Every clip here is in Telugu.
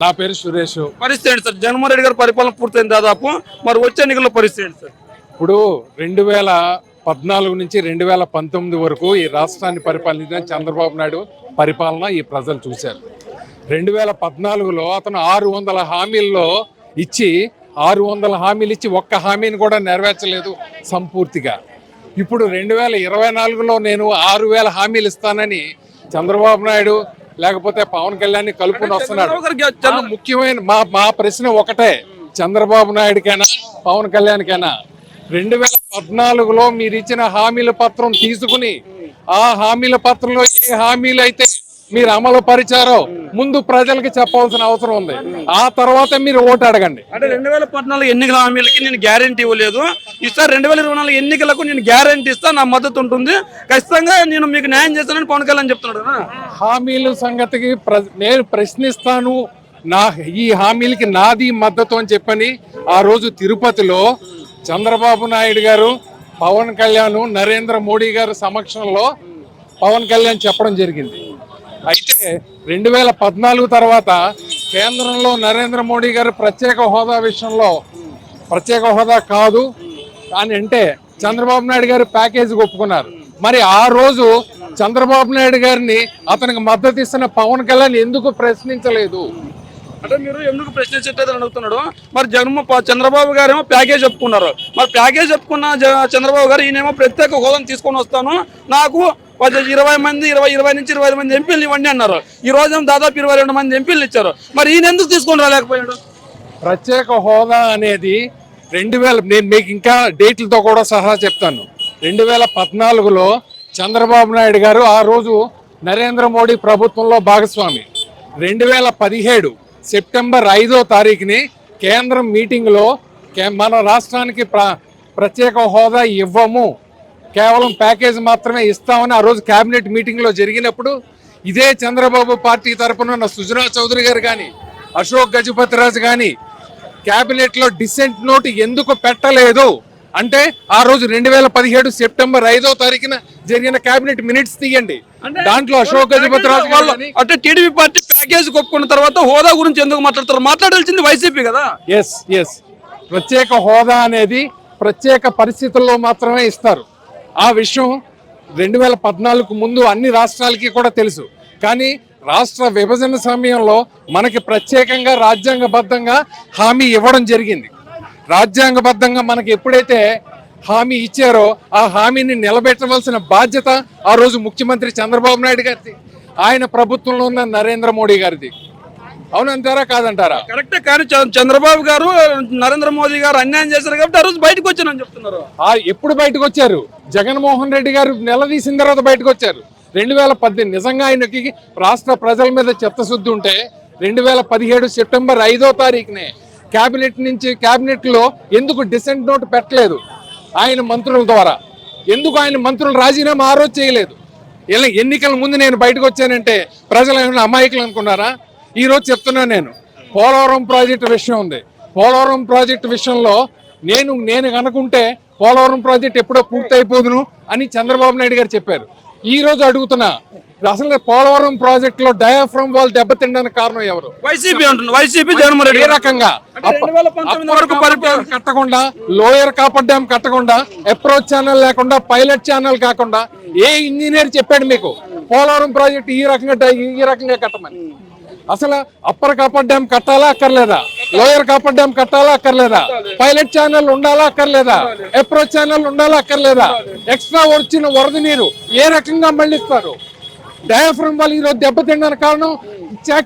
నా పేరు సురేష్. పరిస్థితి ఏంటి సార్? జగన్మోహన్ రెడ్డి గారి పరిపాలన పూర్తయింది దాదాపు. మరి వచ్చే ఎన్నికల్లో పరిస్థితి ఏంటి సార్? ఇప్పుడు 2014 నుంచి 2019 వరకు ఈ రాష్ట్రాన్ని పరిపాలించిన చంద్రబాబు నాయుడు పరిపాలన ఈ ప్రజలు చూశారు. 2014లో అతను 600 హామీల్లో ఇచ్చి 600 హామీలు ఇచ్చి ఒక్క హామీని కూడా నెరవేర్చలేదు సంపూర్తిగా. ఇప్పుడు 2024లో నేను 6000 హామీలు ఇస్తానని చంద్రబాబు నాయుడు లేకపోతే పవన్ కళ్యాణ్ కలుపుకొని వస్తున్నాడు. ముఖ్యమైన మా ప్రశ్న ఒకటే, చంద్రబాబు నాయుడుకైనా పవన్ కళ్యాణ్కైనా 2014లో మీరు ఇచ్చిన హామీల పత్రం తీసుకుని ఆ హామీల పత్రంలో ఏ హామీలు అయితే మీరు అమలు పరిచారో ముందు ప్రజలకు చెప్పాల్సిన అవసరం ఉంది. ఆ తర్వాత మీరు ఓటు అడగండి. అంటే 2014 ఎన్నికల హామీలకి నేను గ్యారంటీ ఇవ్వలేదు, ఈసారి 2024 ఎన్నికలకు నేను గ్యారంటీ ఇస్తా, నా మద్దతు ఉంటుంది, ఖచ్చితంగా నేను మీకు న్యాయం చేస్తానని పవన్ కళ్యాణ్ చెప్తున్నాడు. హామీల సంగతికి నేను ప్రశ్నిస్తాను, ఈ హామీలకి నాది మద్దతు అని చెప్పని ఆ రోజు తిరుపతిలో చంద్రబాబు నాయుడు గారు, పవన్ కళ్యాణ్, నరేంద్ర మోడీ గారు సమక్షంలో పవన్ కళ్యాణ్ చెప్పడం జరిగింది. అయితే 2014 తర్వాత కేంద్రంలో నరేంద్ర మోడీ గారు ప్రత్యేక హోదా విషయంలో ప్రత్యేక హోదా కాదు అని అంటే చంద్రబాబు నాయుడు గారు ప్యాకేజీ ఒప్పుకున్నారు. మరి ఆ రోజు చంద్రబాబు నాయుడు గారిని అతనికి మద్దతు ఇస్తున్న పవన్ కళ్యాణ్ ఎందుకు ప్రశ్నించలేదు? అంటే మీరు ఎందుకు ప్రశ్నించట్లేదు అడుగుతున్నాడు. మరి చంద్రబాబు గారు ఏమో ప్యాకేజ్ చెప్పుకున్నారు. మరి ప్యాకేజ్ చెప్పుకున్న చంద్రబాబు గారు ఈయనేమో ప్రత్యేక హోదాను తీసుకొని వస్తాను, నాకు 20 నుంచి 25 మంది ఎంపీలు ఇవ్వండి అన్నారు. ఈ రోజు దాదాపు 22 మంది ఎంపీలు ఇచ్చారు. మరి ఈయన ఎందుకు తీసుకొని రాలేకపోయాడు? ప్రత్యేక హోదా అనేది 2000, నేను మీకు ఇంకా డేట్లతో కూడా సహా చెప్తాను. 2014లో చంద్రబాబు నాయుడు గారు ఆ రోజు నరేంద్ర మోడీ ప్రభుత్వంలో భాగస్వామి. 2017 సెప్టెంబర్ 5వ తారీఖుని కేంద్రం మీటింగ్లో మన రాష్ట్రానికి ప్రత్యేక హోదా ఇవ్వము, కేవలం ప్యాకేజ్ మాత్రమే ఇస్తామని ఆ రోజు కేబినెట్ మీటింగ్లో జరిగినప్పుడు ఇదే చంద్రబాబు పార్టీ తరఫున సుజనా చౌదరి గారు కానీ, అశోక్ గజపతిరాజు కానీ కేబినెట్లో డిసెంట్ నోట్ ఎందుకు పెట్టలేదు అంటే ఆ రోజు 2017 సెప్టెంబర్ 5వ తారీఖున జరిగిన కేబినెట్ మినిట్స్ తీయండి. దాంట్లో అశోక్ గజపతిరాజు వాళ్ళు అంటే టీడీపీ పార్టీ ప్యాకేజ్ ఒప్పుకున్న తర్వాత హోదా గురించి ఎందుకు మాట్లాడతారు? మాట్లాడాల్సింది వైసీపీ కదా. ఎస్ ప్రత్యేక హోదా అనేది ప్రత్యేక పరిస్థితుల్లో మాత్రమే ఇస్తారు. ఆ విషయం 2014కు ముందు అన్ని రాష్ట్రాలకి కూడా తెలుసు. కానీ రాష్ట్ర విభజన సమయంలో మనకి ప్రత్యేకంగా రాజ్యాంగబద్ధంగా హామీ ఇవ్వడం జరిగింది. రాజ్యాంగబద్ధంగా మనకి ఎప్పుడైతే హామీ ఇచ్చారో ఆ హామీని నిలబెట్టవలసిన బాధ్యత ఆ రోజు ముఖ్యమంత్రి చంద్రబాబు నాయుడు గారిది, ఆయన ప్రభుత్వంలో ఉన్న నరేంద్ర మోడీ గారిది. అవునంటారా కాదంటారా? కరెక్టే. కానీ చంద్రబాబు గారు, నరేంద్ర మోదీ గారు అన్యాయం చేశారు కాబట్టి ఆ రోజు బయటకు వచ్చానని చెప్తున్నారు. ఎప్పుడు బయటకు వచ్చారు? జగన్మోహన్ రెడ్డి గారు నిలదీసిన తర్వాత బయటకు వచ్చారు. 2018 నిజంగా ఆయనకి రాష్ట్ర ప్రజల మీద చిత్తశుద్ధి ఉంటే 2017 సెప్టెంబర్ 5వ తారీఖునే క్యాబినెట్లో ఎందుకు డిసెంట్ నోట్ పెట్టలేదు? ఆయన మంత్రుల ద్వారా ఎందుకు ఆయన మంత్రులు రాజీనామా ఆ రోజు చేయలేదు? ఇలా ఎన్నికల ముందు నేను బయటకు వచ్చానంటే ప్రజలు ఏమైనా అమాయకులు అనుకున్నారా? ఈరోజు చెప్తున్నాను, నేను పోలవరం ప్రాజెక్టు విషయం ఉంది. పోలవరం ప్రాజెక్టు విషయంలో నేను కనుకుంటే పోలవరం ప్రాజెక్టు ఎప్పుడో పూర్తయిపోదును అని చంద్రబాబు నాయుడు గారు చెప్పారు. ఈ రోజు అడుగుతున్నా, అసలు పోలవరం ప్రాజెక్టులో డయాఫ్రమ్ వాల్ దెబ్బతినడానికి కారణం ఎవరు? వైసీపీ అంటున్నారు. వైసీపీ జగన్మోహన్ రెడ్డి ఏ రకంగా కట్టకుండా, లోయర్ కాపర్ డ్యామ్ కట్టకుండా, అప్రోచ్ ఛానల్ లేకుండా, పైలట్ ఛానల్ కాకుండా ఏ ఇంజనీర్ చెప్పాడు మీకు పోలవరం ప్రాజెక్టు ఈ రకంగా కట్టమని? అసలు అప్పర్ కాపర్ డ్యామ్ కట్టాలా అక్కర్లేదా? లోయర్ కాపర్ డ్యామ్ కట్టాలా అక్కర్లేదా? పైలట్ ఛానల్ ఉండాలా అక్కర్లేదా? అప్రోచ్ ఛానల్ ఉండాలా అక్కర్లేదా? ఎక్స్ట్రా వచ్చిన వరద నీరు ఏ రకంగా మళ్ళిస్తారు? డయాఫ్రమ్ వాళ్ళు ఈరోజు దెబ్బతినడానికి కారణం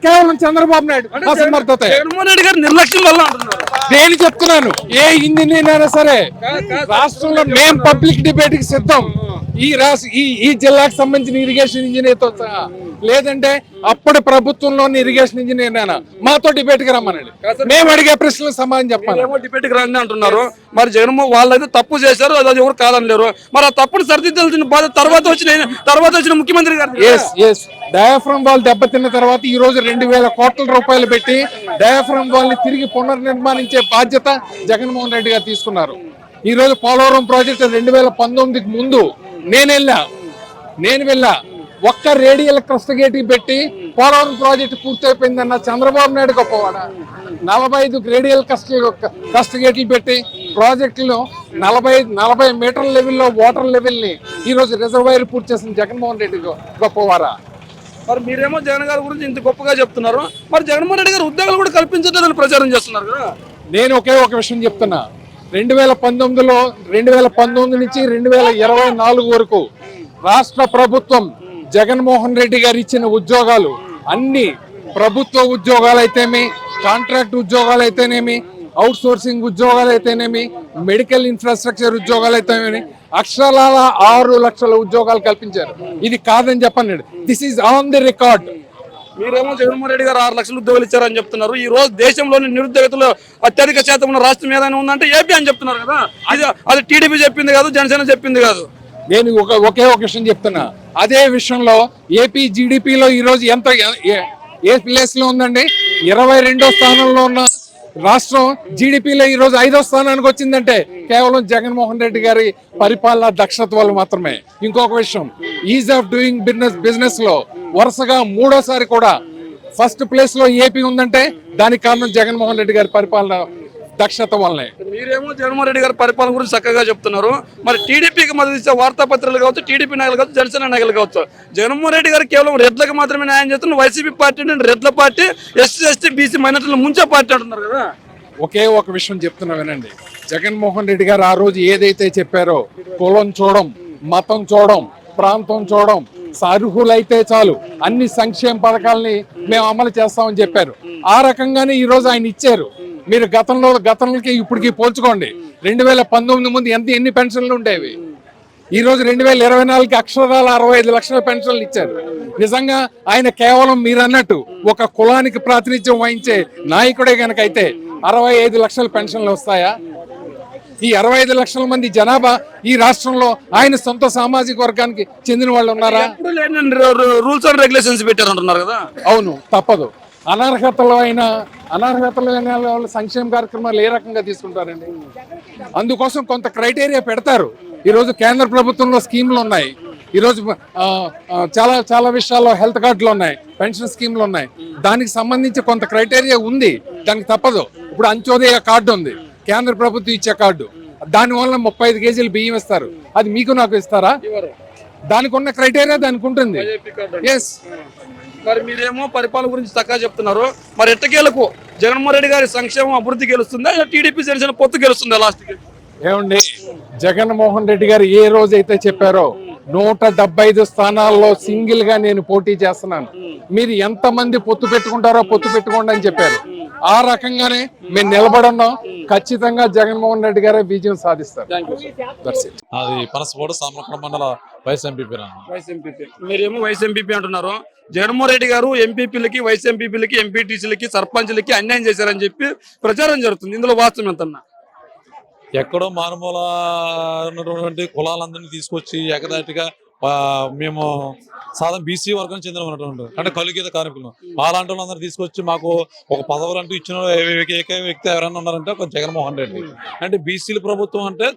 కేవలం చంద్రబాబు నాయుడు అసమర్థత. జగన్మోహన్ రెడ్డి గారు నిర్లక్ష్యం వల్ల అంటున్నారు. నేను చెప్తున్నాను, ఏ ఇంజనీర్ అయినా సరే రాష్ట్రంలో మేం పబ్లిక్ డిబేట్ కి సిద్ధం. ఈ జిల్లాకు సంబంధించిన ఇరిగేషన్ ఇంజనీర్తో సహా, లేదంటే అప్పటి ప్రభుత్వంలోని ఇరిగేషన్ ఇంజనీర్ అయినా మాతో డిబేట్ కి రమ్మనండి. మేము అడిగే ప్రశ్నలకు సమాధానం చెప్పాలి. డిబేట్ కి రండి అంటున్నారు. మరి జగన్మోహన్ వాళ్ళైతే తప్పు చేశారు, అది ఎవరు కాదనలేరు. మరి ఆ తప్పును సరిదిద్దాల్సిన బాధ్యత తర్వాత వచ్చిన ముఖ్యమంత్రి గారు. డయాఫ్రమ్ వాల్ దెబ్బతిన్న తర్వాత ఈ రోజు 2000 కోట్ల రూపాయలు పెట్టి డయాఫ్రమ్ వాల్ ని తిరిగి పునర్నిర్మాణించే బాధ్యత జగన్మోహన్ రెడ్డి గారు తీసుకున్నారు. ఈ రోజు పోలవరం ప్రాజెక్టు 2019కి ముందు నేను వెళ్ళా ఒక్క రేడియల్ క్రస్ట్ గేట్ పెట్టి పోలవరం ప్రాజెక్టు పూర్తయిపోయిందన్న చంద్రబాబు నాయుడు గొప్పవాడా? 45 రేడియల్ క్రస్ట్ గేట్లు పెట్టి ప్రాజెక్టులు 40 మీటర్ల లెవెల్లో వాటర్ లెవెల్ని ఈరోజు రిజర్వాయర్ పూర్తి చేసిన జగన్మోహన్ రెడ్డి గొప్పవారా? మరి మీరేమో జగన్ గారి గురించి ఇంత గొప్పగా చెప్తున్నారు, మరి జగన్మోహన్ రెడ్డి గారు ఉద్యోగాలు కూడా కల్పించట్లేదని ప్రచారం చేస్తున్నారు కదా. నేను ఒక విషయం చెప్తున్నా. 2019 నుంచి 2024 వరకు రాష్ట్ర ప్రభుత్వం జగన్మోహన్ రెడ్డి గారు ఇచ్చిన ఉద్యోగాలు అన్ని ప్రభుత్వ ఉద్యోగాలు అయితేనేమి, కాంట్రాక్ట్ ఉద్యోగాలు అయితేనేమి, అవుట్ సోర్సింగ్ ఉద్యోగాలు అయితేనేమి, మెడికల్ ఇన్ఫ్రాస్ట్రక్చర్ ఉద్యోగాలు అయితేనేమి అక్షరాల 6 లక్షల ఉద్యోగాలు కల్పించారు. ఇది కాదని చెప్పండి, this is on the record. మీరేమో జగన్మోహన్ రెడ్డి గారు 6 లక్షల ఉద్యోగాలు ఇచ్చారని చెప్తున్నారు. ఈ రోజు దేశంలోని నిరుద్యోగతలో అత్యధిక శాతం ఉన్న రాష్ట్రం ఏదైనా ఉందంటే ఏపీ అని చెప్తున్నారు కదా. అది టీడీపీ చెప్పింది కాదు, జనసేన చెప్పింది కాదు. నేను ఒకే ఒక విషయం చెప్తున్నా. అదే విషయంలో ఏపీ జీడిపిలో ఈరోజు ఎంత ఏ ప్లేస్ లో ఉందండి? 22వ స్థానంలో ఉన్న రాష్ట్రం జీడిపిలో ఈరోజు 5వ స్థానానికి వచ్చిందంటే కేవలం జగన్మోహన్ రెడ్డి గారి పరిపాలన దక్షత వల్ల మాత్రమే. ఇంకొక విషయం, ఈజ్ ఆఫ్ డూయింగ్ బిజినెస్ లో వరుసగా 3వసారి కూడా ఫస్ట్ ప్లేస్ లో ఏపీ ఉందంటే దానికి కారణం జగన్మోహన్ రెడ్డి గారి పరిపాలన దక్షత వల్లనే. మీరేమో జగన్మోహన్ రెడ్డి గారి పరిపాలన గురించి చక్కగా చెప్తున్నారు. మరి టీడీపీకి మద్దతు ఇచ్చే వార్తాపత్రికలు కావచ్చు, టీడీపీ నాయకులు కావచ్చు, జనసేన నాయకులు కావచ్చు, జగన్మోహన్ రెడ్డి గారు కేవలం రెడ్లకు మాత్రమే న్యాయం చేస్తున్నారు. వైసీపీ పార్టీ రెడ్ల పార్టీ, ఎస్సీ ఎస్టీ బీసీ మైనార్టీలు ముంచే పార్టీ అంటున్నారు కదా. ఒకే ఒక విషయం చెప్తున్నా వినండి. జగన్మోహన్ రెడ్డి గారు ఆ రోజు ఏదైతే చెప్పారో, కులం చూడం, మతం చూడం, ప్రాంతం చూడం, అర్హులైతే చాలు అన్ని సంక్షేమ పథకాలని మేము అమలు చేస్తామని చెప్పారు. ఆ రకంగానే ఈ రోజు ఆయన ఇచ్చారు. మీరు గతంలోకి ఇప్పటికి పోల్చుకోండి. 2019 ముందు ఎన్ని పెన్షన్లు ఉండేవి? ఈ రోజు 2024కి అక్షరాల 65 లక్షల పెన్షన్లు ఇచ్చారు. నిజంగా ఆయన కేవలం మీరు అన్నట్టు ఒక కులానికి ప్రాతినిధ్యం వహించే నాయకుడే గనక అయితే 65 లక్షల పెన్షన్లు వస్తాయా? ఈ 65 లక్షల మంది జనాభా ఈ రాష్ట్రంలో ఆయన సొంత సామాజిక వర్గానికి చెందిన వాళ్ళు ఉన్నారా? రూల్స్ అండ్ రెగ్యులేషన్స్ పెట్టారంటున్నారు కదా. అవును, తప్పదు. అనర్హతలైన వాళ్ళు సంక్షేమ కార్యక్రమాలు ఏ రకంగా తీసుకుంటారండి? అందుకోసం కొంత క్రైటీరియా పెడతారు. ఈరోజు కేంద్ర ప్రభుత్వంలో స్కీమ్లు ఉన్నాయి. ఈరోజు చాలా విషయాల్లో హెల్త్ కార్డులు ఉన్నాయి, పెన్షన్ స్కీమ్లు ఉన్నాయి. దానికి సంబంధించి కొంత క్రైటీరియా ఉంది, దానికి తప్పదు. ఇప్పుడు అంత్యోదయ కార్డు ఉంది, కేంద్ర ప్రభుత్వం ఇచ్చే కార్డు. దానివల్ల 35 కేజీలు బియ్యం ఇస్తారు. అది మీకు నాకు ఇస్తారా? దానికి ఉన్న క్రైటీరియా దానికి ఉంటుంది. ఎస్. మరి మీరేమో పరిపాలన గురించి చక్కగా చెప్తున్నారు. మరి ఎట్టకేలకు జగన్మోహన్ రెడ్డి గారి సంక్షేమం అభివృద్ధి గెలుస్తుందా, టీడీపీ జనసేన పొత్తు గెలుస్తుందా లాస్ట్కి? ఏమండి, జగన్మోహన్ రెడ్డి గారు ఏ రోజైతే చెప్పారో 175 స్థానాల్లో సింగిల్ గా నేను పోటీ చేస్తున్నాను, మీరు ఎంతమంది పొత్తు పెట్టుకుంటారో పొత్తు పెట్టుకోండి అని చెప్పారు. ఆ రకంగానే మేము నిలబడున్నాం. ఖచ్చితంగా జగన్మోహన్ రెడ్డి గారే విజయం సాధిస్తారు. అది పనసపోడు సామర్లకోట మండల వైస్ ఎంపీపీ. మీరేమో వైస్ ఎంపీపీ అంటున్నారు. జగన్మోహన్ రెడ్డి గారు ఎంపీపీలకి, వైస్ ఎంపీపీలకి, ఎంపీటీసీలకి, సర్పంచ్లకి అన్యాయం చేశారని చెప్పి ప్రచారం జరుగుతుంది. ఇందులో వాస్తవం ఎంతన్నా? ఎక్కడో మారుమూల ఉన్నటువంటి కులాలందరినీ తీసుకొచ్చి ఏకదాటిగా మేము సాధారణ బీసీ వర్గం చెందినటువంటి అంటే కలుగీత కార్మికులు అలాంటి వాళ్ళందరూ తీసుకొచ్చి మాకు ఒక పదవులు అంటూ ఇచ్చిన ఏకైక వ్యక్తి ఎవరైనా ఉన్నారంటే ఒక జగన్మోహన్ రెడ్డి. అంటే బీసీల ప్రభుత్వం అంటే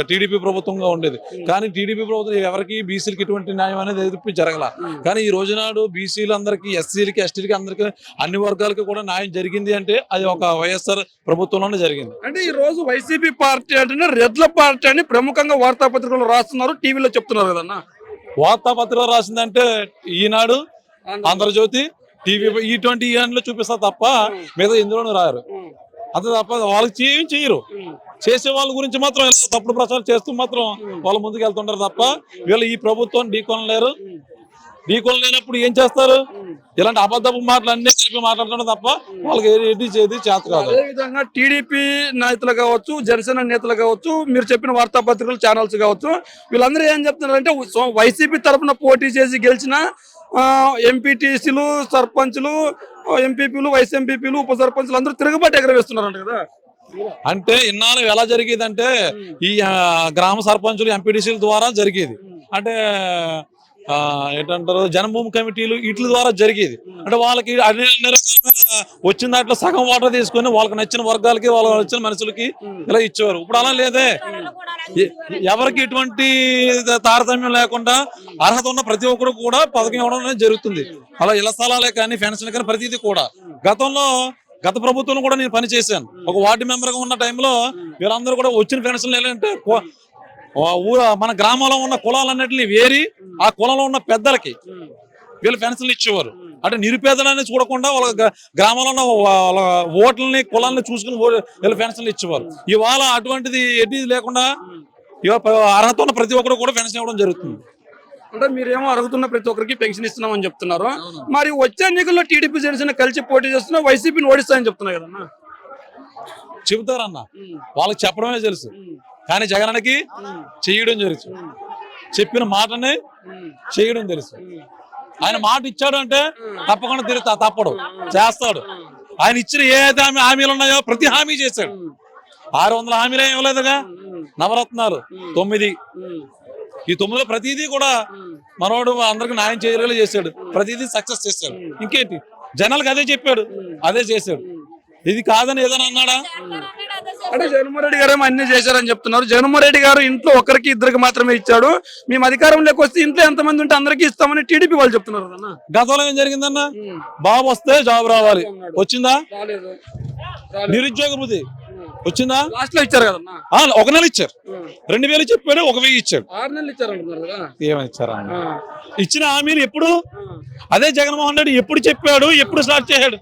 టీడీపీ ప్రభుత్వంగా ఉండేది, కానీ టీడీపీ ప్రభుత్వం ఎవరికి బీసీలకి ఎటువంటి న్యాయం అనేది ఎదుర్పి జరగల. కానీ ఈ రోజునాడు బీసీలందరికీ, ఎస్సీలకి, ఎస్టీలకి, అందరికీ అన్ని వర్గాలకి కూడా న్యాయం జరిగింది అంటే అది ఒక వైఎస్ఆర్ ప్రభుత్వంలోనే జరిగింది. అంటే ఈ రోజు వైసీపీ పార్టీ అంటే రెడ్ల పార్టీ అని ప్రముఖంగా వార్తాపత్రికలు రాస్తున్నారు, టీవీలో చెప్తున్నారు కదన్నా. వార్తాపత్రికలో రాసిందంటే ఈనాడు, ఆంధ్రజ్యోతి, టీవీ ఇటువంటి లో చూపిస్తారు తప్ప మిగతా ఎందులోనూ రారు. అంతే తప్ప వాళ్ళకి ఏం చేయరు. చేసే వాళ్ళ గురించి మాత్రం తప్పుడు ప్రచారం చేస్తూ మాత్రం వాళ్ళ ముందుకు వెళ్తుంటారు తప్ప వీళ్ళు ఈ ప్రభుత్వం ఢీకొనలేరు. ఢీకొనలేనప్పుడు ఏం చేస్తారు? ఇలాంటి అబద్ధపు మాటలు అన్ని కలిపి మాట్లాడుతున్నారు తప్ప వాళ్ళకి ఏది చేతి చేత కాదు. అదేవిధంగా టీడీపీ నేతలు కావచ్చు, జనసేన నేతలు కావచ్చు, మీరు చెప్పిన వార్తాపత్రికలు, ఛానల్స్ కావచ్చు, వీళ్ళందరూ ఏం చెప్తున్నారంటే వైసీపీ తరఫున పోటీ చేసి గెలిచిన ఎంపీటీసీలు, సర్పంచ్లు, ఎంపీపీలు, వైస్ ఎంపీపీలు, ఉప సర్పంచ్లు అందరూ తిరగబాటు ఎగరవేస్తున్నారంట కదా. అంటే ఇన్నాళ్ళు ఎలా జరిగేదంటే ఈ గ్రామ సర్పంచులు, ఎంపీటీసీల ద్వారా జరిగేది. అంటే ఏంటంటారు జన్మభూమి కమిటీలు వీటి ద్వారా జరిగేది. అంటే వాళ్ళకి అన్ని రకాల వచ్చిన దాంట్లో సగం వాటర్ తీసుకొని వాళ్ళకి నచ్చిన వర్గాలకి వాళ్ళకి నచ్చిన మనుషులకి ఇలా ఇచ్చేవారు. ఇప్పుడు అలా లేదే, ఎవరికి ఎటువంటి తారతమ్యం లేకుండా అర్హత ఉన్న ప్రతి ఒక్కరు కూడా పథకం ఇవ్వడం అనేది జరుగుతుంది. అలా ఇళ్ల స్థలాలే కానీ పెన్షన్ కానీ ప్రతిదీ కూడా. గత ప్రభుత్వం కూడా నేను పని చేశాను. ఒక వార్డు మెంబర్ గా ఉన్న టైంలో వీళ్ళందరూ కూడా వచ్చిన పెన్షన్లు ఏంటంటే మన గ్రామంలో ఉన్న కులాలన్నింటినీ వేరి ఆ కులంలో ఉన్న పెద్దలకి వీళ్ళు పెన్షన్లు ఇచ్చేవారు. అంటే నిరుపేదలని చూడకుండా వాళ్ళ గ్రామంలో ఉన్న వాళ్ళ ఓట్లని కులాలని చూసుకుని వీళ్ళు పెన్షన్లు ఇచ్చేవారు. ఇవాళ అటువంటిది ఎటు లేకుండా అర్హత ఉన్న ప్రతి ఒక్కరు కూడా పెన్షన్ ఇవ్వడం జరుగుతుంది. అంటే మీరేమో అడుగుతున్న ప్రతి ఒక్కరికి పెన్షన్ ఇస్తున్నామని చెప్తున్నారు. మరి వచ్చే ఎన్నికల్లో టీడీపీ జనసేన కలిసి పోటీ చేస్తున్నా వైసీపీని ఓడిస్తాయని చెప్తున్నారు కదన్నా. చెబుతారన్న, వాళ్ళకి చెప్పడమే తెలుసు కానీ జగన్కి చేయడం తెలుసు. చెప్పిన మాటని చేయడం తెలుసు. ఆయన మాట ఇచ్చాడు అంటే తప్పకుండా తప్పడు, చేస్తాడు. ఆయన ఇచ్చిన ఏదైతే హామీలు ఉన్నాయో ప్రతి హామీ చేశాడు. 600 హామీలు ఏం ఇవ్వలేదుగా, నవరత్నాలు 9. ఈ 9లో ప్రతిదీ కూడా మనోడు అందరికి న్యాయం చేయగలిగే చేశాడు. ప్రతిదీ సక్సెస్ చేశాడు. ఇంకేంటి, జనాలకు అదే చెప్పాడు, అదే చేశాడు. ఇది కాదని ఏదైనా అన్నాడా? అంటే జగన్మోహన్ రెడ్డి గారు అన్ని చేశారని చెప్తున్నారు. జగన్మోహన్ రెడ్డి గారు ఇంట్లో ఒకరికి ఇద్దరికి మాత్రమే ఇచ్చాడు. మేము అధికారంలోకి వస్తే ఇంట్లో ఎంతమంది ఉంటే అందరికీ ఇస్తామని టీడీపీ వాళ్ళు చెప్తున్నారు అన్న. గతంలో ఏం జరిగిందన్న, బాబు వస్తే జాబ్ రావాలి, వచ్చిందా? నిరుద్యోగ వృత్తి వచ్చిందా? లాస్ట్ లో ఇచ్చారు కదన్నా. 1 నెల ఇచ్చారు, 2000 చెప్పాడు, 1000 ఇచ్చాడు. 6 నెలలు ఇచ్చారు అంటున్నారు కదా. ఏమని ఇచ్చారా? ఇచ్చిన హామీలు ఎప్పుడు అదే జగన్మోహన్ రెడ్డి ఎప్పుడు చెప్పాడు, ఎప్పుడు స్టార్ట్ చేశాడు?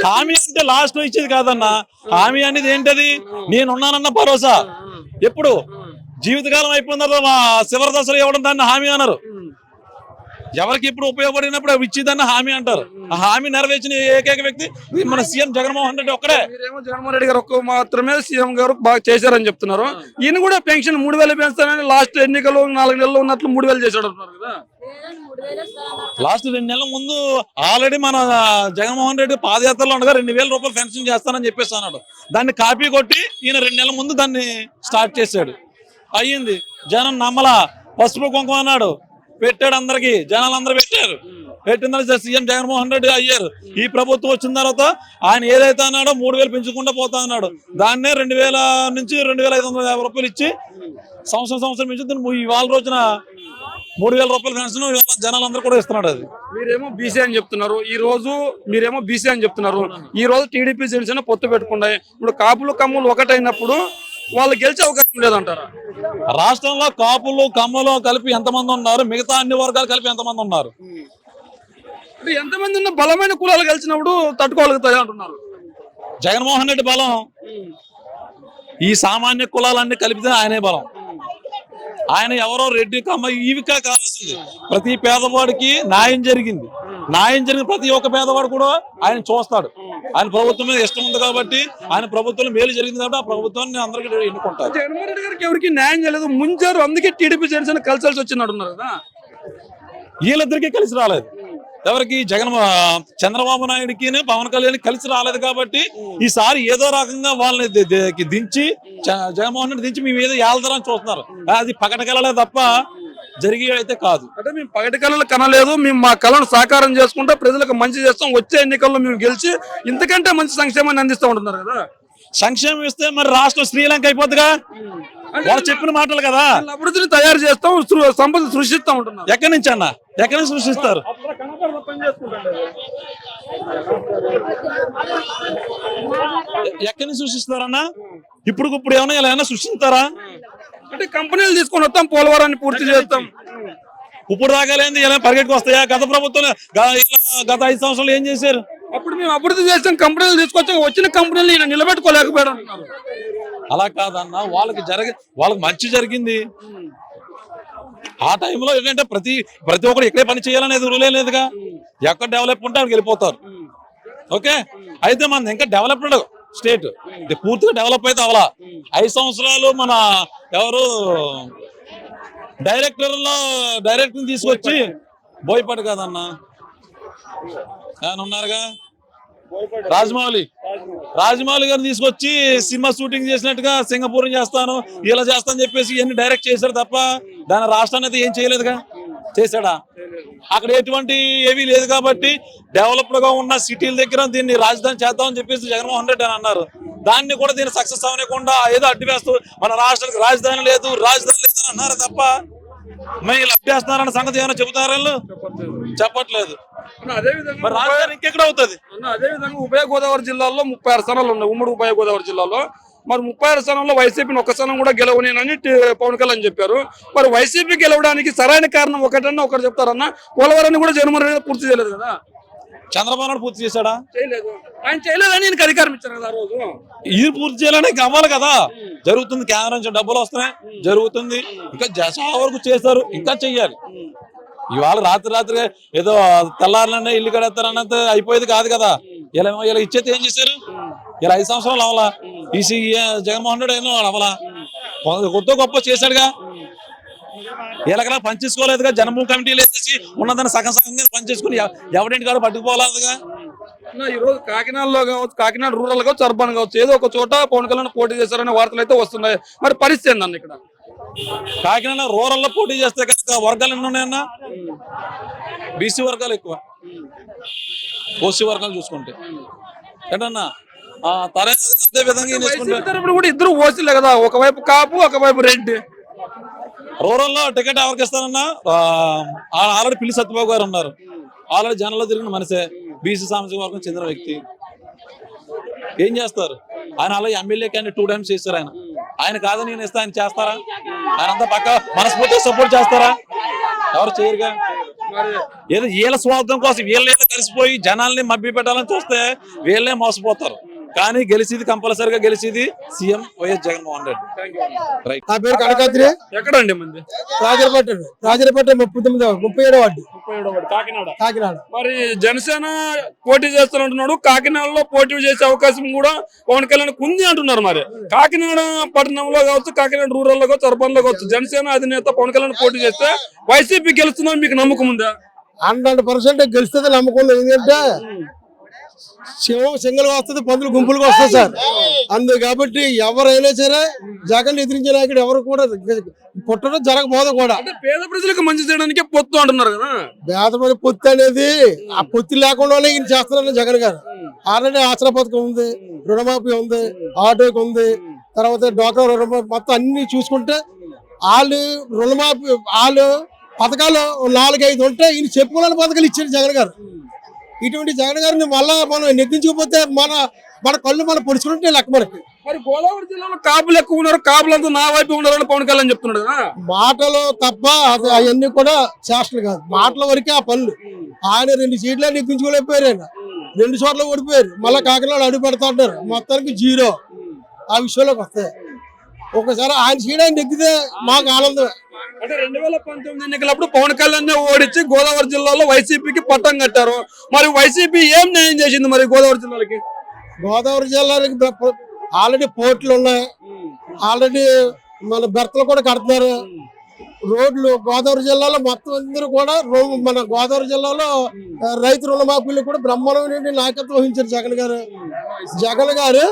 హామీ అంటే లాస్ట్ లో ఇచ్చేది కాదన్నా. హామీ అనేది ఏంటది? నేనున్నానన్న భరోసా. ఎప్పుడు జీవితకాలం అయిపోయిన తర్వాత మా చివరి దశలో ఇవ్వడం దాన్ని హామీ అన్నారు. ఎవరికి ఇప్పుడు ఉపయోగపడినప్పుడు అవి ఇచ్చేదాన్ని హామీ అంటారు. ఆ హామీ నెరవేర్చిన ఏకైక వ్యక్తి మన సీఎం జగన్మోహన్ రెడ్డి ఒక్కడే. జగన్మోహన్ రెడ్డి గారు ఒక్క మాత్రమే సీఎం గారు బాగా చేశారని చెప్తున్నారు. ఈయన కూడా పెన్షన్ 3000 పెంచుతానని లాస్ట్ ఎన్నికలు 4 నెలలు ఉన్నట్లు 3000 చేశాడు అంటున్నారు కదా. లాస్ట్ 2 నెలల ముందు ఆల్రెడీ మన జగన్మోహన్ రెడ్డి పాదయాత్రలో ఉండగా 2000 రూపాయలు పెన్షన్ చేస్తానని చెప్పేసి అన్నాడు. దాన్ని కాపీ కొట్టి ఈయన 2 నెలల ముందు దాన్ని స్టార్ట్ చేశాడు. అయ్యింది, జనం నమ్మలా. పసుపు కుంకుమ అన్నాడు, పెట్టాడు. అందరికి జనాలు అందరూ పెట్టారు. పెట్టిన తర్వాత సీఎం జగన్మోహన్ రెడ్డి అయ్యారు. ఈ ప్రభుత్వం వచ్చిన తర్వాత ఆయన ఏదైతే అన్నాడో 3000 పెంచుకుంటూ పోతా అన్నాడు. దాన్నే 2000 నుంచి 2550 రూపాయలు ఇచ్చి సంవత్సరం పెంచుతుంది. ఇవాళ రోజున 3000 రూపాయలు పెన్షన్ జనాలందరూ కూడా ఇస్తున్నాడు. అది మీరేమో బీసీ అని చెప్తున్నారు, ఈ రోజు టీడీపీ జనసేన పొత్తు పెట్టుకున్నాయి. ఇప్పుడు కాపులు కమ్ములు ఒకటైనప్పుడు వాళ్ళు గెలిచే అవకాశం లేదంటారా? రాష్ట్రంలో కాపులు కమ్మలు కలిపి ఎంతమంది ఉన్నారు, మిగతా అన్ని వర్గాలు కలిపి ఎంతమంది ఉన్నారు? ఎంతమంది ఉన్న బలమైన కులాలు కలిసినప్పుడు తట్టుకోగలుగుతాయి అంటున్నారు. జగన్మోహన్ రెడ్డి బలం ఈ సామాన్య కులాలన్నీ కలిపితే ఆయనే బలం. ఆయన ఎవరో రెడ్డి కమ్మ ఇవికా కావాల్సింది. ప్రతి పేదవాడికి న్యాయం జరిగిన ప్రతి ఒక్క పేదవాడు కూడా ఆయన చూస్తాడు. ఆయన ప్రభుత్వం మీద ఇష్టం ఉంది కాబట్టి, ఆయన ప్రభుత్వం మేలు జరిగింది కాబట్టి ఆ ప్రభుత్వాన్ని అందరికీ ఎన్నుకుంటారు. జగన్మోహన్ రెడ్డి గారికి ఎవరికి న్యాయం చేయలేదు, ముంచారు. అందుకే టీడీపీ జనసేన కలిసాల్సి వచ్చింది అంటున్నారు కదా. వీళ్ళిద్దరికీ కలిసి రాలేదు. ఎవరికి? చంద్రబాబు నాయుడికి పవన్ కళ్యాణ్ కలిసి రాలేదు కాబట్టి ఈసారి ఏదో రకంగా వాళ్ళని దించి జగన్మోహన్ రెడ్డి దించి మేము ఏదో ఏళ్తారని చూస్తున్నారు. అది పకటకెళ్ళలే తప్ప జరిగే అయితే కాదు. అంటే మేము పగటి కళలు కనలేదు, మేము మా కళను సాకారం చేసుకుంటా ప్రజలకు మంచి చేస్తాం, వచ్చే ఎన్నికల్లో మేము గెలిచి ఇంతకంటే మంచి సంక్షేమాన్ని అందిస్తూ ఉంటున్నారు కదా. సంక్షేమం ఇస్తే మరి రాష్ట్రం శ్రీలంక అయిపోద్దిగా. వాళ్ళు చెప్పిన మాటలు కదా. అభివృద్ధిని తయారు చేస్తాం, సంపద సృష్టిస్తాం ఉంటున్నారు. ఎక్కడి నుంచి అన్న, ఎక్కడి నుంచి సృష్టిస్తారు? ఎక్కడి నుంచి సృష్టిస్తారన్నా? ఇప్పుడు ఏమైనా సృష్టిస్తారా? అంటే కంపెనీలు తీసుకొని వస్తాం, పోలవరాన్ని పూర్తి చేస్తాం. ఇప్పుడు రాగలేదు ఎలా పరిగెట్టుకు వస్తాయా? గత ప్రభుత్వం గత 5 సంవత్సరాలు ఏం చేశారు? అప్పుడు మేము అభివృద్ధి చేస్తాం, కంపెనీలు తీసుకొచ్చి వచ్చిన కంపెనీలు ఈయన నిలబెట్టుకోలేకపోయాడు. అలా కాదన్న, వాళ్ళకి మంచి జరిగింది. ఆ టైంలో ఏంటంటే ప్రతి ఒక్కరు ఎక్కడే పని చేయాలనేది రూలే లేదుగా. ఎక్కడ డెవలప్ ఉంటే అక్కడికి వెళ్ళిపోతారు. ఓకే, అయితే మన ఇంకా డెవలప్డ్ స్టేట్ పూర్తిగా డెవలప్ అయితే అవలా. 5 సంవత్సరాలు మన ఎవరు డైరెక్టర్ తీసుకొచ్చి బోయపాటి కాదన్నా, ఆయన ఉన్నారుగా రాజమౌళి గారిని తీసుకొచ్చి సినిమా షూటింగ్ చేసినట్టుగా సింగపూర్ చేస్తాను ఇలా చేస్తాను చెప్పేసి ఇవన్నీ డైరెక్ట్ చేశారు తప్ప దాని రాష్ట్రాన్ని అయితే ఏం చేయలేదుగా. చేశాడా? అక్కడ ఎటువంటి ఏమీ లేదు కాబట్టి డెవలప్డ్ గా ఉన్న సిటీల దగ్గర దీన్ని రాజధాని చేద్దామని చెప్పేసి జగన్మోహన్ రెడ్డి అని అన్నారు. దాన్ని కూడా దీన్ని సక్సెస్ అవ్వకుండా ఏదో అడ్డు వేస్తూ మన రాష్ట్రానికి రాజధాని లేదు అని అన్నారు తప్ప మరి అడ్డేస్తున్నారన్న సంగతి ఏమైనా చెబుతారా? చెప్పట్లేదు. అదే విధంగా మరి రాజధాని ఇంకెక్కడ అవుతుంది? అదే విధంగా ఉభయ గోదావరి జిల్లాలో 36 స్థానాలు ఉన్నాయి. ఉమ్మడి ఉభయ గోదావరి జిల్లాలో మరి 36 స్థానంలో వైసీపీని ఒక్క స్థానం కూడా గెలవనేనని పవన్ కళ్యాణ్ చెప్పారు. మరి వైసీపీ గెలవడానికి సరైన కారణం ఒకటి చెప్తారన్న. పోలవరాన్ని కూడా జగన్మోహన్ రెడ్డి పూర్తి చేయలేదు కదా. చంద్రబాబు నాయుడు పూర్తి చేశాడా? చేయలేదు. ఆయన చేయలేదని ఈయనకి అధికారం ఇచ్చారు కదా ఆ రోజు. ఇది పూర్తి చేయాలని కావాలి కదా. జరుగుతుంది, కేంద్రం నుంచి డబ్బులు వస్తున్నాయి, జరుగుతుంది. ఇంకా చాలా వరకు చేస్తారు, ఇంకా చెయ్యాలి. ఇవాళ రాత్రి ఏదో తెల్లారులనే ఇల్లు కడతారన్నంత అయిపోయేది కాదు కదా. ఇలా ఇచ్చేది ఏం చేశారు? ఇలా 5 సంవత్సరాలు అవలా. ఈసీ జగన్మోహన్ రెడ్డి అయినా అవలా. కొత్త గొప్ప చేశాడుగా. ఎలాగలా పనిచేసుకోలేదుగా. జనభూమి కమిటీలు వేసేసి ఉన్నదాన్ని సగం పనిచేసుకుని ఎవరింటి కాదు పట్టుకుపోలేదుగా. ఈ రోజు కాకినాడలో కావచ్చు, కాకినాడ రూరల్ కావచ్చు, అర్బన్ కావచ్చు, ఏదో ఒక చోట పవన్ కళ్యాణ్ పోటీ చేశారనే వార్తలు అయితే వస్తున్నాయి. మరి పరిస్థితి ఏందన్న ఇక్కడ? కాకినాడ రూరల్ లో పోటీ చేస్తే కనుక వర్గాలు ఎన్ని ఉన్నాయన్నా? బీసీ వర్గాలు ఎక్కువ, ఓసీ వర్గాలు చూసుకుంటే ఏంటన్నా అదే విధంగా కూడా ఇద్దరు ఓసీలే కదా. ఒకవైపు కాపు, ఒకవైపు రెడ్డి. రూరల్ లో టికెట్ ఎవరికి ఇస్తారన్నా? ఆల్రెడీ పిల్లి సత్యబాబు గారు ఉన్నారు. ఆల్రెడీ జనంలో తిరిగిన మనిషే, బీసీ సామాజిక వర్గం చెందిన వ్యక్తి. ఏం చేస్తారు ఆయన? అలా ఎమ్మెల్యే క్యాండిడేట్ 2 times చేస్తారు. ఆయన కాదని నేను ఇస్తా, ఆయన చేస్తారా? ఆయన అంతా పక్క మనస్ఫూర్తిగా సపోర్ట్ చేస్తారా? ఎవరు చేయరుగా. ఏదో వీళ్ళ స్వార్థం కోసం వీళ్ళే కలిసిపోయి జనాల్ని మభ్య పెట్టాలని చూస్తే వీళ్ళే మోసపోతారు. కానీ గెలిచేది కంపల్సరిగా గెలిచేది CM YS Jaganmohan Reddy. Right. నా పేరు కనకాద్రి. ఎక్కడండి మంది? రాజరపేట 37వ వార్డు, కాకినాడ. మరి జనసేన పోటీ చేస్తానంటున్నాడు. కాకినాడలో పోటీ చేసే అవకాశం కూడా పవన్ కళ్యాణ్ ఉంది అంటున్నారు. మరి కాకినాడ పట్టణంలో కావచ్చు, కాకినాడ రూరల్ లో కావచ్చు, అర్బన్ లో కావచ్చు, జనసేన అధినేత పవన్ కళ్యాణ్ పోటీ చేస్తే వైసీపీ గెలుస్తుందని మీకు నమ్మకం ఉందా? 100% గెలుస్తుంది నమ్మకం. ఎందుకంటే సింగల్ వస్తుంది, పందులు గుంపులుగా వస్తుంది సార్. అందు కాబట్టి ఎవరైనా సరే జగన్ ఎదిరించే నాయకుడు ఎవరు కూడా పుట్టడం జరగబోదు కూడా. పేద ప్రజలకు మంచి చేయడానికి పొత్తు అంటున్నారు కదా. పేదపడి పొత్తు అనేది ఆ పొత్తు లేకుండానే ఈయన చేస్తున్నారు జగన్ గారు. ఆల్రెడీ ఆసరా పథకం ఉంది, రుణమాఫీ ఉంది, ఆటోకి ఉంది, తర్వాత డోక్రా రుణమాఫీ, మొత్తం అన్ని చూసుకుంటే వాళ్ళు రుణమాఫీ వాళ్ళు పథకాలు 4-5 ఉంటే ఈయన చెప్పుకోలేని పథకాలు ఇచ్చారు జగన్ గారు. ఇటువంటి జగన్ గారిని మళ్ళా మనం నెగ్గించకపోతే మన కళ్ళు మనం పొడుచుకుంటే లెక్క మనకి. మరి గోదావరి జిల్లాలో కాపులు ఎక్కువ ఉన్నారు, కాపులంతా నా వైపు ఉన్నారని పవన్ కళ్యాణ్ చెప్తున్నాడు కదా. మాటలు తప్ప అవన్నీ కూడా చేష్టలు కాదు, మాటల వరకే ఆ పనులు. ఆయన 2 సీట్లే నెగ్గించుకోలేకపోయారు. ఆయన 2 చోట్ల ఓడిపోయారు. మళ్ళీ కాకినాడ అడుగు పెడతా ఉంటారు, మొత్తానికి 0 ఆ విషయంలోకి వస్తాయి. ఒకసారి ఆయన సీట్ ఆయన నెగ్గితే మాకు ఆనందమే. అంటే 2019 ఎన్నికలప్పుడు పవన్ కళ్యాణ్ ఓడించి గోదావరి జిల్లాలో వైసీపీకి పట్టం కట్టారు. మరి వైసీపీ ఏం న్యాయం చేసింది మరి గోదావరి జిల్లాలకి? గోదావరి జిల్లాలకి ఆల్రెడీ పోర్టులు ఉన్నాయి, ఆల్రెడీ మన బెర్తలు కూడా కడుతున్నారు. రోడ్లు గోదావరి జిల్లాలో మొత్తం అందరూ కూడా మన గోదావరి జిల్లాలో రైతు రుణమాఫీలు కూడా బ్రహ్మాండమైన నాయకత్వం వహించారు జగన్ గారు. జగన్ గారు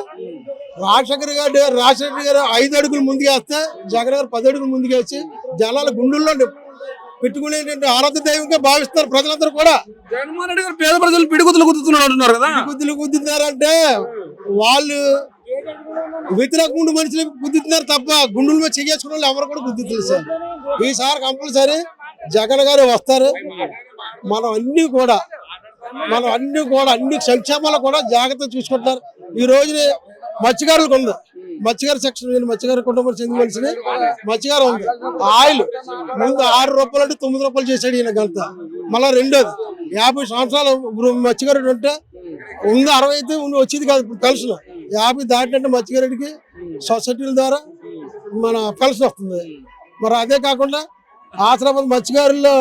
రాజశేఖర్ గారు 5 అడుగులు ముందుకేస్తే జగన్ గారు 10 అడుగులు ముందుకేసి జనాల గుండెల్లో పెట్టుకునేటువంటి ఆరాధ్య దైవంగా భావిస్తారు ప్రజలందరూ కూడా. జగన్మోహన్ రెడ్డి గారు పేద ప్రజలు పిడిగుద్దులు గుద్దుతున్నారు అంటున్నారు కదా. పిడిగుద్దులు గుద్దుతున్నారంటే వాళ్ళు వ్యతిరేక గుండు మనుషులు గుద్దుతున్నారు తప్ప గుండెల మీద చెయ్యేసుకున్న వాళ్ళు ఎవరు కూడా గుద్దుతున్నారు సార్. ఈసారి కంపల్సరీ జగన్ గారు వస్తారు. మనం అన్ని కూడా అన్ని సంక్షేమాలు కూడా జాగ్రత్తగా చూసుకుంటున్నారు. ఈ రోజున మత్స్యకారులకు ఉంది, మత్స్యకారు సెక్షన్, నేను మత్స్యకారు కుటుంబం చెందిన మనిషిని. మత్స్యకారు ఉంది, ఆయిల్ ముందు 6 రూపాయలు అంటే 9 రూపాయలు చేశాడు ఈయన గంట. మళ్ళీ రెండోది 50 సంవత్సరాలు మత్స్యకారుడు ఉంటే ఉంది 60 అయితే వచ్చేది కాదు. ఇప్పుడు పెన్షన్ 50 దాటినట్టు మత్స్యకారుడికి సొసైటీల ద్వారా మన పెన్షన్ వస్తుంది. మరి అదే కాకుండా ఆశ్రమ మత్స్యకారుల్లో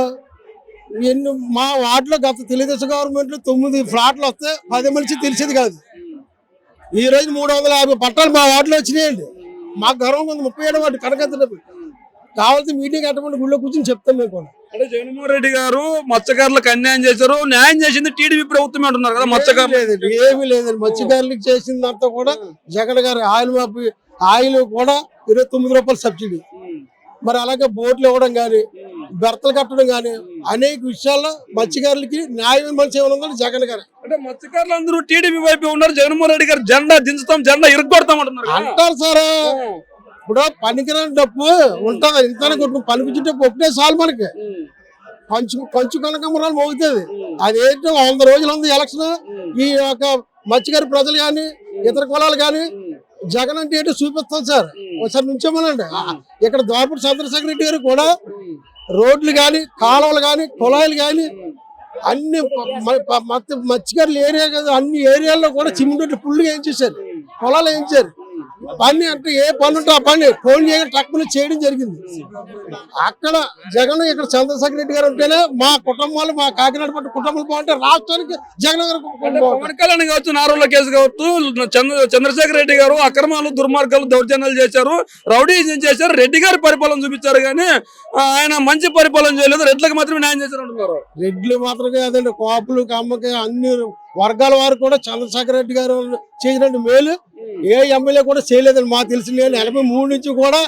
మా వార్డులో గత తెలుగుదేశం గవర్నమెంట్ లో 9 ఫ్లాట్లు వస్తే 10 మనిషి తెలిసేది కాదు. ఈ రోజు 350 పట్టాలు మా వార్డులో వచ్చినాయండి. మాకు గర్వం ఉంది. 37 వార్డు కనకత్త కావాల్సిన మీటింగ్ అటువంటి గుళ్ళో కూర్చొని చెప్తాం మేము కూడా. అంటే జగన్మోహన్ రెడ్డి గారు మత్స్యకారులకు అన్యాయం చేశారు, న్యాయం చేసింది టీడీపీ ప్రభుత్వం అంటున్నారు కదా. మత్స్యకారులు ఏమీ లేదండి, మత్స్యకారులకు చేసిందంతా కూడా జగన్ గారు. ఆయిల్ కూడా 29 రూపాయలు సబ్సిడీ. మరి అలాగే బోట్లు ఇవ్వడం కానీ బెర్తలు కట్టడం కానీ అనేక విషయాల్లో మత్స్యకారులకి న్యాయం మంచి ఉందని జగన్ గారు అంటే మత్స్యకారులు అందరూ టీడీపీ వైపు ఉన్నారు, జగన్మోహన్ రెడ్డి గారు జెండా దించుతాం, జెండా ఇరుగ్గొడతాం అంటున్నారు కదా. అంటారు సార్. ఇప్పుడు పనికిరాని డప్పు ఉంటుంది, ఇంతనే కొట్టుకుని పనిపించే డప్పు ఒకటే చాలు మనకి. కంచు కనకమరాలు మోగుతుంది. అదేంటో 100 రోజులు ఉంది ఎలక్షన్. ఈ యొక్క మత్స్యకారు ప్రజలు కానీ ఇతర కులాలు కానీ జగన్ అంటే ఏంటో చూపిస్తాం సార్. ఒకసారి నుంచోమనండి. ఇక్కడ ద్వారపూడి చంద్రశేఖర్ రెడ్డి గారు కూడా రోడ్లు కానీ కాలువలు కానీ కుళాయిలు కానీ అన్ని మత్స్యకారులు ఏరియా కదా అన్ని ఏరియాల్లో కూడా సిమెంట్ ఫుల్గా వేయించేశారు, పొలాలు వేయించారు. పని అంటే ఏ పని ఉంటే ఆ పని ఫోన్ చేయడం టక్కున చేయడం జరిగింది. అక్కడ జగన్ ఇక్కడ చంద్రశేఖర్ రెడ్డి గారు ఉంటేనే మా కుటుంబాలు, మా కాకినాడ పట్టు కుటుంబాలు బాగుంటే రాష్ట్రానికి జగన్ గారు పవన్ కళ్యాణ్ కావచ్చు, నారా లోకేష్ కావచ్చు, చంద్రశేఖర్ రెడ్డి గారు అక్రమాలు దుర్మార్గాలు దౌర్జన్యాలు చేశారు, రౌడీజం చేశారు, రెడ్డి గారి పరిపాలన చూపించారు కానీ ఆయన మంచి పరిపాలన చేయలేదు, రెడ్లకు మాత్రమే న్యాయం చేశారు అంటున్నారు. రెడ్లు మాత్రమే కాదండి, కాపులు కమ్మకి అన్ని వర్గాల వారు కూడా చంద్రశేఖర్ రెడ్డి గారు చేసినట్టు మేలు ఏ ఎమ్మెల్యే కూడా చేయలేదండి మాకు తెలిసి. నేను 83 నుంచి కూడా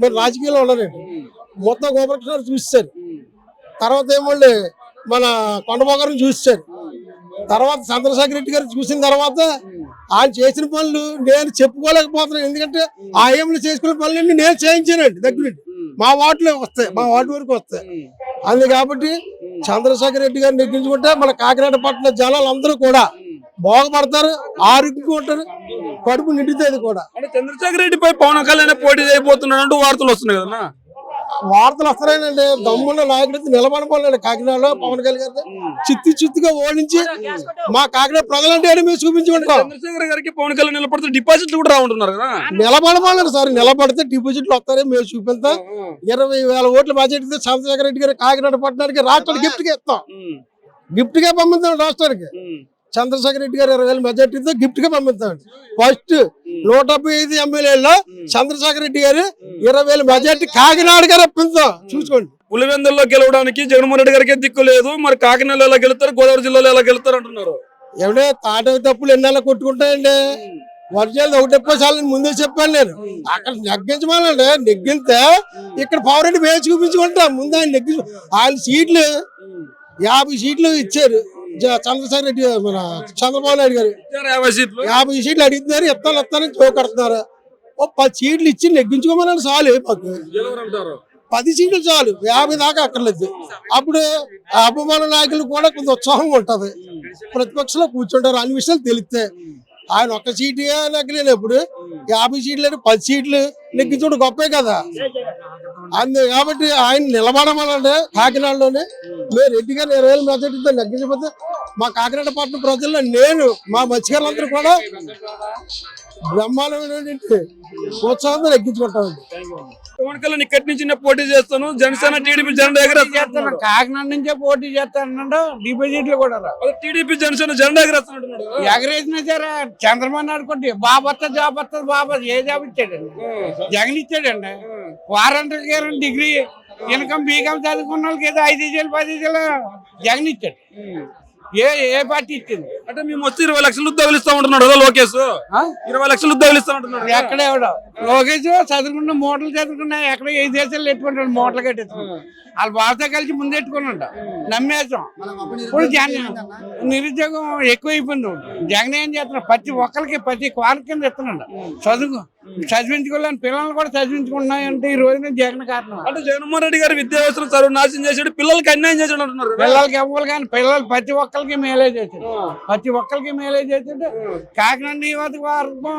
మరి రాజకీయాల్లో ఉన్నానండి. మొత్తం గోపాలకృష్ణ చూస్తారు, తర్వాత ఏమండి మన కొండపోగారిని చూస్తారు, తర్వాత చంద్రశేఖర్ రెడ్డి గారు చూసిన తర్వాత ఆయన చేసిన పనులు నేను చెప్పుకోలేకపోతున్నాను. ఎందుకంటే ఆ ఏళ్ళు చేసుకునే పనులన్నీ నేను చేయించానండి దగ్గర. మా వార్డులో వస్తాయి, మా వార్డు వరకు వస్తాయి. అందు కాబట్టి చంద్రశేఖర్ రెడ్డి గారిని నెగ్గించుకుంటే మన కాకినాడ పట్టణ జనాలు అందరూ కూడా బాగుపడతారు, ఆరోగ్యంగా ఉంటారు, కడుపు నిండుతుంది కూడా. అంటే చంద్రశేఖర్ రెడ్డిపై పవన్ కళ్యాణ్ పోటీ చేయబోతున్నాడు వార్తలు వస్తున్నాయి కదా. వార్తలు వస్తున్నాయండి. దమ్మున్న నాయకుడు నిలబడబోలేడు కాకినాడలో పవన్ కళ్యాణ్ గారు చిత్తుగా ఓడించి మా కాకినాడ ప్రజలంటే మేము చూపించుకుంటాం. చంద్రశేఖర్ గారికి పవన్ కళ్యాణ్ నిలబడితే డిపాజిట్లు కూడా రావుంటున్నారు కదా. నిలబడమన్నారు సార్, నిలబడితే డిపాజిట్లు వస్తారని మేము చూపిస్తాం. 20,000 ఓట్ల బడ్జెట్ చంద్రశేఖర్ రెడ్డి గారు కాకినాడ పట్టణానికి రాష్ట్రానికి గిఫ్ట్ గా ఇస్తాం, గిఫ్ట్ గా పంపిస్తాం రాష్ట్రానికి. చంద్రశేఖర్ రెడ్డి గారు 20,000 మెజార్టీతో గిఫ్ట్ గా పంపిస్తాం. ఫస్ట్ 175 ఎమ్మెల్యేలో చంద్రశేఖర్ రెడ్డి గారు 20,000 మెజార్టీ కాకినాడగా రప్పించాం. చూసుకోండి. పులివెందుల్లో గెలవడానికి జగన్మోహన్ రెడ్డి గారికి దిక్కు లేదు, మరి కాకినాడలో ఎలా గెలుస్తారు, గోదావరి జిల్లాలో ఎలా గెలుస్తారు అంటున్నారు. ఎవడే తాటవి తప్పులు ఎన్నెలా కొట్టుకుంటాయండి. వర్జాలు ఒకటి చాలని ముందే చెప్పాను నేను. అక్కడ నెగ్గించమనండి, నెగ్గితే ఇక్కడ పవర్ రెడ్డి మేము చూపించుకుంటాం. ముందు ఆయన నెగ్గించు. ఆయన సీట్లు 50 సీట్లు ఇచ్చారు చంద్రశేఖర్ రెడ్డి, మన చంద్రబాబు నాయుడు గారు 50 సీట్లు అడుగుతున్నారు, ఇస్తానని చూకడుతున్నారు. 10 సీట్లు ఇచ్చి నెగ్గించుకోమని చాలు, మాకు 10 సీట్లు చాలు, 50 దాకా అక్కర్లేదు. అప్పుడు అభిమాన నాయకులు కూడా కొంత ఉత్సాహంగా ఉంటది, ప్రతిపక్షంలో కూర్చుంటారు, అన్ని విషయాలు తెలిస్తే. ఆయన ఒక్క సీటు నెగ్గలేనప్పుడు 50 సీట్లు 10 సీట్లు నెగ్గించడం గొప్పే కదా. అందు కాబట్టి ఆయన నిలబడమనంటే కాకినాడలోనే మేము రెడ్డి గారు 20,000 మెజార్టీతో నెగ్గించకపోతే మా కాకినాడ పట్టణ ప్రజల్లో నేను మా మత్స్యకారులందరూ కూడా బ్రహ్మాండమైనటువంటి ఉత్సాహంతో నెగ్గించుకుంటామండి. పవన్ కళ్యాణ్ ఇక్కడి నుంచి నేను పోటీ చేస్తాను, జనసేన టీడీపీ జెండా ఎగరేస్తాను, కాకినాడ నుంచే పోటీ చేస్తాను. డిపాజిట్లు కూడా టీడీపీ జనసేన జెండా ఎగరేస్తాను. ఎగరేసిన సరే చంద్రబాబు నాయుడు కొట్టి జాబ్ వస్తుంది బాబా ఏ జాబ్ ఇచ్చాడండి, జగన్ ఇచ్చాడండి. వారంటీ డిగ్రీ ఇన్కమ్ బీకామ్ చదువుకున్న వాళ్ళకి ఏదో 5,000 10,000 జగన్ ఇచ్చాడు. ఏ పార్టీ ఇచ్చింది అంటే మేము వస్తే 20 లక్షలు ఉద్యోగాలు ఇస్తా ఉంటున్నాడు కదా లోకేష్. 20 లక్షలు ఉద్యోగాలు ఇస్తా ఉంటున్నాడు. ఎక్కడ ఎవడో లోకేష్ చదువుకున్న మూటలు చదువుకున్నా ఎక్కడ 5 దేశాలు ఎట్టుకుంటాడు, మూటలు కట్టేసుకున్నాడు. వాళ్ళ బాబుతో కలిసి ముందు ఎట్టుకున్నాడు, నమ్మేసాం. ఇప్పుడు నిరుద్యోగం ఎక్కువైపోయింది. జగన్ ఏం చేస్తున్నాడు, ప్రతి ఒక్కరికి ప్రతి క్వాలిటీ కింద ఇస్తున్నాడు. చదివించుకోలేని పిల్లల్ని కూడా చదివించుకున్నాయంటే ఈ రోజున జగన్ కారణం. అంటే జగన్మోహన్ రెడ్డి గారు విద్యా వ్యవస్థను చదువు నాశనం చేసాడు, పిల్లలకి అన్యాయం చేసాడు అంటున్నారు. పిల్లలకి ఇవ్వాలి కానీ పిల్లలు ప్రతి ఒక్కరికి మేలే చేశాడు, ప్రతి ఒక్కరికి మేలే చేశాడు. కాకినాడ నియోజకవర్గం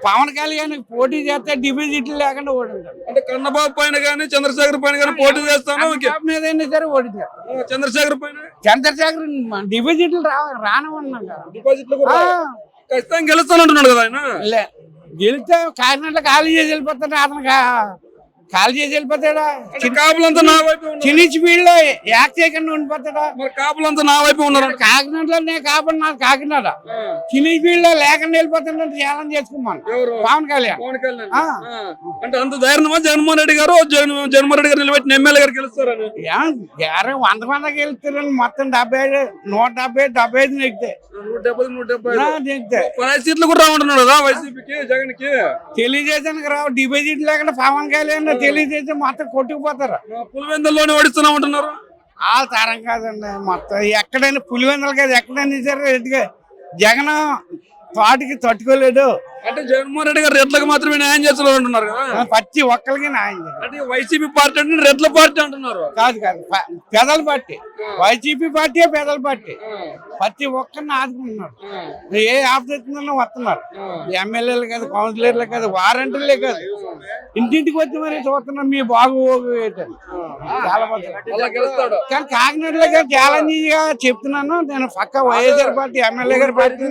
పవన్ కళ్యాణ్ పోటీ చేస్తే డిపాజిట్లు లేకుండా ఓడించాడు. అంటే కన్నబాబు పైన కానీ చంద్రశేఖర్ పైన కానీ పోటీ చేస్తాను మీద సరే ఓడించాడు. చంద్రశేఖర్ పైన చంద్రశేఖర్ డిపాజిట్లు రానవన్నాడు, డిపాజిట్లు ఖచ్చితంగా గెలుస్తాను అంటున్నాడు కదా ఆయన. గెలిస్తే కాకినాడలో ఖాళీ చేసి వెళ్ళిపోతాడు, అతను ఖాళీ చేసి వెళ్ళిపోతాడా. కాపులంతా నా వైపు చిన్న స్పీడ్ లో యాక్ట్ చేయకుండా ఉండిపోతాడా. మరి కాపులంతా నా వైపు ఉన్నారు. కాకినాడలో నేను కాపాడు కాకినాడ చిన్న స్పీడ్ లో లేకుండా వెళ్ళిపోతాడంటే ఛాలెంజ్ చేసుకున్నాను పవన్ కళ్యాణ్. అంటే అంత ధైర్యమా జగన్మోహన్ రెడ్డి గారు, జగన్మోహన్ రెడ్డి గారు నిలబెట్టిన ఎమ్మెల్యే గారు గెలుస్తారని 100 మంది గెలుస్తారని మొత్తం 175 నెగ్గితే 10 సీట్లు కూడా రావంటున్నాడు కదా వైసీపీకి జగన్ కి. తెలుగుదేశానికి రావు, డిపాజిట్ లేకుండా పవన్ కళ్యాణ్ తెలుగుదేశం మొత్తం కొట్టుకుపోతారు. పులివెందుల్లోనే ఓడిస్తున్నాం అంటున్నారు. ఆ తరం కాదండి, మొత్తం ఎక్కడైనా పులివెందులు కాదు, ఎక్కడైనా సరే రెడ్డిగా జగన్ తోటకి తట్టుకోలేడు. అంటే జగన్మోహన్ రెడ్డి గారు రెడ్లకు మాత్రమే న్యాయం చేస్తున్నారు అంటున్నారు కదా. ప్రతి ఒక్కరికి న్యాయం చేయాలి. అంటే వైసీపీ పార్టీ అంటే రెడ్ల పార్టీ అంటున్నారు. కాదు పెదల పార్టీ, వైసీపీ పార్టీ పెదల పార్టీ. ప్రతి ఒక్కరిని ఆదుకుంటున్నారు. ఏ ఆపదన్నా వస్తున్నారు. ఎమ్మెల్యేలు కాదు, కౌన్సిలర్లు కాదు, వారంటీలే కాదు, ఇంటింటికి వచ్చి మరి చూస్తున్నాం మీ బాగు చాలా కానీ కాకినాడలో ఛాలెంజ్ గా చెప్తున్నాను నేను. పక్క వైఎస్ఆర్ పార్టీ ఎమ్మెల్యే గారి పార్టీ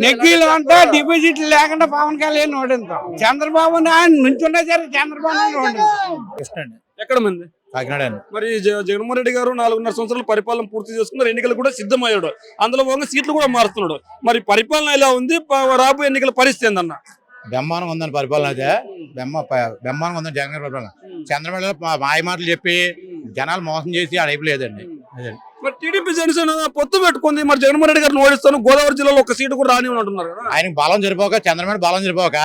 నెగ్గీలు అంటే డిపాజిట్లు లేకుండా పవన్ కళ్యాణ్ ఓడించాం. చంద్రబాబు నుంచున్నా సరే చంద్రబాబు ఓడించాం. ఎక్కడ మంది కాకినాడ. మరి జగన్మోహన్ రెడ్డి గారు 4.5 సంవత్సరాల పరిపాలన పూర్తి చేసుకున్నారు. ఎన్నికలు కూడా సిద్ధమయ్యాడు. అందులో భాగంగా సీట్లు కూడా మారుస్తున్నాడు. మరి పరిపాలన ఎలా ఉంది? రాబోయే ఎన్నికల పరిస్థితి ఏందన్న? బ్రహ్మాండంగా ఉందని పరిపాలన అయితే బ్రహ్మాండంగా ఉందని జగన్ గారి పరిపాలన. చంద్రబాబు మాయ మాటలు చెప్పి జనాలు మోసం చేసి అడైపోలేదండి. మరి టీడీపీ జనసేన పొత్తు పెట్టుకుంది. మరి జగన్మోహన్ రెడ్డి గారిని ఓడిస్తాను, గోదావరి జిల్లాలో ఒక సీటు కూడా రాని అంటున్నారు కదా. ఆయనకు బలం సరిపోక, చంద్రబాబు బలం సరిపోక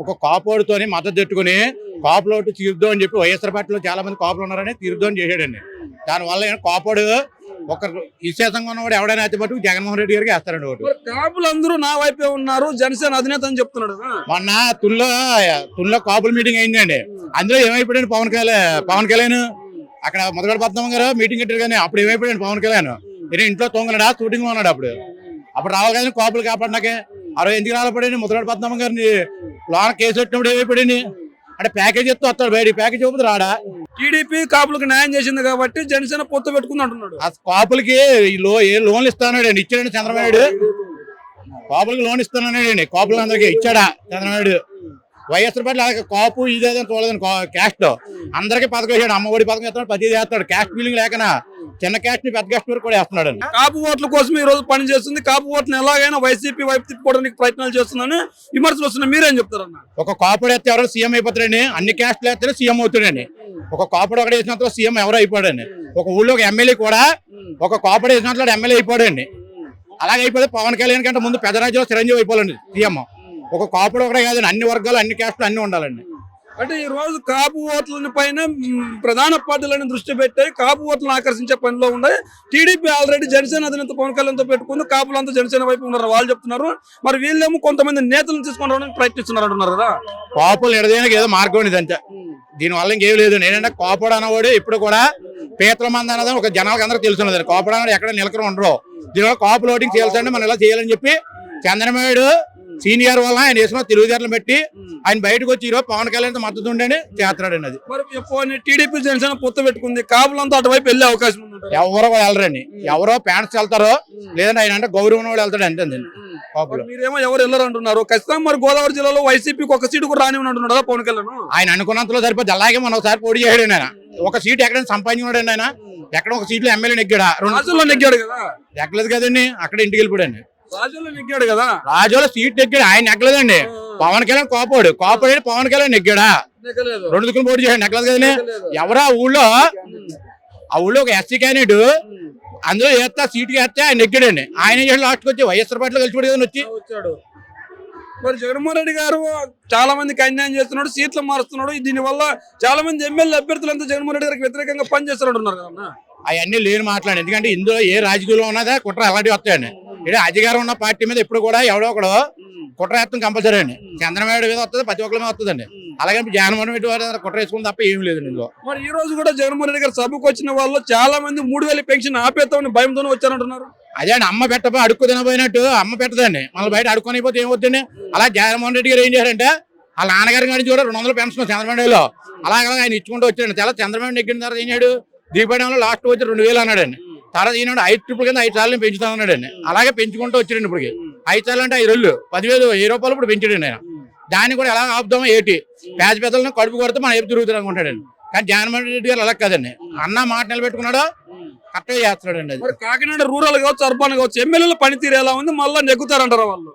ఒక కాపోడుతోని మద్దతు పెట్టుకుని కాపులోటు తీరుద్దాం అని చెప్పి వైఎస్ఆర్ పార్టీలో చాలా మంది కాపులు ఉన్నారని తీరుద్దాం అని చేశాడండి. దానివల్ల కాపోడు ఒక విశేషంగా ఉన్నవాడు ఎవడైనా అయితే మటుకు జగన్మోహన్ రెడ్డి గారికి వేస్తారండి ఓటు. కాపులు అందరూ నా వైపే ఉన్నారు, జనసేన అధినేత అని చెప్తున్నాడు. మొన్న తుల్లో కాపుల మీటింగ్ అయిందండి. అందులో ఏమైపోయాడు పవన్ కళ్యాణ్ అక్కడ మొదటి పద్మనాభం గారు మీటింగ్ పెట్టారు. కానీ అప్పుడు ఏమైపోయాడు పవన్ కళ్యాణ్ ఇంట్లో తొంగనాడా షూటింగ్ ఉన్నాడు. అప్పుడు రావాలి కానీ కాపులు కాపాడినాకే ఎందుకు రాలపడండి. మొదటి పద్మనాభం గారిని లోన కేసు పెట్టినప్పుడు ఏమైపోయాడు అంటే ప్యాకేజ్ ఎత్తు వస్తాడు బయట, ప్యాకేజ్ ఇవ్వదు రాడా. టీడీపీ కాపులకు న్యాయం చేసింది కాబట్టి జనసేన పొత్తు పెట్టుకుంది అంటున్నాడు. ఆ కాపులకి లోన్లు ఇస్తానండి, ఇచ్చాడండి చంద్రబాబు. కాపులకి లోన్ ఇస్తానండి, కాపులందరికీ ఇచ్చాడా చంద్రబాబు. వైఎస్ఆర్ పార్టీ అలాగే కాపు ఇదేదని చూడదండి. క్యాస్ట్ అందరికీ పథకం వేసాడు. అమ్మఒడి పథకం వేస్తాడు, ప్రతి వేస్తాడు. క్యాస్ట్ ఫీలింగ్ లేకనా చిన్న క్యాస్ట్ ని పెద్ద క్యాస్ట్ వరకు కూడా వేస్తున్నాడు. కాపు ఓట్ల కోసం ఈ రోజు పని చేస్తుంది. కాపు ఓట్లను ఎలాగైనా వైసీపీ వైపు తిప్పుకోవడానికి ప్రయత్నాలు చేస్తుందని విమర్శలు వస్తున్నాయి. మీరేం చెప్తారన్న? ఒక కాపుడు వేస్తే ఎవరో సీఎం అయిపోతాడండి. అన్ని క్యాస్ట్లు వేస్తే సీఎం అవుతాడండి. ఒక కాపుడు ఒకటి వేసినంత సీఎం ఎవరో అయిపోయాడండి. ఒక ఊళ్ళో ఒక ఎమ్మెల్యే కూడా ఒక కాపుడు వేసినట్లు ఎమ్మెల్యే అయిపోయాడండి. అలాగే అయిపోతే పవన్ కళ్యాణ్ కంటే ముందు పెద్దరాజ్యంలో చిరంజీవి అయిపోవాలండి సీఎం. ఒక కాపుడు ఒకటే కాదండి, అన్ని వర్గాలు అన్ని క్యాస్ట్లు అన్ని ఉండాలండి. అంటే ఈ రోజు కాపు ఓట్ల పైన ప్రధాన పార్టీలను దృష్టి పెట్టాయి, కాపు ఓట్లను ఆకర్షించే పనిలో ఉన్నాయి. టీడీపీ ఆల్రెడీ జనసేన అధినేత పవన్ కళ్యాణ్తో పెట్టుకుంది. కాపులంతా జనసేన వైపు ఉన్నారు వాళ్ళు చెప్తున్నారు. మరి వీళ్ళేమో కొంతమంది నేతలను తీసుకొని రావడానికి ప్రయత్నిస్తున్నారు అంటున్నారు కదా. కాపులు ఎడదేనికి ఏదో మార్గం ఇదంటే దీనివల్ల ఇంకేం లేదు. నేనంటే కాపుడు అన్నవాడు ఇప్పుడు కూడా పీతల మంది అన్నది ఒక జనాలకు అందరూ తెలుసున్నది. కాపుడు అన్నవాడు ఎక్కడ నిలకడ ఉండరు. దీనివల్ల కాపు లోటింగ్ చేయాల్సింటే మనం ఇలా చేయాలని చెప్పి చంద్రబాబు సీనియర్ వల్ల ఆయన వేసిన తెలుగుదేశం పెట్టి ఆయన బయటకు వచ్చి ఈరోజు పవన్ కళ్యాణ్ మద్దతు ఉండని చేస్తాడండి. అది మరి టీడీపీ జనసేన పొత్తు పెట్టుకుంది, కాపులంతా అటువైపు వెళ్ళే అవకాశం ఉంది. ఎవరో వెళ్ళరండి, ఎవరో ప్యాంట్స్ వెళ్తారో లేదంటే ఆయన అంటే గౌరవం వాడు వెళ్తాడు అంతే. మీరేమో ఎవరు వెళ్ళరు అంటున్నారు. ఖచ్చితంగా మరి గోదావరి జిల్లాలో వైసీపీకి ఒక సీటు కూడా రాని అంటున్నాడు పవన్ కళ్యాణ్. ఆయన అనుకున్నంతలో సరిపోద్ది. అలాగే మనం ఒకసారి పోటీ చేయడు. ఆయన ఒక సీట్ ఎక్కడైనా సంపాదించుకున్నాడు. ఆయన ఎక్కడ ఒక సీట్లో ఎమ్మెల్యే నెగ్గాడా? రాజుల్లో నెగ్గాడు కదా. ఎక్కలేదు కదండి, అక్కడ ఇంటికి వెళ్ళిపోయాడు. రాజుల్లో నెగ్గాడు కదా. రాజులో సీట్ నెగ్గాడు, ఆయన నెగ్గలేదండి. పవన్ కళ్యాణ్ కోపాడు పవన్ కళ్యాణ్ నెగ్గాడా? 2 దిక్కులు పోటీ చేయాడు, నెగ్గలేదు కదండి. ఎవరో ఆ ఊళ్ళో ఒక ఎస్సీ క్యాండిడేట్ అందులో వేస్తా సీట్కి వేస్తే ఆయన నెగ్గాడండి. ఆయన లాస్ట్కి వచ్చి వైఎస్ఆర్ పార్టీలో కలిసిపోయి కదండి వచ్చాడు. మరి జగన్మోహన్ రెడ్డి గారు చాలా మందికి అన్యాయం చేస్తున్నాడు, సీట్లు మారుస్తున్నాడు. దీనివల్ల చాలా మంది ఎమ్మెల్యే అభ్యర్థులంతా జగన్మోహన్ రెడ్డి గారికి వ్యతిరేకంగా పనిచేస్తున్నారు కదా. అవన్నీ లేని మాట్లాడి, ఎందుకంటే ఇందులో ఏ రాజకీయంలో ఉన్నదా కుట్ర అలాంటివి వస్తాయండి. ఇక్కడ అధికారం ఉన్న పార్టీ మీద ఎప్పుడు కూడా ఎవడో ఒకడు కుట్ర వేస్తాం కంపల్సరీ అండి. చంద్రబాబు మీద వస్తుంది, ప్రతి ఒక్కరి మీద వస్తుందండి. అలాగే జగన్మోహన్ రెడ్డి వారి కుట్ర వేసుకుని తప్ప ఏం లేదు ఇందులో. మరి ఈ రోజు కూడా జగన్మోహన్ రెడ్డి గారు సభకు వచ్చిన వాళ్ళు చాలా మంది 3000 పెన్షన్ ఆపేస్తామని భయంతోనే వచ్చారంటున్నారు. అదే అండి, అమ్మ పెట్టబోయి అడుక్కు తినబోయినట్టు అమ్మ పెట్టదండి. మళ్ళీ బయట అడుక్కొని అయిపోతే ఏమవుతుంది. అలా జగన్మోహన్ రెడ్డి గారు ఏం చేశారంటే వాళ్ళ నాన్నగారి గారి కూడా 200 పెన్షన్ చంద్రబాబులో అలాగే ఆయన ఇచ్చుకుంటూ వచ్చాడు. చాలా చంద్రబాబు ఎక్కిన తర్వాత ఏం చేయడు, దీపావళిలో లాస్ట్ వచ్చి 2000 అన్నాడండి. తర్వాత ఈనాడు 5 ట్రిపుల్ కింద 5 సార్లు పెంచుతామన్నాడండి. అలాగే పెంచుకుంటూ వచ్చాడండి. ఇప్పటికి 5 సార్లు అంటే 5 రోజులు 10,000 రూపాయలు ఇప్పుడు పెంచాడండి ఆయన. దాన్ని కూడా ఎలా ఆపుదామో ఏంటి పేద పెద్దలను కడుపు కొడితే మనం ఏపు తిరుగుతారు అనుకుంటాడండి. కానీ జగన్మోహన్ రెడ్డి గారు అలా కదండి, అన్న మాట నిలబెట్టుకున్నాడు, కరెక్ట్గా చేస్తున్నాడండి. అది కాకినాడ రూరల్ కావచ్చు, అర్బన్ కావచ్చు, ఎమ్మెల్యేల పనితీరు ఎలా ఉంది, మళ్ళీ నెగ్గుతారంటారా వాళ్ళు?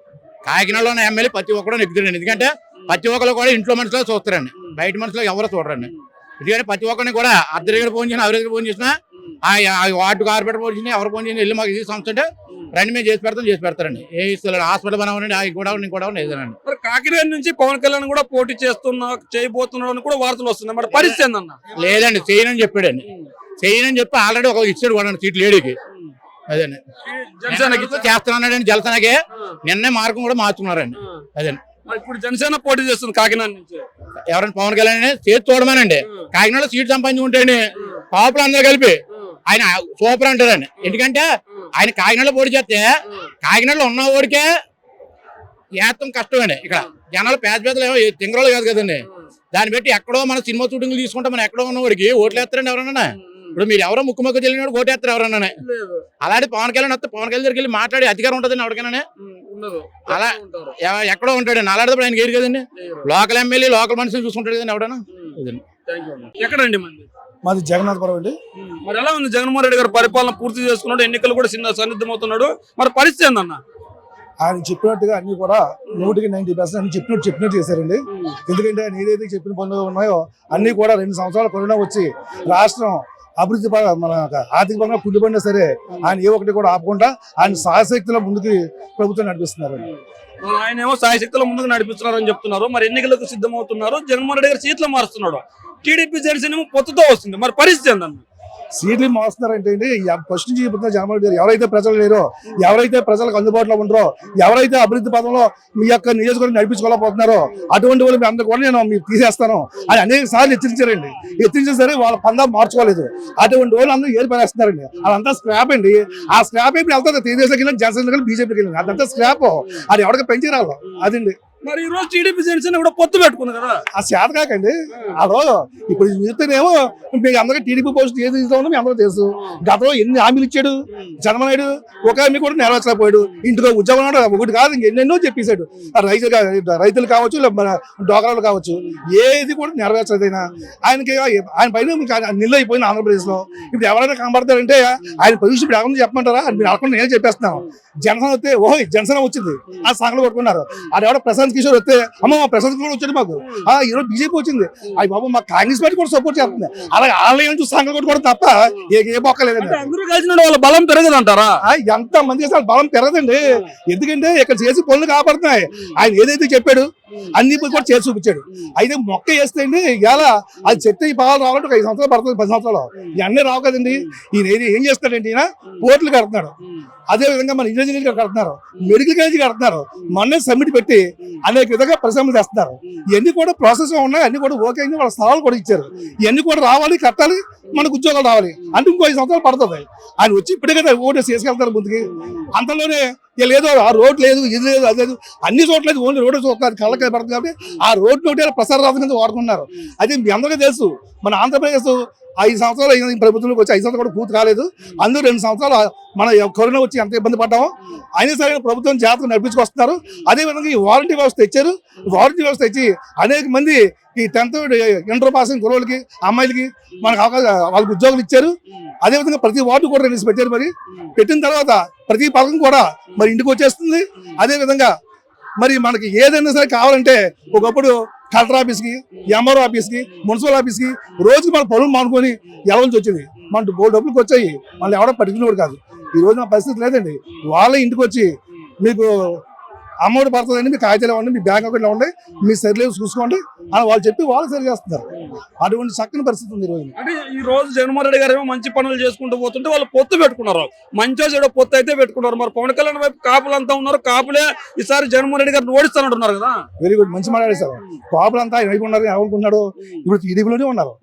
కాకినాడలో ఉన్న ఎమ్మెల్యే ప్రతి ఒక్కరు నెగ్గుతాడండి. ఎందుకంటే ప్రతి ఒక్కరు కూడా ఇంట్లో మనుషులు చూస్తారండి, బయట మనుషులు ఎవరు చూడరండి. ఎందుకంటే ప్రతి ఒక్కరిని కూడా అర్ధ ఫోన్ చేసినా ఎవరి ఫోన్ చేసినా ఆ వార్డు కార్పొరేటర్ ఫోన్ చేసినా ఎవరు ఫోన్ చేసినా వెళ్ళి మాకు ఇది సంస్థ అంటే రండి మేము చేసి పెడతారండి. ఏ ఇస్తారు హాస్పిటల్ మనవనండి అవి కూడా ఏదనండి. మరి కాకినాడ నుంచి పవన్ కళ్యాణ్ కూడా పోటీ చేయబోతున్నాడు అని కూడా వార్తలు వస్తున్నాయి. మరి పరిస్థితి ఏందన్న? లేదండి చేయనని చెప్పాడండి. చేయనని చెప్పి ఆల్రెడీ ఒక ఇచ్చాడు కూడా సీట్లు లేడీకి. అదేండి జనసేనకి చేస్తున్నాడండి. జలసేనకే నిన్నే మార్గం కూడా మార్చుకున్నారండి. అదేండి మరి ఇప్పుడు జనసేన పోటీ చేస్తుంది కాకినాడ నుంచి. ఎవరైనా పవన్ కళ్యాణ్ చేతి చూడమనండి. కాకినాడలో సీట్ సంపాదించుకుంటేండి కాపులు అందరూ కలిపి ఆయన సూపర్ అంటారండి. ఎందుకంటే ఆయన కాకినాడలో పోటీ చేస్తే కాకినాడలో ఉన్న ఓడికే ఏత్తం కష్టమండి. ఇక్కడ జనాలు పేదలు ఏమో తింగరోళ్ళు కాదు కదండి. దాన్ని బట్టి ఎక్కడో మన సినిమా షూటింగ్లు తీసుకుంటే మనం ఎక్కడో ఉన్న వాడికి ఓట్లు వేస్తారండి ఎవరన్నా. ఇప్పుడు మీరు ఎవరో ముక్కు తెలియని వాడు ఓటేస్తారు ఎవరన్నా. అలాంటి పవన్ కళ్యాణ్ వస్తే పవన్ కళ్యాణ్ దగ్గరికి వెళ్ళి మాట్లాడే అధికారం ఉంటుందండి ఎవరికైనా. అలా ఎక్కడో ఉంటాడండి. అలాంటిప్పుడు ఆయన గేరు కదండి. లోకల్ ఎమ్మెల్యే లోకల్ మనిషిని చూసుకుంటాడు కదండి ఎవడన్నా. ఎక్కడండి మంది? మాది జగన్నాథపురం అండి. మరి ఎలా ఉంది జగన్మోహన్ రెడ్డి గారు పరిపాలన పూర్తి చేసుకున్నాడు, ఎన్నికలు కూడా సన్నిద్ధమవుతున్నాడు, మరి పరిస్థితి ఏందన్న? ఆయన చెప్పినట్టుగా అన్ని కూడా 100% అన్ని చెప్పినట్టు చేశారండి. ఎందుకంటే ఆయన ఏదైతే చెప్పిన పనులు ఉన్నాయో అన్ని కూడా 2 సంవత్సరాల కరోనా వచ్చి రాష్ట్రం అభివృద్ధి మన ఆర్థిక పరంగా పుండిపడినా సరే ఆయన ఏ ఒక్కటి కూడా ఆపకుండా ఆయన సాయశక్తిలో ముందుకు ప్రభుత్వం నడిపిస్తున్నారండి. ఆయన ఏమో సాయశక్తిలో ముందుకు నడిపిస్తున్నారని చెప్తున్నారు. మరి ఎన్నికలకు సిద్ధమవుతున్నారు. జగన్మోహన్ రెడ్డి గారు సీట్లు మారుస్తున్నాడు. టీడీపీ జనసేన ఏమో పొత్తుతో వస్తుంది. మరి పరిస్థితి ఏందన్న? సీట్లు మారుస్తున్నారంటే అండి ఫస్ట్ నుంచి చెబుతున్నారు జగన్మోహన్ రెడ్డి ఎవరైతే ప్రజలు లేరో, ఎవరైతే ప్రజలకు అందుబాటులో ఉండరో, ఎవరైతే అభివృద్ధి పదంలో మీ యొక్క నియోజకవర్గం నడిపించుకోలేకపోతున్నారో అటువంటి వాళ్ళు మీ అందరూ కూడా నేను మీరు తీసేస్తాను అని అనేక సార్లు హెచ్చరించారండి. హెచ్చరించినా సరే వాళ్ళ పందా మార్చుకోలేదు. అటువంటి వాళ్ళు అందరూ ఏది పడేస్తున్నారండి. అదంతా స్క్రాప్ అండి. ఆ స్క్రాప్ ఇప్పుడు వెళ్తుంది తెలుగుదేశంకి వెళ్ళి జనసేనకి వెళ్ళి బీజేపీకి వెళ్ళింది. అదంతా స్క్రాప్. అది ఎవరికి పెంచిరాలి అదండి. మరి ఈ రోజు టీడీపీ జనసేన కూడా పొత్తు పెట్టుకుంది కదా. ఆ చేత కాకండి అదో ఇప్పుడు చూస్తేనేమో మీకు అందరికీ టీడీపీ పోస్ట్ ఏది ఉందో మీ అందరూ తెలుసు. గతంలో ఎన్ని హామీలు ఇచ్చాడు చంద్రబాబు నాయుడు. ఒక హామీ కూడా నెరవేర్చలేకపోయాడు. ఇంటిలో ఉద్యోగం ఒకటి కాదు ఇంకెన్నెన్నో చెప్పేశాడు. రైతులు కావచ్చు డోకరాలు కావచ్చు ఏది కూడా నెరవేర్చలేదైనా. ఆయనకి ఆయన పైన నిల్లు అయిపోయింది ఆంధ్రప్రదేశ్ లో. ఇప్పుడు ఎవరైనా కనబడతారంటే ఆయన పొజిషన్ ఇప్పుడు ఎవరైనా చెప్పమంటారా? మీరు అడగకుండా నేను చెప్పేస్తున్నాను. జనసేన వస్తే ఓహో జనసేన వచ్చింది ఆ సంఘాలు కొట్టుకున్నారు. అది ఎవడో ప్రశాంత్ కిషోర్ వస్తే అమ్మ మా ప్రశాంత్ కిషోర్ వచ్చాడు మాకు. ఈరోజు బీజేపీ వచ్చింది. అవి బాబు మా కాంగ్రెస్ పార్టీ కూడా సపోర్ట్ చేస్తుంది. అలాగే ఆన్లైన్ చూసి సంఘాలు కొట్టుకోవడం తప్ప ఏ బొక్కలేదండి. అందరూ కలిసిన వాళ్ళ బలం పెరగదు అంటారా? ఎంత మంది చేసిన బలం పెరగదండి. ఎందుకంటే ఇక్కడ చేసి పనులు కాపాడుతున్నాయి. ఆయన ఏదైతే చెప్పాడు అన్ని కూడా చేసి చూపించాడు. అయితే మొక్క వేస్తే అండి ఇలా అది చెత్త ఈ పాలు రావాలంటే ఒక 5 సంవత్సరాలు పడుతుంది, 10 సంవత్సరాలు. ఇవన్నీ రావు కదండి. ఈయన ఏం చేస్తాడంటే ఈయన పోర్టులు కడుతున్నాడు. అదే విధంగా మన ఇంజనీరింగ్ కడుతున్నారు, మెడికల్ కాలేజీ కడుతున్నారు, మొన్నే సబ్మిట్ పెట్టి అనేక విధంగా పరిశ్రమలు చేస్తున్నారు. ఇవన్నీ కూడా ప్రాసెస్ ఉన్నాయి. అన్ని కూడా ఓకే అయింది. వాళ్ళ స్థలాలు కూడా ఇచ్చారు. ఇవన్నీ కూడా రావాలి, కట్టాలి, మనకు ఉద్యోగాలు రావాలి అంటే ఇంకో 5 సంవత్సరాలు పడుతుంది. ఆయన వచ్చి ఇప్పుడే కదా ఓటు చేసుకెళ్తారు ముందుకి. అంతలోనే లేదో ఆ రోడ్ లేదు, ఇది లేదు, అది లేదు, అన్ని చోట్ల ఓన్లీ రోడ్డు చూస్తున్నారు, కళ్ళకి పడుతుంది. కాబట్టి ఆ రోడ్డు ఒకటి ప్రసార రాజు కింద వాడుకున్నారు. అది మీ అందరికీ తెలుసు. మన ఆంధ్రప్రదేశ్ 5 సంవత్సరాలు అయింది ప్రభుత్వంలోకి వచ్చి 5 సంవత్సరాలు కూడా పూర్తి కాలేదు. అందులో 2 సంవత్సరాలు మన కరోనా వచ్చి ఎంత ఇబ్బంది పడ్డామో అయినా సరే ప్రభుత్వం జాగ్రత్తగా నడిపించుకొస్తున్నారు. అదేవిధంగా ఈ వారంటీ వ్యవస్థ తెచ్చారు. వారంటీ వ్యవస్థ తెచ్చి అనేక మంది ఈ 10th ఇంటర్ పాస్ అయిన కుర్రోళ్ళకి అమ్మాయిలకి మనకు వాళ్ళకి ఉద్యోగులు ఇచ్చారు. అదేవిధంగా ప్రతి వార్డు కూడా రిలీజ్ పెట్టారు. మరి పెట్టిన తర్వాత ప్రతి పథకం కూడా మరి ఇంటికి వచ్చేస్తుంది. అదేవిధంగా మరి మనకి ఏదైనా సరే కావాలంటే ఒకప్పుడు కలెక్టర్ ఆఫీస్కి, ఎంఆర్ఓ ఆఫీస్కి, మున్సిపల్ ఆఫీస్కి రోజుకి మన పనులు మానుకొని వెళ్ళవలసి వచ్చింది. మన డబ్బులకు వచ్చాయి, మళ్ళీ ఎవడో పట్టుకునేవాడు కాదు. ఈ రోజు నా పరిస్థితి లేదండి. వాళ్ళ ఇంటికి వచ్చి మీకు అమౌంట్ పడుతుందండి, మీ కాగితాలు ఇవ్వండి, మీ బ్యాంక్ అకౌంట్లో ఉండి మీ సరిలేదు చూసుకోండి అని వాళ్ళు చెప్పి వాళ్ళు సరి చేస్తున్నారు. అటువంటి చక్కని పరిస్థితి ఉంది ఈ రోజు. అంటే ఈ రోజు జగన్మోహన్ రెడ్డి గారు ఏమో మంచి పనులు చేసుకుంటూ పోతుంటే వాళ్ళు పొత్తు పెట్టుకున్నారు. మంచో చెడో పొత్తు అయితే పెట్టుకున్నారు. మరి పవన్ కళ్యాణ్ వైపు కాపులు అంతా ఉన్నారు. కాపులే ఈసారి జగన్మోహన్ రెడ్డి గారిని ఓడిస్తానంటున్నారు కదా. వెరీ గుడ్, మంచి మాట్లాడేశారు. కాపులు అంతా అయిపోయినారు. ఎవరుకున్నాడు ఇప్పుడు టీడీపీలోనే ఉన్నారు,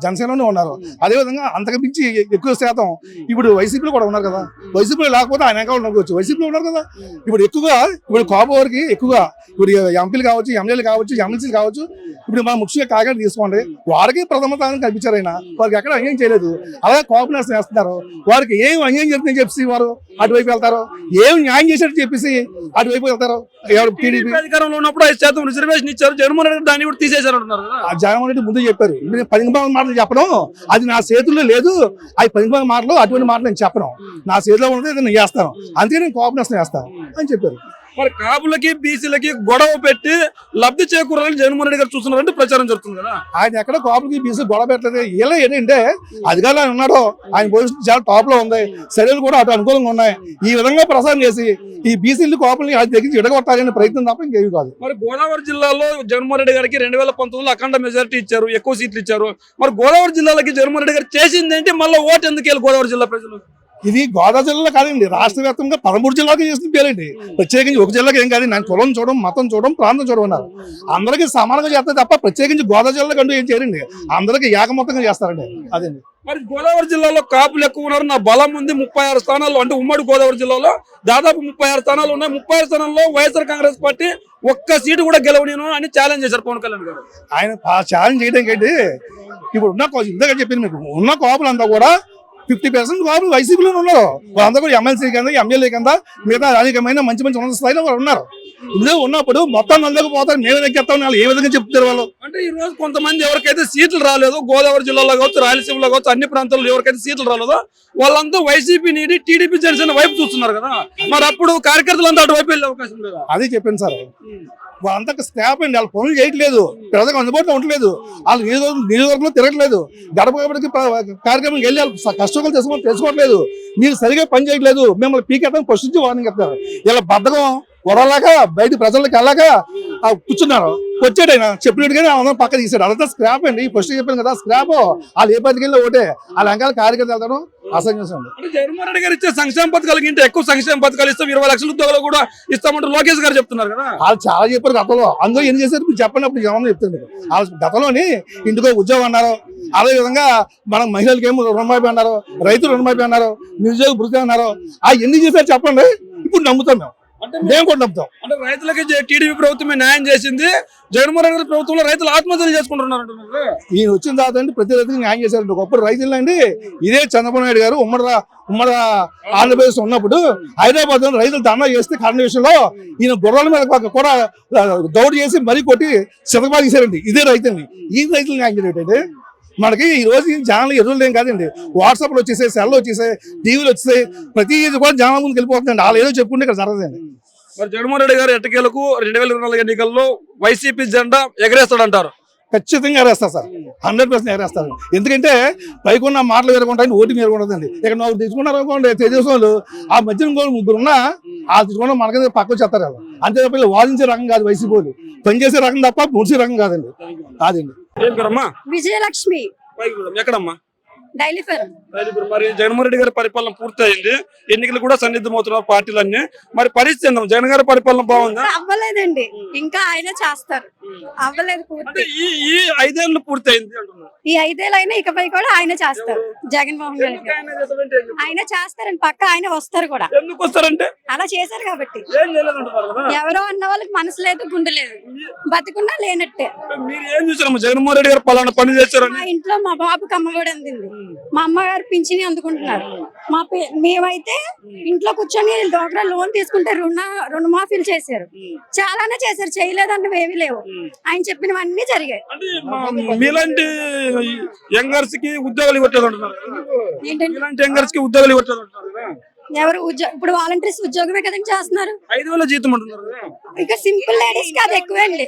జనసేనలోనే ఉన్నారు. అదేవిధంగా అంతకు మించి ఎక్కువ శాతం ఇప్పుడు వైసీపీలో కూడా ఉన్నారు కదా. వైసీపీలో లేకపోతే ఆయన ఇంకా ఉండవచ్చు. వైసీపీలో ఉన్నారు కదా. ఇప్పుడు ఎక్కువగా ఇప్పుడు కాపు వారికి ఎక్కువగా ఇప్పుడు ఎంపీలు కావచ్చు, ఎమ్మెల్యేలు కావచ్చు, ఎమ్మెల్సీలు కావచ్చు. ఇప్పుడు మనం ముఖ్యంగా కాకినాడ తీసుకోండి, వారికి ప్రథమ స్థానం కల్పించారు. ఆయన వారికి ఎక్కడ అన్యాయం చేయలేదు. అలాగే కాపునేషన్ వేస్తున్నారు. వారికి ఏం అన్యాయం జరుగుతుందని చెప్పేసి వారు అటువైపు వెళ్తారు. ఏం న్యాయం చేసినట్టు చెప్పేసి అటువైపు వెళ్తారు. ఎవరు టీడీపీ అధికారంలో ఉన్నప్పుడు 5% రిజర్వేషన్ ఇచ్చారు. జగన్మోహన్ రెడ్డి దాన్ని కూడా తీసేశారు అంటున్నారు కదా. జగన్మోహన్ రెడ్డి ముందు చెప్పారు. 10 మాటలు చెప్పడం అది నా చేతుల్లో లేదు. అవి 10 మాటలు అటువంటి మాటలు నేను చెప్పను. నా చేతిలో ఉన్నది నేను చేస్తాను. అందుకే నేను కాపునేషన్ వేస్తాను అని చెప్పారు. మరి కాపులకి బీసీలకి గొడవ పెట్టి లబ్ధి చేకూరాలని జగన్మోహన్ రెడ్డి గారు చూస్తున్నారంటే ప్రచారం జరుగుతుంది కదా. ఆయన ఎక్కడ కాపులకి బీసీ గొడవ పెట్టలేదు. ఇలా ఏంటంటే అధికారులు ఆయన ఉన్నాడు, ఆయన పొజిషన్ చాలా టాప్ లో ఉంది, చర్యలు కూడా అటు అనుకూలంగా ఉన్నాయి. ఈ విధంగా ప్రసారం చేసి ఈ బీసీలు కాపుల్ని అది దగ్గర విడగొట్టాలనే ప్రయత్నం తప్ప ఇంకేమి కాదు. మరి గోదావరి జిల్లాలో జగన్మోహన్ రెడ్డి గారికి 2019లో అఖండ మెజారిటీ ఇచ్చారు, ఎక్కువ సీట్లు ఇచ్చారు. మరి గోదావరి జిల్లాలకి జగన్మోహన్ రెడ్డి గారు చేసింది ఏంటి, మళ్ళీ ఓటు ఎందుకు వెళ్ళి గోదావరి జిల్లా ప్రజలు? ఇది గోదావరి జిల్లాలో కాదండి, రాష్ట్ర వ్యాప్తంగా 13 జిల్లాకి చేసిన పేరండి. ప్రత్యేకించి ఒక జిల్లాకి ఏం కాదు. నేను కులం చూడడం, మతం చూడడం, ప్రాంతం చూడడం అన్నారు. అందరికీ సమానంగా చేస్తారు తప్ప ప్రత్యేకించి గోదావరి జిల్లాకి అంటూ ఏం చేయరండి. అందరికీ ఏకమొత్తంగా చేస్తారండి. అదండి. మరి గోదావరి జిల్లాలో కాపులు ఎక్కువ ఉన్నారు, నా బలం ఉంది. 36 స్థానాల్లో, అంటే ఉమ్మడి గోదావరి జిల్లాలో దాదాపు 36 స్థానాలు ఉన్నాయి. 36 స్థానాల్లో వైఎస్ఆర్ కాంగ్రెస్ పార్టీ ఒక్క సీటు కూడా గెలవలేను అని ఛాలెంజ్ చేశారు పవన్ కళ్యాణ్ గారు. ఆయన ఛాలెంజ్ చేయడానికి ఏంటి, ఇప్పుడు ఉన్న ఇందాక చెప్పింది మీకు, ఉన్న కాపులు అంతా కూడా 50% కాపులు వైసీపీలో ఉన్నారు. వాళ్ళంతా కూడా ఎమ్మెల్సీ కింద, ఎమ్మెల్యే కింద, మిగతా అనేకమైన మంచి మంచి ఉన్నత స్థాయిలో వాళ్ళు ఉన్నారు. ఇందులో ఉన్నప్పుడు మొత్తం అందరికి పోతారు, మేమే ఎక్కేస్తాం, వాళ్ళు ఏ విధంగా చెప్తారు వాళ్ళు? అంటే ఈ రోజు కొంతమంది ఎవరికైతే సీట్లు రాలేదో, గోదావరి జిల్లాలో కావచ్చు, రాయలసీమలో కావచ్చు, అన్ని ప్రాంతాల్లో ఎవరికైతే సీట్లు రాలేదో వాళ్ళంతా వైసీపీ నీడి టీడీపీ జనసేన వైపు చూస్తున్నారు కదా. మరి అప్పుడు కార్యకర్తలంతా అటు వైపు వెళ్ళే అవకాశం లేదా? అదే చెప్పాను సార్. వాళ్ళంతా స్టాప్ అండి, వాళ్ళు పనులు చేయట్లేదు, ప్రజలకు అందుబాటులో ఉండట్లేదు, వాళ్ళు నియోజకవర్గంలో తిరగట్లేదు, గడప గడపకి కార్యక్రమం వెళ్ళి వాళ్ళు కష్టంగా తెలుసుకోవట్లేదు. మీరు సరిగా పని చేయట్లేదు, మిమ్మల్ని పీకెత్తాం ఫస్ట్ నుంచి వార్నింగ్ చెప్తారు. ఇలా బద్ధకం వరలాగా బయట ప్రజలకు వెళ్ళాక కూర్చున్నారు. వచ్చాడు ఆయన చెప్పినట్టుగానే అందరం పక్క తీసాడు. అదంతా స్క్రాప్ అండి. ఫస్ట్ చెప్పాను కదా, స్క్రాప్. వాళ్ళు ఏ పదికి వెళ్ళి ఒకటే, వాళ్ళ వెంకాల కార్యకర్త వెళ్తాను అసంఖ్యం. అంటే జగన్మోహన్ రెడ్డి గారు ఇచ్చే సంక్షేమ పథకాలకి ఇంటే ఎక్కువ సంక్షేమ పథకాలు ఇస్తాం, 20 లక్షల ఉద్యోగాలు కూడా ఇస్తామంటారు లోకేష్ గారు చెప్తున్నారు కదా. వాళ్ళు చాలా చెప్పారు గతంలో. అందులో ఏం చేశారు మీరు చెప్పండి, అప్పుడు ఏమన్నా చెప్తాను. వాళ్ళు గతంలోని ఇంటికో ఉద్యోగం అన్నారు, అదే విధంగా మనం మహిళలకి ఏమో రుణమాఫీ అన్నారు, రైతులు రుణమాఫీ అన్నారు, నిరుద్యోగ భృతి అన్నారు. ఎన్ని చేశారు చెప్పండి, ఇప్పుడు నమ్ముతాం మేము కూడా నమ్ముతాం. అంటే రైతులకి టీడీపీ ప్రభుత్వమే న్యాయం చేసింది, జగన్మోహన్ రెడ్డి గారి ప్రభుత్వంలో రైతులు ఆత్మహత్యలు చేసుకుంటున్నారు అంటున్నారు. ఈయన వచ్చిన తర్వాత అండి ప్రతి రైతుకి న్యాయం చేశారండి. ఒకప్పుడు రైతులు అండి ఇదే చంద్రబాబు నాయుడు గారు ఉమ్మడి ఆంధ్రప్రదేశ్ ఉన్నప్పుడు హైదరాబాద్ లో రైతులు ధర్నా చేస్తే కరెంట్ విషయంలో ఈయన బుర్రల మీద కూడా దౌడు చేసి మరీ కొట్టి సిద్ధపాటు చేశారండి. ఇదే రైతుల్ని. ఈ రైతులు న్యాయం చేయటండి. మనకి ఈ రోజు జనాలు ఎరువులు ఏం కాదండి, వాట్సాప్లో వచ్చేసాయి, సెల్లో వచ్చేసాయి, టీవీలు వచ్చేసాయి, ప్రతి కూడా జనాల ముందుకు వెళ్ళిపోతుందండి. వాళ్ళు ఏదో చెప్పుకుంటే ఇక్కడ జరగదండి. మరి జగన్మోహన్ రెడ్డి గారు ఎట్టకేలకు 2024 ఎన్నికల్లో వైసీపీ జెండా ఎగరేస్తాడంటారు. ఖచ్చితంగా ఎగరేస్తారు సార్, 100% ఎగరేస్తారు. ఎందుకంటే పైకున్న మాటలు వేరుకుంటాయని ఓటు వేరుకుంటుందండి. ఇక్కడ నువ్వు తెచ్చుకున్నారు అనుకోండి, తెలుగు వాళ్ళు ఆ మధ్యన కూడా 3 ఉన్నా ఆ తెచ్చుకున్న మనకి పక్కకు చేస్తారు కదా. అంతే తప్ప వాదించే రకం కాదు వైసీపీ వాళ్ళు, పనిచేసే రకం తప్ప ముడిసే రకం కాదండి. కాదండి. ఏం పేరమ్మా? విజయలక్ష్మి. ఎక్కడమ్మా? డైలీఫర్. మరి జగన్మోహన్ రెడ్డి గారి పరిపాలన పూర్తయింది, ఎన్నికలు కూడా సన్నిహితమవుతున్నారు పార్టీలన్నీ. మరి పరిస్థితి జగన్ గారి పరిపాలన బాగుందా? అవ్వలేదండి, ఇంకా ఆయన చేస్తారు. అవ్వలేదు పూర్తి. ఈ 5 ఏళ్ళు పూర్తయింది అంటున్నారు. ఈ 5 ఏళ్ళు అయినా ఇకపై కూడా ఆయన చేస్తారు. జగన్మోహన్ రెడ్డి గారు ఆయన చేస్తారని పక్క ఆయన వస్తారు కూడా. ఎందుకు వస్తారంటే అలా చేశారు కాబట్టి. ఏం చేయలేదంటున్నారు కదా. ఎవరో అన్న వాళ్ళకి మనసు లేదు, గుండె లేదు, బతికున్నా లేనట్టే. మీరు ఏం చూసారమ్మా జగన్మోహన్ రెడ్డి గారు పలానా పని చేశారని? మా ఇంట్లో మా బాబుకి అమ్మఒడి అందింది, మా అమ్మగారు పింఛని అందుకుంటున్నారు. మేమైతే ఇంట్లో కూర్చొని డోక్రా లోన్ తీసుకుంటే రుణమాఫీలు చేశారు, చాలానే చేశారు. చేయలేదంటే ఏమీ లేవు. ఆయన చెప్పినవన్నీ జరిగాయి. మీలాంటి యంగర్స్ కి ఉద్యోగాలు ఇవ్వట్లేదు అంటున్నారు. మీలాంటి యంగర్స్ కి ఉద్యోగాలు ఇవ్వట్లేదు అంటున్నారు. ఎవరు ఇప్పుడు వాలంటీర్స్ ఉద్యోగమే కదండి చేస్తున్నారు. 5,000 జీతం అంటున్నారు. ఇక సింపుల్ లేడీస్ కి అది ఎక్కువే అండి.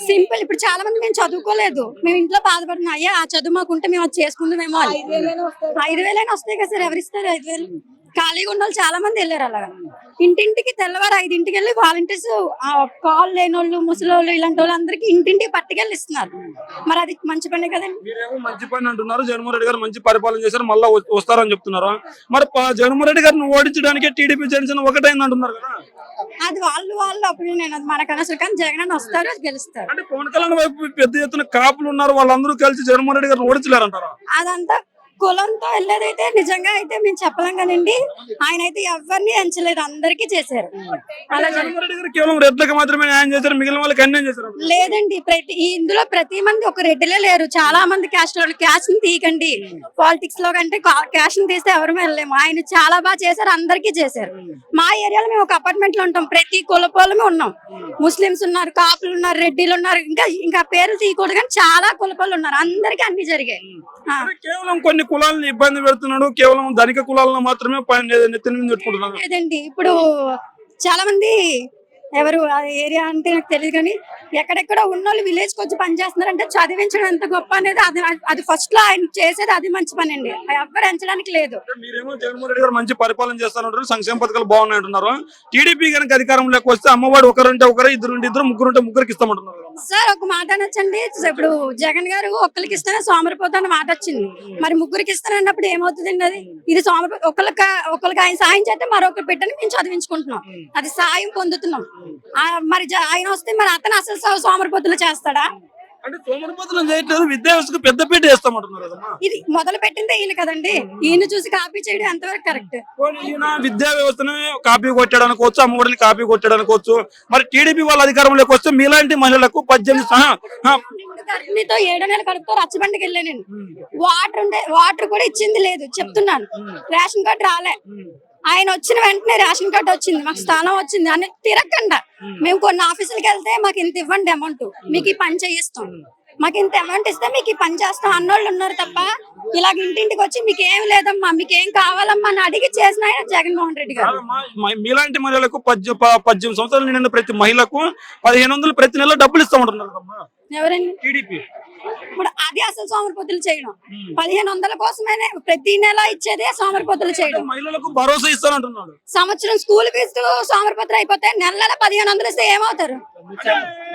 సింపుల్ ఇప్పుడు చాలా మంది మేము చదువుకోలేదు, మేము ఇంట్లో బాధపడుతున్నాం, అయ్యా ఆ చదువు మాకుంటే మేము అది చేసుకుందామేమో. 5,000 వస్తాయి కదా సార్, ఎవరిస్తారు 5,000? ఖాళీగా ఉన్న వాళ్ళు చాలా మంది వెళ్ళారు. అలాగా ఇంటింటికి తెల్లవారు 5ంటికి వెళ్ళి వాలంటీర్స్ కాల్ లేని వాళ్ళు, ముసలోళ్ళు, ఇలాంటి వాళ్ళు అందరికి ఇంటింటికి పట్టుకెళ్ళి ఇస్తున్నారు. మరి అది మంచి పని కదండి. మీరేమో మంచి పని అంటున్నారు, జగన్మోహన్ రెడ్డి గారు మంచి పరిపాలన చేశారు, మళ్ళీ వస్తారని చెప్తున్నారు. మరి జగన్మోహన్ రెడ్డి గారిని ఓడించడానికి టీడీపీ జనసేన ఒకటైంది అంటున్నారు కదా. అది వాళ్ళ ఒపీనియన్, అది మనకు అనవసరం. కానీ జగన్ వస్తారు, గెలుస్తారు. అంటే పవన్ కళ్యాణ్ వైపు పెద్ద ఎత్తున కాపులు ఉన్నారు, వాళ్ళందరూ కలిసి జగన్మోహన్ రెడ్డి గారిని ఓడించలేరంటారా? అదంతా కులంతో వెళ్ళేదైతే నిజంగా అయితే మేము చెప్పలేం కానండి. ఆయన అయితే ఎవరిని ఎంచలేదు, అందరికీ చేశారు. అలా జగన్మోహన్ రెడ్డి గారు కేవలం రెడ్లకు మాత్రమే న్యాయం చేశారు, మిగిలిన వాళ్ళకి అన్యాయం చేశారు? లేదండి, ఇందులో ప్రతి మంది ఒక రెడ్డిలే లేరు, చాలా మంది క్యాస్ట్ వాళ్ళు. క్యాస్ట్ ని తీయకండి, పాలిటిక్స్ లో కంటే క్యాస్ట్ ని తీస్తే ఎవరు వెళ్ళలేము. ఆయన చాలా బాగా చేశారు, అందరికీ చేశారు. మా ఏరియాలో మేము ఒక అపార్ట్మెంట్ లో ఉంటాం, ప్రతి కులపోలమే ఉన్నాం. ముస్లింస్ ఉన్నారు, కాపులు ఉన్నారు, రెడ్డిలు ఉన్నారు, ఇంకా పేర్లు తీయకూడదు కానీ చాలా కులపోలు ఉన్నారు. అందరికీ అన్ని జరిగాయి. కేవలం కొన్ని కులాలను ఇబ్బంది పెడుతున్నాడు, కేవలం ధనిక కులాలను మాత్రమే నెత్తిన మీద పెట్టుకుంటున్నాడు. లేదండి, ఇప్పుడు చాలా మంది ఎవరు ఆ ఏరియా అంటే నాకు తెలియదు కానీ ఎక్కడెక్కడో ఉన్నోళ్ళు విలేజ్ కి వచ్చి పని చేస్తున్నారంటే చదివించడం ఎంత గొప్ప అనేది అది ఫస్ట్ లో ఆయన చేసేది అది మంచి పని అండి. ఎవ్వరు ఎంచడానికి లేదు. మీరేమో జగన్మోహన్ రెడ్డి గారు మంచి పరిపాలన చేస్తానంటారు, సంక్షేమ పథకాలు బాగున్నాయి అంటున్నారు. టీడీపీ కనుక అధికారంలోకి వస్తే అమ్మవాడు ఒకరుంటే ఒకరు, ఇద్దరు ముగ్గురుంటే ముగ్గురికి ఇస్తామంటున్నారు. సార్ ఒక మాట అనొచ్చండి, ఇప్పుడు జగన్ గారు ఒక్కరికి ఇస్తేనే సోమరిపోతాను మాట వచ్చింది, మరి ముగ్గురికి ఇస్తానన్నప్పుడు ఏమవుతుందండి? అది ఇది ఒకరికి ఆయన సాయం చేస్తే మరొకరు పెట్టని మేము చదివించుకుంటున్నాం, అది సాయం పొందుతున్నాం. మరి ఆయన వస్తే మరి అతను అసలు సోమరిపోతులు చేస్తాడా? అంటే సోమరిపోతులను చేయట్లేదు, విద్యా వ్యవస్థకు పెద్దపీట వేస్తామంటున్నారు కదమ్మా. ఇది మొదలు పెట్టిందే ఈయన కదండి, ఈయన చూసి కాపీ చేయడం ఎంతవరకు కరెక్ట్? ఈయన విద్యా వ్యవస్థను కాపీ కొట్టాడు అనుకోవచ్చు, అమ్మఒడిని కాపీ కొట్టాడు అనుకోవచ్చు. మరి టీడీపీ వాళ్ళ అధికారంలోకి వస్తే మీలాంటి మహిళలకు 18 7 నెలలు కడుపుతో రచ్చబండికి వెళ్ళానండి. వాటర్ కూడా ఇచ్చింది లేదు చెప్తున్నాను. రేషన్ కార్డు రాలే, ఆయన వచ్చిన వెంటనే రేషన్ కార్డు వచ్చింది, మాకు స్థానం వచ్చింది అని తిరగకుండా మేము కొన్ని ఆఫీసులకు వెళ్తే మాకు ఇంత ఇవ్వండి అమౌంట్, మీకు ఈ పని చేయిస్తాం, మాకు ఇంత అమౌంట్ ఇస్తే మీకు ఈ పని చేస్తాం అన్నోళ్ళు ఉన్నారు తప్ప ఇలాగ ఇంటింటికి వచ్చి మీకు ఏం లేదమ్మా, మీకు ఏం కావాలమ్మా అని అడిగి చేసిన ఆయన జగన్మోహన్ రెడ్డి గారు. మీలాంటి మహిళలకు 18 సంవత్సరాలు నిండిన ప్రతి మహిళకు 1500 ప్రతి నెల డబ్బులు ఇస్తామంటున్నారు. ఎవరండి? టీడీపీ. ఇప్పుడు అది అసలు సోమరిపోతులు చేయడం. 1500 కోసమే ప్రతి నెల ఇచ్చేదే సోమరిపోతులు చేయడం. మహిళలకు భరోసా ఇస్తానంటున్నాడు. సంవత్సరం స్కూల్ ఫీజు సోమరిపోతులు అయిపోతే నెల 1500 ఇస్తే ఏమవుతారు?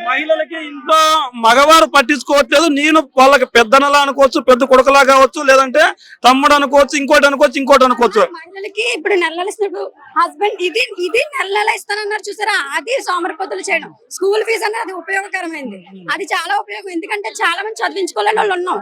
మహిళలకి ఇంట్లో మగవారు పట్టించుకోవట్లేదు. నేను వాళ్ళకి పెద్దనలా అనుకోవచ్చు, పెద్ద కొడుకులా కావచ్చు, లేదంటే తమ్ముడు అనుకోవచ్చు, ఇంకోటి అనుకోవచ్చు. మహిళలకి ఇప్పుడు నెలలు ఇస్తున్నప్పుడు హస్బెండ్ ఇది నెల ఇస్తానన్నారు చూసారా, అది సోమరిపోతులు చేయడం. స్కూల్ ఫీజు అనేది అది ఉపయోగకరమైంది, అది చాలా ఉపయోగం. ఎందుకంటే చాలా మంది చదివించుకోలేని వాళ్ళు ఉన్నాం.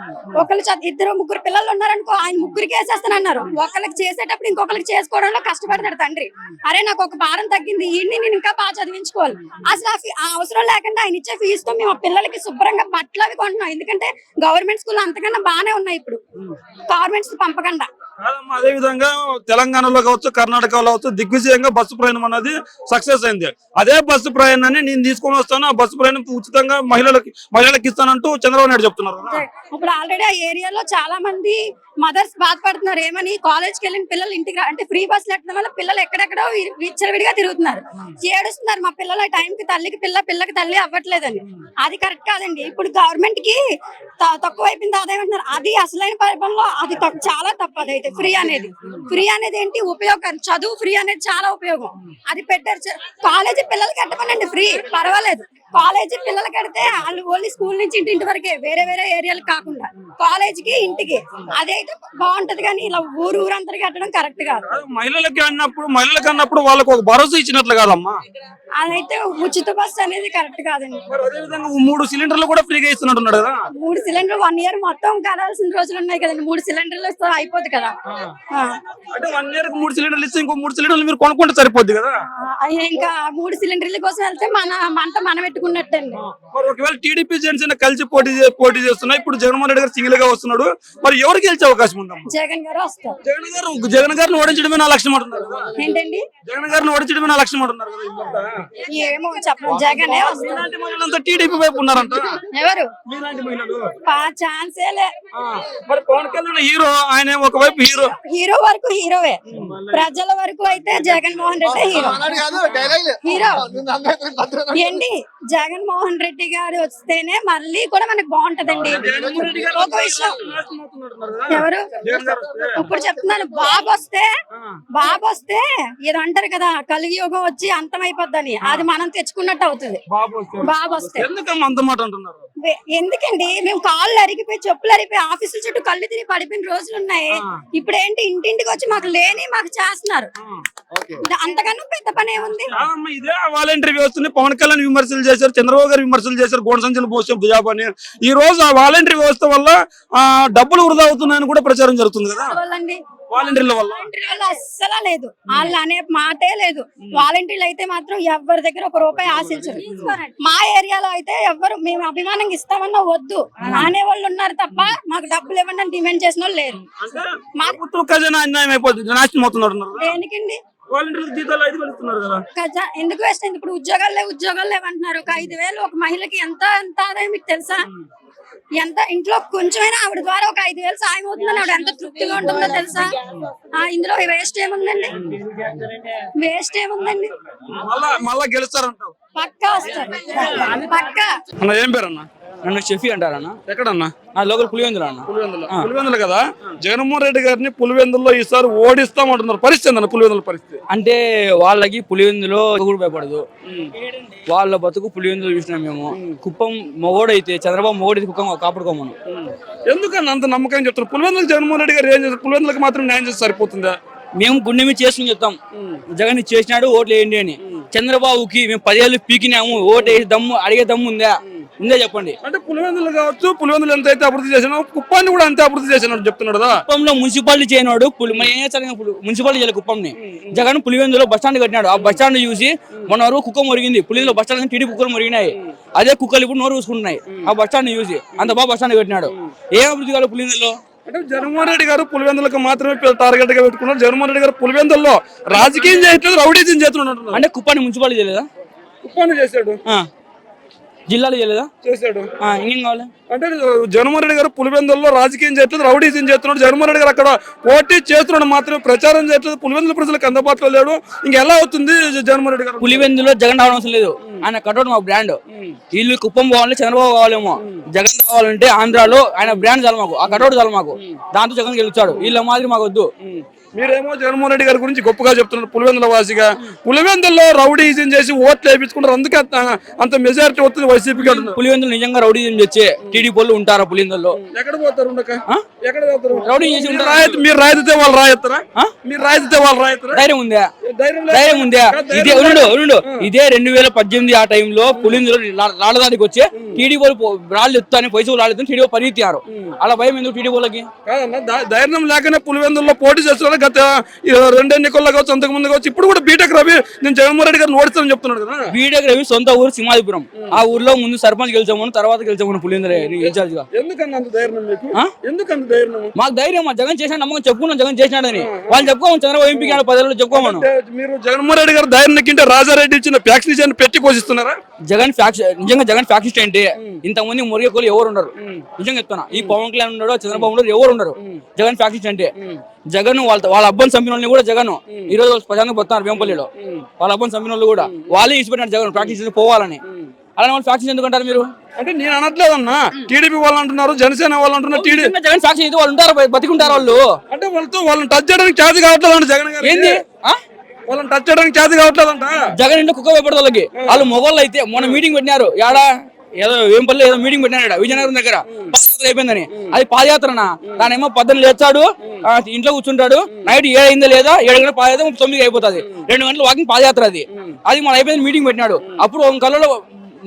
ఇద్దరు ముగ్గురు పిల్లలు ఉన్నారనుకో, ఆయన ముగ్గురికి వేసేస్తానన్నారు. ఒకరికి చేసేటప్పుడు ఇంకొకరికి చేసుకోవడంలో కష్టపడతాడు తండ్రి. అరే నాకు ఒక భారం తగ్గింది, ఈయన్ని నేను ఇంకా బాగా చదివించుకోవాలి. అసలు ఆ అవసరం లేకుండా ఆయన ఇచ్చే ఫీజుతో మేము పిల్లలకి శుభ్రంగా బట్టలు అవి కొంటున్నాం. ఎందుకంటే గవర్నమెంట్ స్కూల్ అంతకన్నా బాగానే ఉన్నాయి ఇప్పుడు, గవర్నమెంట్స్ పంపకుండా. అదే విధంగా తెలంగాణలో కావచ్చు, కర్ణాటకలో కావచ్చు, దిగ్విజయంగా బస్సు ప్రయాణం అనేది సక్సెస్ అయింది. అదే బస్సు ప్రయాణాన్ని నేను తీసుకొని వస్తాను, ఆ బస్సు ప్రయాణం ఉచితంగా మహిళలకు ఇస్తానంటూ చంద్రబాబు నాయుడు చెప్తున్నారు. ఇప్పుడు ఆల్రెడీ ఆ ఏరియాలో చాలా మంది మదర్స్ బాధపడుతున్నారు. ఏమని? కాలేజ్కి వెళ్ళిన పిల్లలు ఇంటికి అంటే ఫ్రీ బస్సులు ఎట్టడం వల్ల పిల్లలు ఎక్కడెక్కడో విచ్చలవిడిగా తిరుగుతున్నారు, ఏడుస్తున్నారు. మా పిల్లల టైంకి పిల్లకి తల్లి అవ్వట్లేదని. అది కరెక్ట్ కాదండి. ఇప్పుడు గవర్నమెంట్ కి తక్కువ అయిపోయింది ఆదాయం అంటున్నారు, అది అసలైన పరిపాలనలో అది చాలా తప్పు. అదైతే ఫ్రీ అనేది ఏంటి ఉపయోగం? చదువు ఫ్రీ అనేది చాలా ఉపయోగం. అది పెట్టారు. కాలేజీ పిల్లలకి కట్టమనండి ఫ్రీ, పర్వాలేదు. కాలేజీ పిల్లలు కడితే వాళ్ళు ఓన్లీ స్కూల్ నుంచి ఇంటి వరకే, వేరే ఏరియాలకు కాకుండా కాలేజీకి ఇంటికి, అదైతే బాగుంటది. కానీ ఇలా ఊరంతా కట్టడం కరెక్ట్ కాదు. మహిళలకి అన్నప్పుడు వాళ్ళకి ఒక భరోసా ఇచ్చినట్లు కాదమ్మా. అదైతే ఉచిత బస్సు అనేది కరెక్ట్ కాదండి. అదేవిధంగా 3 సిలిండర్లు కూడా ఫ్రీగా ఇస్తున్నట్టున్నాడు కదా. 3 సిలిండర్లు 1 ఇయర్ మొత్తం కదాల్సిన రోజులు ఉన్నాయి కదండి. 3 సిలిండర్లు ఇస్తే అయిపోద్ది కదా. అంటే 1 ఇయర్ 3 సిలిండర్లు ఇస్తే ఇంకో 3 సిలిండర్లు మీరు కొనుక్కుంటే సరిపోద్ది కదా. ఇంకా 3 సిలిండర్ల కోసం వెళ్తే మంట మనం పెట్టుకున్నట్టండి. మరి ఒకవేళ టీడీపీ జనసేన కలిసి పోటీ చేస్తున్నాయి, ఇప్పుడు జగన్మోహన్ రెడ్డి గారు సింగిల్ గా వస్తున్నాడు, మరి ఎవరు గెలిచే అవకాశం ఉందమ్మా? జగన్ గారు వస్తారు. జగన్ గారిని ఓడించడమే నా లక్ష్యం అంటున్నారు. ఏంటండి? జగన్ గారిని ఓడించడమే నా లక్ష్యం అంటున్నారు కదా. ఏమో చెప్పండి. జగనే వస్తారు. మహిళలంతా టీడీపీ వైపు ఉన్నారంట. ఎవరు? మీలాంటి మహిళలు. ఛాన్సేలే. మరి పవన్ కళ్యాణ్ హీరో, ఆయన ఒకవైపు హీరో వరకు హీరోవే, ప్రజల వరకు అయితే జగన్మోహన్ రెడ్డి హీరో. ఏంటి? జగన్మోహన్ రెడ్డి గారు వస్తేనే మళ్ళీ కూడా మనకు బాగుంటదండి. ఒక విషయం ఎవరు ఇప్పుడు చెప్తున్నాను, బాబు వస్తే ఇది అంటారు కదా, కలియుగం వచ్చి అంతమైపోద్దని, అది మనం తెచ్చుకున్నట్టు అవుతుంది. బాబు వస్తే ఎందుకండి? మేము కాళ్ళు అరిగిపోయి చెప్పులు అరిగిపోయి ఆఫీసుల చుట్టూ కళ్ళు తిరిగి పడిపోయిన రోజులు ఉన్నాయి. ఇప్పుడు ఏంటి? ఇంటింటికి వచ్చి మాకు మాకు చేస్తున్నారు. అంతకన్నా పెద్ద పని ఏముంది? ఇదే వాలంటరీ వ్యవస్థని పవన్ కళ్యాణ్ విమర్శలు చేశారు, చంద్రబాబు గారు విమర్శలు చేశారు, గోడ సంచులు పోసే దుజాబ్ అని. ఈ రోజు ఆ వాలంటరీ వ్యవస్థ వల్ల డబ్బులు వృధా అవుతున్నాయని కూడా ప్రచారం జరుగుతుంది కదా. వాలంటీర్ల వల్ల అస్సలా లేదు, వాళ్ళు అనే మాటే లేదు. వాలంటీర్లు అయితే మాత్రం ఎవరి దగ్గర ₹1 ఆశించరు. మా ఏరియాలో అయితే ఎవరు మేము అభిమానంగా ఇస్తామన్నా వద్దు అనే వాళ్ళు ఉన్నారు తప్ప మాకు డబ్బులు ఇవ్వండి అని డిమాండ్ చేసిన వాళ్ళు లేరు. దేనికండి? ఎందుకు వేస్ట్? ఇప్పుడు ఉద్యోగాలు లేవంటున్నారు. ఒక 5,000 ఒక మహిళకి ఎంత ఆదాయం మీకు తెలుసా? ఎంత ఇంట్లో కొంచెమైనా ఆవిడ ద్వారా ఒక 5,000 సాయం అవుతుందని ఆవిడ ఎంత తృప్తిగా ఉంటుందో తెలుసా? ఇందులో వేస్ట్ ఏముందండి? మళ్ళా గెలుస్తారంటావు. పక్కా వస్తారు పక్కా. అన్న ఏం పేరు అన్న? నన్ను షెఫీ అంటారన్న. ఎక్కడన్నా? నా లోకల్ పులివెందులు అన్న. పులివెందులు కదా. జగన్మోహన్ రెడ్డి గారిని పులివెందుల్లో ఈసారి ఓడిస్తామంటున్నారు. పరిస్థితి అన్న పులివెందుల పరిస్థితి అంటే వాళ్ళకి పులివెందులో కూడా భయపడదు, వాళ్ళ బతుకు పులివెందులు చూసినాం మేము. కుప్పం మొగోడైతే చంద్రబాబు మొగోడైతే కుప్పం కాపాడుకోమను. ఎందుకన్నా అంత నమ్మకం చెప్తున్నారు? పులివెందులు జగన్మోహన్ రెడ్డి గారు ఏం చేస్తారు? పులివెందులకు మాత్రం న్యాయం చేస్తే సరిపోతుందా? మేము గుండె మీద చేసుకుని చెప్తాం జగన్ చేసినాడు ఓట్లు వేయండి అని. చంద్రబాబుకి మేము 10 ఏళ్ళు పీకినాము, ఓటు వేసి దమ్ము అడిగే దమ్ము ఉందా చెప్పండి. అంటే పులివెందులు కావచ్చు, పులివెందులు ఎంత అయితే అభివృద్ధి చేసినా కుప్పాన్ని కూడా అంతే అభివృద్ధి చేసినాడు చెప్తున్నాడు కదా. కుప్పంలో మున్సిపాలిటీ చేయనాడు, ఏం చేస్తాడు మున్సిపాలిటీ చేయాలి కుప్పంని. జగన్ పులివెందులో బస్ స్టాండ్ కట్టినాడు. ఆ బస్ స్టాండ్ చూసి మొన్న వరకు కుక్క మురిగింది. పులివెందులో బస్ స్టాండ్ టీడీ కుక్కలు మురిగినాయి. అదే కుక్కలు ఇప్పుడు నోరు చూసుకుంటున్నాయి ఆ బస్ స్టాండ్ చూసి. అంత బాగా బస్ స్టాండ్ కట్టినాడు. ఏం అభివృద్ధి కాదు పులివెందులో. అంటే జగన్మోహన్ రెడ్డి గారు పులివెందులకు మాత్రమే టార్గెట్ గా పెట్టుకున్నారు. జగన్మోహన్ రెడ్డి గారు పులివెందుల్లో రాజకీయం చేయట్లేదు, రౌడీజం చేస్తున్నాడు. అంటే కుప్పాన్ని మున్సిపాలిటీ చేయలేదా? కుప్పాన్ని చేశాడు, జిల్లాలో చేయలేదా? చేశాడు. ఇంకేం కావాలి? అంటే జగన్మోహన్ రెడ్డి గారు పులివెందుల్లో రాజకీయం చేయట్లేదు, రౌడీజం చేస్తున్నాడు. జగన్మోహన్ రెడ్డి గారు అక్కడ పోటీ చేస్తున్నాడు, మాత్రమే ప్రచారం చేయట్లేదు. పులివెందుల ప్రజలకు అందుబాటులో లేడు. ఇంకెలా అవుతుంది జగన్మోహన్ రెడ్డి గారు? పులివెందులో జగన్ రావడం అవసరం లేదు. ఆయన కటౌట్ మా బ్రాండ్. వీళ్ళు కుప్పం పోవాలంటే చంద్రబాబు కావాలేమో. జగన్ రావాలంటే ఆంధ్రాలో ఆయన బ్రాండ్ చాలు మాకు, ఆ కటౌట్ చాలు మాకు. దాంతో జగన్ గెలుస్తాడు. వీళ్ళ మాదిరి మాకు వద్దు. మీరేమో జగన్మోహన్ రెడ్డి గారి గురించి గొప్పగా చెప్తున్నారు పులివెందుల వాసిగా. పులివెందుల్లో రౌడీజం చేసి ఓట్లు వేయించుకుంటారు, అందుకే అంత మెజారిటీ వస్తుంది వైసీపీకి. పులివెందులు నిజంగా రౌడీజం చేసి టీడీపీ వాళ్ళు ఉంటారా పులివెందుల్లో? ఎక్కడ పోతారు? ఎక్కడ పోతారు? రౌడీ చేసి మీరు రాయితే వాళ్ళు రాయిస్తారా? మీరు రాయితే వాళ్ళు రాయిస్తారా? ధైర్యం ఉందా? ధైర్యం ఉందా? ఇదే ఉండు ఇదే 2018 ఆ టైంలో పులివెందులో రాళ్ళదానికి వచ్చి టీడీ వాళ్ళు రాళ్ళు ఎత్తాని పైసలు రాళ్ళు ఎత్తాని టీడీ పరిగెత్తారు. అలా భయం ఎందుకు టీడీ వాళ్ళకి? ధైర్యం లేకనే పులివెందుల్లో పోటీ చేస్తున్నారు. గత 2 ఎన్నికల్లో కావచ్చు, అంతకు ముందు కావచ్చు. ఇప్పుడు కూడా బీటెక్ రవి నేను జగన్మోహన్ రెడ్డి గారిని ఓడిస్తానని చెప్తున్నాడు కదా. బీటెక్ రవి సొంత ఊరు సింహాదిపురం. ఆ ఊర్లో ముందు సర్పంచ్ గెలిచామని, తర్వాత గెలిచామని పులివెందులు ఇన్ఛార్జ్ గా. ఎందుకన్నా అంత ధైర్యం మీకు? ఎందుకంత ధైర్యం? మాకు ధైర్యం, మా జగన్ చేసిన నమ్మకం చెప్పుకున్నాం. జగన్ చేసినాడని వాళ్ళు చెప్పుకోమని. చంద్రబాబు ఎంపీ 10 ఏళ్ళు చెప్పుకోమను. మీరు జగన్మోహన్ రెడ్డి గారు ధైర్యం నెక్కింటే రాజారెడ్డి ఇచ్చిన ఫ్యాక్షన్ పెట్టి పోషిస్తున్నారా? నిజంగా జగన్ ఫ్యాక్షన్ అంటే ఇంతమంది మురిగేకోలు ఎవరు ఉండరు. నిజంగా చెప్తున్నా. ఈ పవన్ కళ్యాణ్ ఉన్నాడు, చంద్రబాబు ఎవరు ఉండరు. జగన్ ఫ్యాక్షన్ అంటే జగన్ వాళ్ళ అబ్బాయి చంపిన వాళ్ళని కూడా జగన్ ఈ రోజు ప్రజానికి పోతున్నారు. వేంపల్లిలో వాళ్ళ అబ్బాయి చంపిన వాళ్ళు కూడా వాళ్ళే ఇచ్చిపెట్టినారు జగన్ ప్రాక్టీస్ పోవాలని. అలానే వాళ్ళు ఫ్యాక్షన్ ఎందుకంటారు మీరు? అంటే నేను అనట్లేదన్నా, టీడీపీ వాళ్ళు అంటున్నారు, జనసేన వాళ్ళు అంటున్నారు. జగన్ ఫ్యాక్షన్ అయితే వాళ్ళు ఉంటారు, బతికుంటారు వాళ్ళు. అంటే వాళ్ళని టచ్ చేయడానికి చేతి కావట్లేదు అంట జగన్ గారు. ఏంది వాళ్ళని టచ్ చేయడానికి చేతి కావట్లేదంట. జగన్ ఇంట్లో కుక్క భయపడదు వాళ్ళకి. వాళ్ళు మొగోళ్ళు అయితే మొన్న మీటింగ్ పెట్టినారు. ఏడా ఏదో వేంపల్లి ఏదో మీటింగ్ పెట్టినాడు విజయనగరం దగ్గర. పాదయాత్ర అయిపోయిందని. అది పాదయాత్రనా? దానేమో 10 లేచాడు, ఇంట్లో కూర్చుంటాడు. నైట్ 7 అయిందా లేదా, 7 గంటల పాదయాత్ర 9 అయిపోతుంది. 2 గంటలు వాకింగ్ పాదయాత్ర అది. అది మన అయిపోయింది మీటింగ్ పెట్టినాడు. అప్పుడు ఒక కళ్ళలో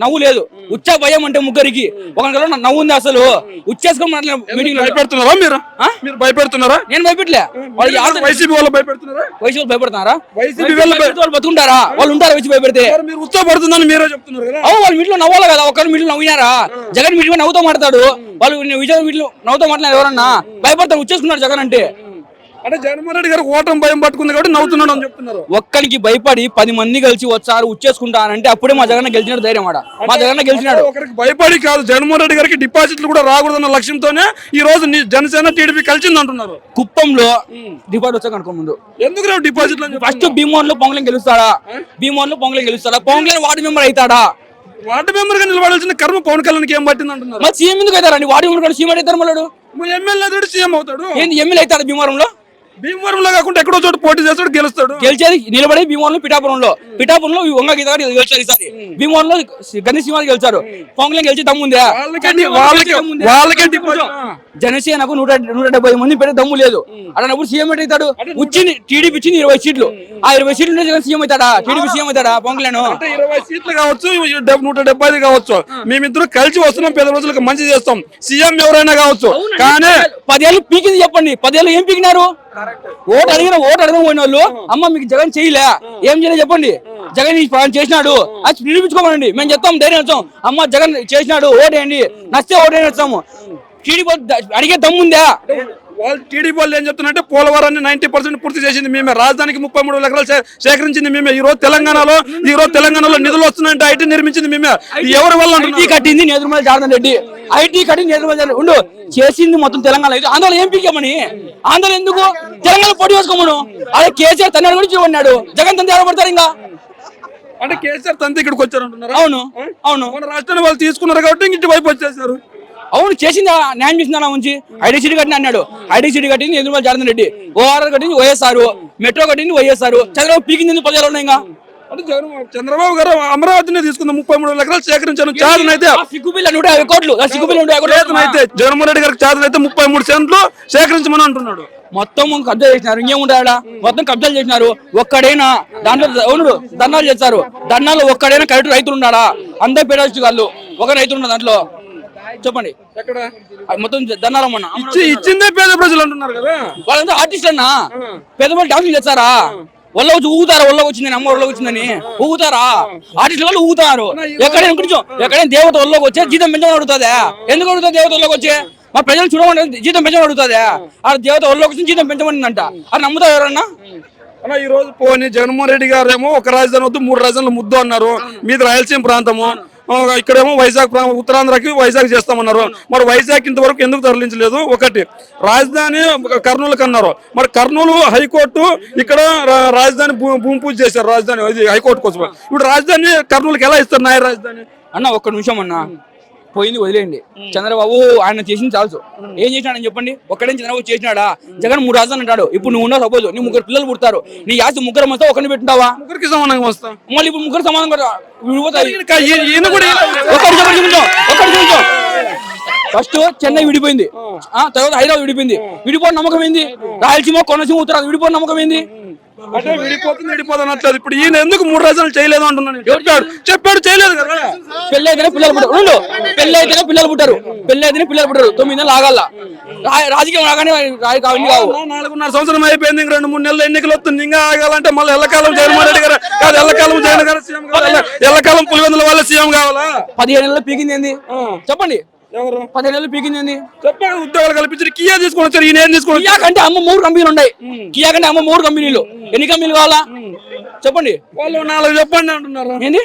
నవ్వు లేదు. ఉచ్చా భయం అంటే ముగ్గురికి ఒక కళ్ళలో నవ్వు ఉంది. అసలు ఉచ్చేసుకొని మీటింగ్ భయపెడుతున్నారా మీరు? మీరు భయపెడుతున్నారా? నేను భయపెట్టలే. వాళ్ళు వైసీపీ వాళ్ళు భయపెడుతున్నారా? వైసీపీ భయపడుతున్నారా? వైసీపీ వాళ్ళు బతుకుంటారా? వాళ్ళు ఉంటారా వైసీపీ భయపెడితే? మీరు ఉత్సాహపడుతుందని మీరే చెప్తున్నారు కదా. వాళ్ళ మీట్లో నవ్వాలి కదా. ఒకళ్ళు మీట్లో నవ్వినారా? జగన్ మీట్లో నవ్వుతూ మాట్లాడు. వాళ్ళు విజయ్ మీట్లో నవ్వుతూ మాట్లాడారు. ఎవరన్నా భయపడతారు. ఉచ్చేసుకున్నారు జగన్ అంటే. అంటే జగన్మోహన్ రెడ్డి గారు ఓటమి భయం పట్టుకుంది కాబట్టి నవ్వుతున్నాడు అని చెప్తున్నారు. ఒక్కరికి భయపడి 10 మంది కలిసి వచ్చారు ఉచ్చేసుకుంటానంటే అప్పుడే మా జగన్ గెలిచినాడు ధైర్యం. మా జగన్ గెలిచినాడు. ఒకరికి భయపడి కాదు, జగన్మోహన్ రెడ్డి గారికి డిపాజిట్లు కూడా రాకూడదన్న లక్ష్యంతోనే ఈ రోజు జనసేన టీడీపీ కలిసింది అంటున్నారు. కుప్పంలో డిపాజిట్ వచ్చాక అనుకో ముందు ఎందుకు డిపాజిట్లు? ఫస్ట్ భీమోన్ లో పొంగలం గెలుస్తాడా? భీమోన్ లో పొంగలం గెలుస్తాడా? పొంగలం వార్డు మెంబర్ అవుతాడా? వార్డు మెంబర్ గా నిలబడాల్సిన కర్మ పవన్ కళ్యాణ్కి ఏం పట్టింది అంటున్నారు. మరి సీఎం ఎందుకు అవుతారండి? వార్డు మెంబర్ సీఎం అవుతారు. మళ్ళీ ఎమ్మెల్యే సీఎం అవుతాడు. ఏంది ఎమ్మెల్యే అవుతాడు భీమవరంలో? భీమవరంలో కాకుండా ఎక్కడో చోటు పోటీ చేస్తాడు, గెలుస్తాడు. గెలిచేది నిలబడి భీమవరంలో పిఠాపురంలో వంగ గీత గెలిచారు. ఈసారి భీమవరంలో గణేష్ సింహాలు గెలిచారు. పొంగలం గెలిచి దమ్ముందా? జనసేనకు 170 మంది పెట్టే దమ్ము లేదు. అలాంటప్పుడు సీఎం అవుతాడు. వచ్చింది టీడీపీ ఇచ్చింది 20 సీట్లు. ఆ 20 సీట్లు జగన్ సీఎం అవుతాడా? టీడీపీ సీఎం అవుతాడా? పొంగలేను 20 సీట్లు కావచ్చు, 170 కావచ్చు. మేమిద్దరు కలిసి వస్తున్నాం, 10 రోజులకు మంచి చేస్తాం. సీఎం ఎవరైనా కావచ్చు. కానీ 10 ఏళ్ళు పీకింది చెప్పండి. 10 ఏళ్ళు ఏం పీకినారు? ఓటు అడిగిన పోయిన వాళ్ళు అమ్మ మీకు జగన్ చేయలే, ఏం చేయలేదు చెప్పండి. జగన్ చేసినాడు అది నిరూపించుకోమనండి. మేము చెప్తాం, ధైర్యం వచ్చాం. అమ్మ జగన్ చేసినాడు ఓటేయండి, నచ్చితే ఓటేయండి వచ్చాము. టీడీపీ అడిగే దమ్ముందా? వాళ్ళు టీడీపీ వాళ్ళు ఏం చెప్తున్నారంటే పోలవరాన్ని 90% పూర్తి చేసింది మేమే, రాజధానికి 33 ఎకరాలు సేకరించింది మేమే. ఈ రోజు తెలంగాణలో నిధులు వస్తున్నాయంటే ఐటీ నిర్మించింది మేమే. ఎవరి వల్ల? ఐటీ కట్టింది నేదురుమల జనార్దన్ రెడ్డి. ఐటీ కట్టింది నేదురుమల ఉండు చేసింది మొత్తం తెలంగాణ. ఆంధ్రలో ఏం పీకేమని? ఆంధ్రలో ఎందుకు తెలంగాణ పోటీ వేసుకోమను? అదే కేసీఆర్ తన్నాడు గురించి ఉన్నాడు. జగన్ తండ్రి ఎవరు పడతారు? ఇంకా అంటే కేసీఆర్ తంతే ఇక్కడికి వచ్చారంటున్నారు. అవును అవును మన రాష్ట్రాన్ని వాళ్ళు తీసుకున్నారు కాబట్టి ఇంటి వైపు వచ్చేసారు. అవును చేసిందా, న్యాయం చేసిందా ఉంచి ఐడి సీట్ కట్టిన అన్నాడు. ఐడి సీట్ కట్టింది ఎదురు జగన్ రెడ్డి, ఓఆర్ఆర్ కట్టింది వైఎస్ఆర్, మెట్రో కట్టింది వైఎస్ఆర్, చంద్రబాబు పీకింది 10 ఏళ్ళు ఉన్నాయి. ఇంకా చంద్రబాబు గారు అమరావతిని తీసుకుందాం 33 ఎకరాలు సేకరించాను. చేతన అయితే సిగ్గుపిల్ల 150 కోట్లు, సిగ్గుపిల్ల 150 కోట్లు అయితే జగన్మోహన్ రెడ్డి గారికి చేతన అయితే 33 సెంట్లు సేకరించమని అంటున్నాడు. మొత్తం కబ్జా చేసినారు. ఇంకేముంటాడా, మొత్తం కబ్జాలు చేసినారు. ఒక్కడైనా దాంట్లో అవును ధర్నాలు చేస్తారు. ధర్నాలు ఒక్కడైనా కరెక్ట్ రైతులు ఉన్నాడా? అందరు పేదవాళ్ళు వాళ్ళు, ఒక రైతు ఉన్నాడు దాంట్లో చెప్పండి. ఎక్కడ మొత్తం ధర్నాలు మొన్న ఇచ్చిందే పేద ప్రజలు అంటున్నారు కదా. వాళ్ళంతా ఆర్టిస్ట్ అన్నా, పేదవాళ్ళు డాన్సులు చేస్తారా? ఒళ్ళ వచ్చి ఊగుతారా? ఒళ్ళ వచ్చిందని అమ్మ ఒళ్ళ వచ్చిందని ఊగుతారా? ఆర్టిస్ట్ వాళ్ళు ఊగుతారు. ఎక్కడైనా కొంచెం ఎక్కడైనా దేవత ఒళ్ళోకి వచ్చే జీతం పెంచమని అడుగుతుందా? ఎందుకు అడుగుతుంది దేవత ఒళ్ళోకి వచ్చే? మా ప్రజలు చూడమని జీతం పెంచమని అడుగుతుందా? ఆ దేవత ఒళ్ళోకి వచ్చి జీతం పెంచమని అంట. అది నమ్ముతారు ఎవరన్నా? అన్న ఈ రోజు పోనీ జగన్మోహన్ రెడ్డి గారు ఏమో ఒక రాజధాని వద్దు 3 రాజధానులు ముద్దు అన్నారు. మీది రాయలసీమ ప్రాంతము, ఇక్కడేమో వైజాగ్ ఉత్తరాంధ్రకి వైజాగ్ చేస్తామన్నారు. మరి వైజాగ్ ఇంతవరకు ఎందుకు తరలించలేదు? ఒకటి రాజధాని కర్నూలుకి అన్నారు. మరి కర్నూలు హైకోర్టు ఇక్కడ రాజధాని భూమి పూజ చేశారు. రాజధాని హైకోర్టు కోసం ఇప్పుడు రాజధాని కర్నూలుకి ఎలా ఇస్తారు న్యాయ రాజధాని? అన్న ఒక్క నిమిషం అన్న, పోయింది వదిలేయండి. చంద్రబాబు ఆయన చేసింది చాలు. ఏం చేసినాడని చెప్పండి? ఒక్కడే చంద్రబాబు చేసినాడా? జగన్ 3 రాజధానులు అంటాడు. ఇప్పుడు నువ్వు ఉన్నావు, సపోజ్ నీ 3 పిల్లలు పుడతారు, నీ ఆస్తి 3 వస్తా, ఒకరిని పెట్టుకుంటావా? 3కి సమానంగా వస్తాం. మళ్ళీ ఇప్పుడు 3 సమానం ఫస్ట్ చెన్నై విడిపోయింది, తర్వాత హైదరాబాద్ విడిపోయింది. విడిపోయిన నమ్మకం ఏంది? రాయలసీమ కోనసీమ ఉత్తరాది విడిపోయిన నమ్మకం ఏంది? అంటే విడిపోతుంది అనట్లేదు. ఇప్పుడు ఈయన ఎందుకు 3 రాజధానులు చేయలేదు అంటున్నాను. చెప్పాడు చేయలేదు కదా. పెళ్లి అయితేనే పిల్లలు పుట్టారు. పెళ్లి అయితేనే పిల్లలు పుట్టారు. 9 నెలలు ఆగాల. రాజకీయం రాగానే కావు. 4.5 సంవత్సరం అయిపోయింది. 2-3 నెలలు ఎన్నికలు వస్తుంది. ఇంకా ఆగాలంటే మళ్ళీ ఎల్లకాలం జగన్మోహన్ రెడ్డి గారు కాదు, ఎల్లకాలం జగన్ గారు సీఎం కావాలి, ఎల్లకాలం పులివెందుల వాళ్ళ సీఎం కావాలా? 15 నెలలు పీకింది ఏంది చెప్పండి? ఎవరు 15 నెలలు పీకింది ఏంది చెప్పండి? ఉద్యోగాలు కల్పించారు. కియా తీసుకొని వచ్చారు. ఈయన ఏం తీసుకొని? కియా కంటే అమ్మ 3 కంపెనీలు ఉన్నాయి. కియా కంటే అమ్మ 3 కంపెనీలు. ఎన్ని కంపెనీలు కావాలా చెప్పండి? వాళ్ళు 4 చెప్పండి అంటున్నారు. ఏంది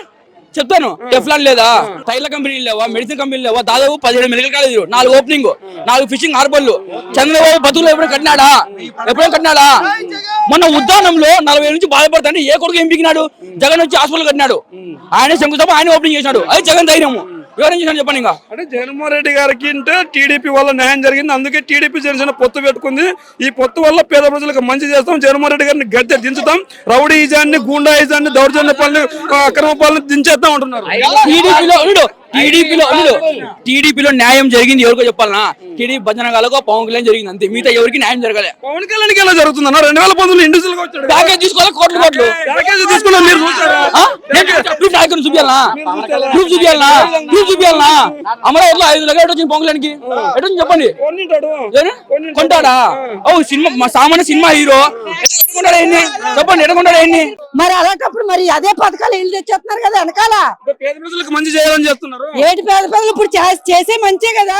చెప్తాను. టెఫ్లాన్ లేదా, టైర్ల కంపెనీలు లేవా, మెడిసిన్ కంపెనీలు లేవా? దాదాపు 17 మెడికల్ కాలేజీలు, 4 ఓపెనింగ్, 4 ఫిషింగ్ హార్బర్లు. చంద్రబాబు బతుకులు ఎప్పుడైనా కట్టినాడా? మొన్న ఉద్యానంలో 40 నుంచి బాధపడతాంటే ఏ కొడుకు ఏం పీకినాడు? జగన్ వచ్చి హాస్పిటల్ కట్టినాడు. ఆయన శంకుస్థాపన ఆయన ఓపెనింగ్ చేసినాడు. అది జగన్ ధైర్యము. ఎవరేం చేశాను చెప్పండి? ఇంకా అంటే జగన్మోహన్ రెడ్డి గారికి అంటే టీడీపీ వల్ల న్యాయం జరిగింది. అందుకే టీడీపీ జనసేన పొత్తు పెట్టుకుంది. ఈ పొత్తు వల్ల పేద ప్రజలకు మంచి చేస్తాం. జగన్మోహన్ రెడ్డి గారిని గద్దె దించుతాం. రౌడీ ఈజాన్ని, గూండా ఈజాన్ని, దౌర్జన్య పాలన, అక్రమ పాలన దించేద్దాం అంటున్నారు. టీడీపీలో న్యాయం జరిగింది ఎవరికో చెప్పాలనా? టీడీపీ భజనగాలకు పవన్ కళ్యాణ్ జరిగింది అంతే. మిగతా ఎవరికి న్యాయం జరగలే. పవన్ కళ్యాణ్ ఎలా జరుగుతుందన్న? 2019 ఇండివిజువల్ గా వచ్చాడు. ప్యాకేజ్ తీసుకోవాలి, కోట్లు ప్యాకేజ్ తీసుకున్నా మీరు చూసారా? చూపియాలనా? అమరావతిలో 5 లక్షలు వచ్చింది పవన్ కళ్యాణ్కి. ఎటు చెప్పండి? కొంటాడా? సినిమా సామాన్య సినిమా హీరో చెప్పండి, ఎడుకుంటాడు ఏంటి? మరి అలాంటప్పుడు మరి అదే పథకాలు ఇల్లు తెచ్చేస్తున్నారు కదా వెనకాల. పేద ప్రజలకు మంచి చేయాలని చేస్తున్నారు. ఏటి పేద ప్రజలు ఇప్పుడు చేసే మంచే కదా.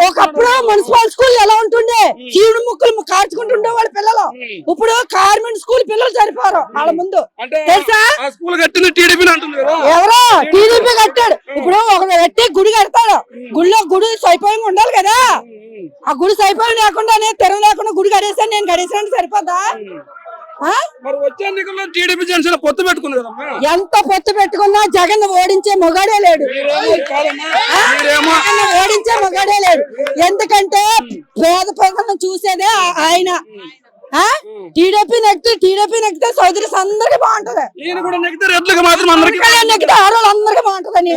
ఒకప్పుడు మున్సిపల్ స్కూల్ ఎలా ఉంటుండే, చీవుడు ముక్కలు కార్చుకుంటుండే వాళ్ళ పిల్లలు. ఇప్పుడు కార్మెంట్ స్కూల్ పిల్లలు సరిపోరు వాళ్ళ ముందు. తెలుసా? స్కూల్ కట్టింది టీడీపీ అంటుంది. ఎవరో టీడీపీ కట్టాడు. ఇప్పుడు ఒక వ్యక్తి గుడి కడతాడు. గుడి సైపోయి ఉండాలి కదా. ఆ గుడి సైపోయి లేకుండా తెరవ లేకుండా గుడి కడేసాను, నేను కడేసాను సరిపోదా? మరి వచ్చే ఎన్నికల్లో టీడీపీ జనసేన పొత్తు పెట్టుకుంది కదమ్మా. ఎంత పొత్తు పెట్టుకున్నా జగన్ ఓడించే మొగాడే లేడు. ఓడించే మొగాడే లేడు. ఎందుకంటే పేద ప్రజలను చూసేదే ఆయన. టీడీపీ నెక్కితే సోదరి అందరికి బాగుంటది. ఈయన కూడా నెక్కితే రెడ్లకి మాత్రం అందరికి, నెక్కితే ఆడవాళ్ళు అందరికి బాగుంటదని.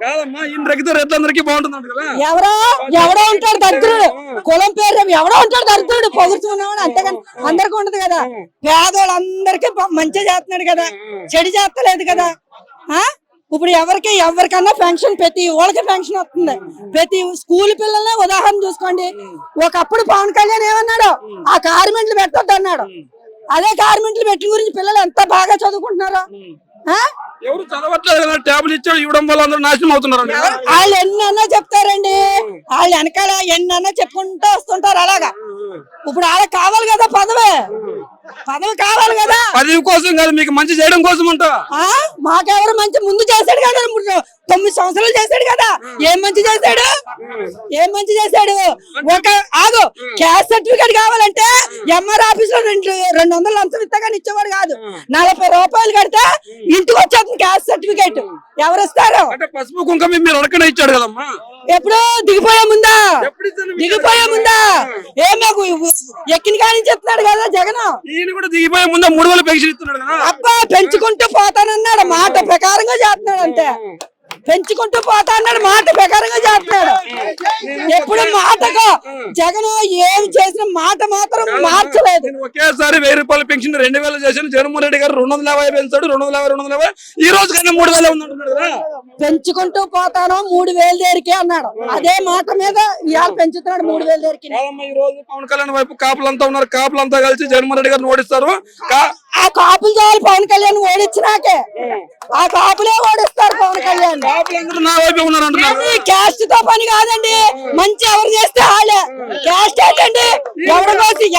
కాదమ్మా, ఈయన నెక్కితే రెడ్లందరికీ బాగుంటుంది కదా. ఎవడో ఉంటాడు దరిద్రుడు, కులం పేరు ఎవడో ఉంటాడు దరిద్రుడు, పొగుడుతున్నాడు. అంతేగాని అందరికి ఉండదు కదా. పేదవాళ్ళందరికీ మంచి చేస్తున్నాడు కదా, చెడు చేస్తలేదు కదా. ఇప్పుడు ఎవరికన్నా పెన్షన్, ప్రతి వాళ్ళకి పెన్షన్ వస్తుంది. ప్రతి స్కూల్ పిల్లల్ని ఉదాహరణ చూసుకోండి. ఒకప్పుడు పవన్ కళ్యాణ్ ఏమన్నాడు? ఆ కార్మెంట్లు పెట్టొద్దు అన్నాడు. అదే కార్మెంట్లు పెట్టిన గురించి పిల్లలు ఎంత బాగా చదువుకుంటున్నారు. ఎవరు చదవట్లేదు కదా, ట్యాబ్లు ఇచ్చాడు ఇవ్వడం వల్ల అందరూ నాశనం అవుతున్నారు. వాళ్ళు ఎన్నన్నా చెప్తారండి, వాళ్ళు వెనకాల ఎన్నన్నా చెప్పుకుంటూ వస్తుంటారు. అలాగా ఇప్పుడు వాళ్ళకి కావాలి కదా పదవి. పదవి కావాలి కదా. పదవి కోసం కాదు, మీకు మంచి చేయడం కోసం ఉంటా. మాకెవరు మంచి ముందు చేశాడు కదా, 9 సంవత్సరాలు చేశాడు కదా. ఏం మంచి చేశాడు, ఏం మంచి చేశాడు? ఒక ఆగు, క్యాస్ట్ సర్టిఫికేట్ కావాలంటే ఎంఆర్ ఆఫీస్ లో 200 లంచం ఇస్తాగాని ఇచ్చేవాడు కాదు. 40 రూపాయలు కడితే ఇంటికి వచ్చేస్తుంది క్యాస్ట్ సర్టిఫికేట్. ఎవరు ఇస్తారు? అంటే పసుపు కుంకుమ మీరు అడగనే ఇచ్చాడు కదమ్మా. ఎప్పుడు దిగిపోయే ముందా, దిగిపోయే ముందా? మాకు ఎక్కిన కానీ చెప్తున్నాడు కదా జగన్. ఈయన కూడా దిగిపోయే ముందా 3000 పెన్షన్ ఇస్తున్నాడు కదా. అబ్బా పెంచుకుంటూ పోతానన్నాడు, మాట ప్రకారంగా చేస్తున్నాడు అంతే. పెంచుకుంటూ పోతా అన్నాడు, మాట ప్రకారంగా చేస్తున్నాడు. ఎప్పుడు మాటగా జగన్ ఏం చేసిన మాట మాత్రం మార్చలేదు. ఒకేసారి 1000 రూపాయల పెన్షన్ 2000 చేశాను. జగన్మోహన్ రెడ్డి గారు 250 పెంచాడు. 250 ఈ రోజు కన్నా 3000 ఉందంటున్నాడు కదా. పెంచుకుంటూ పోతాను 3000 దగ్గరికి అన్నాడు. అదే మాట మీద ఇవాళ పెంచుతున్నాడు 3000 దగ్గరికి. ఈ రోజు పవన్ కళ్యాణ్ వైపు కాపులంతా ఉన్నారు. కాపులంతా కలిసి జగన్మోహన్ రెడ్డి గారిని ఓడిస్తారు. ఆ కాపులు చాలు పవన్ కళ్యాణ్ ఓడించినాకే, ఆ కాపులే ఓడిస్తారు పవన్ కళ్యాణ్. కాపులందరూ నా వైపు ఉన్నారు అంటున్నారు. క్యాస్ట్ తో పని కాదండి, మంచి ఎవరు చేస్తే వాళ్ళే. క్యాస్ట్ ఏంటండి,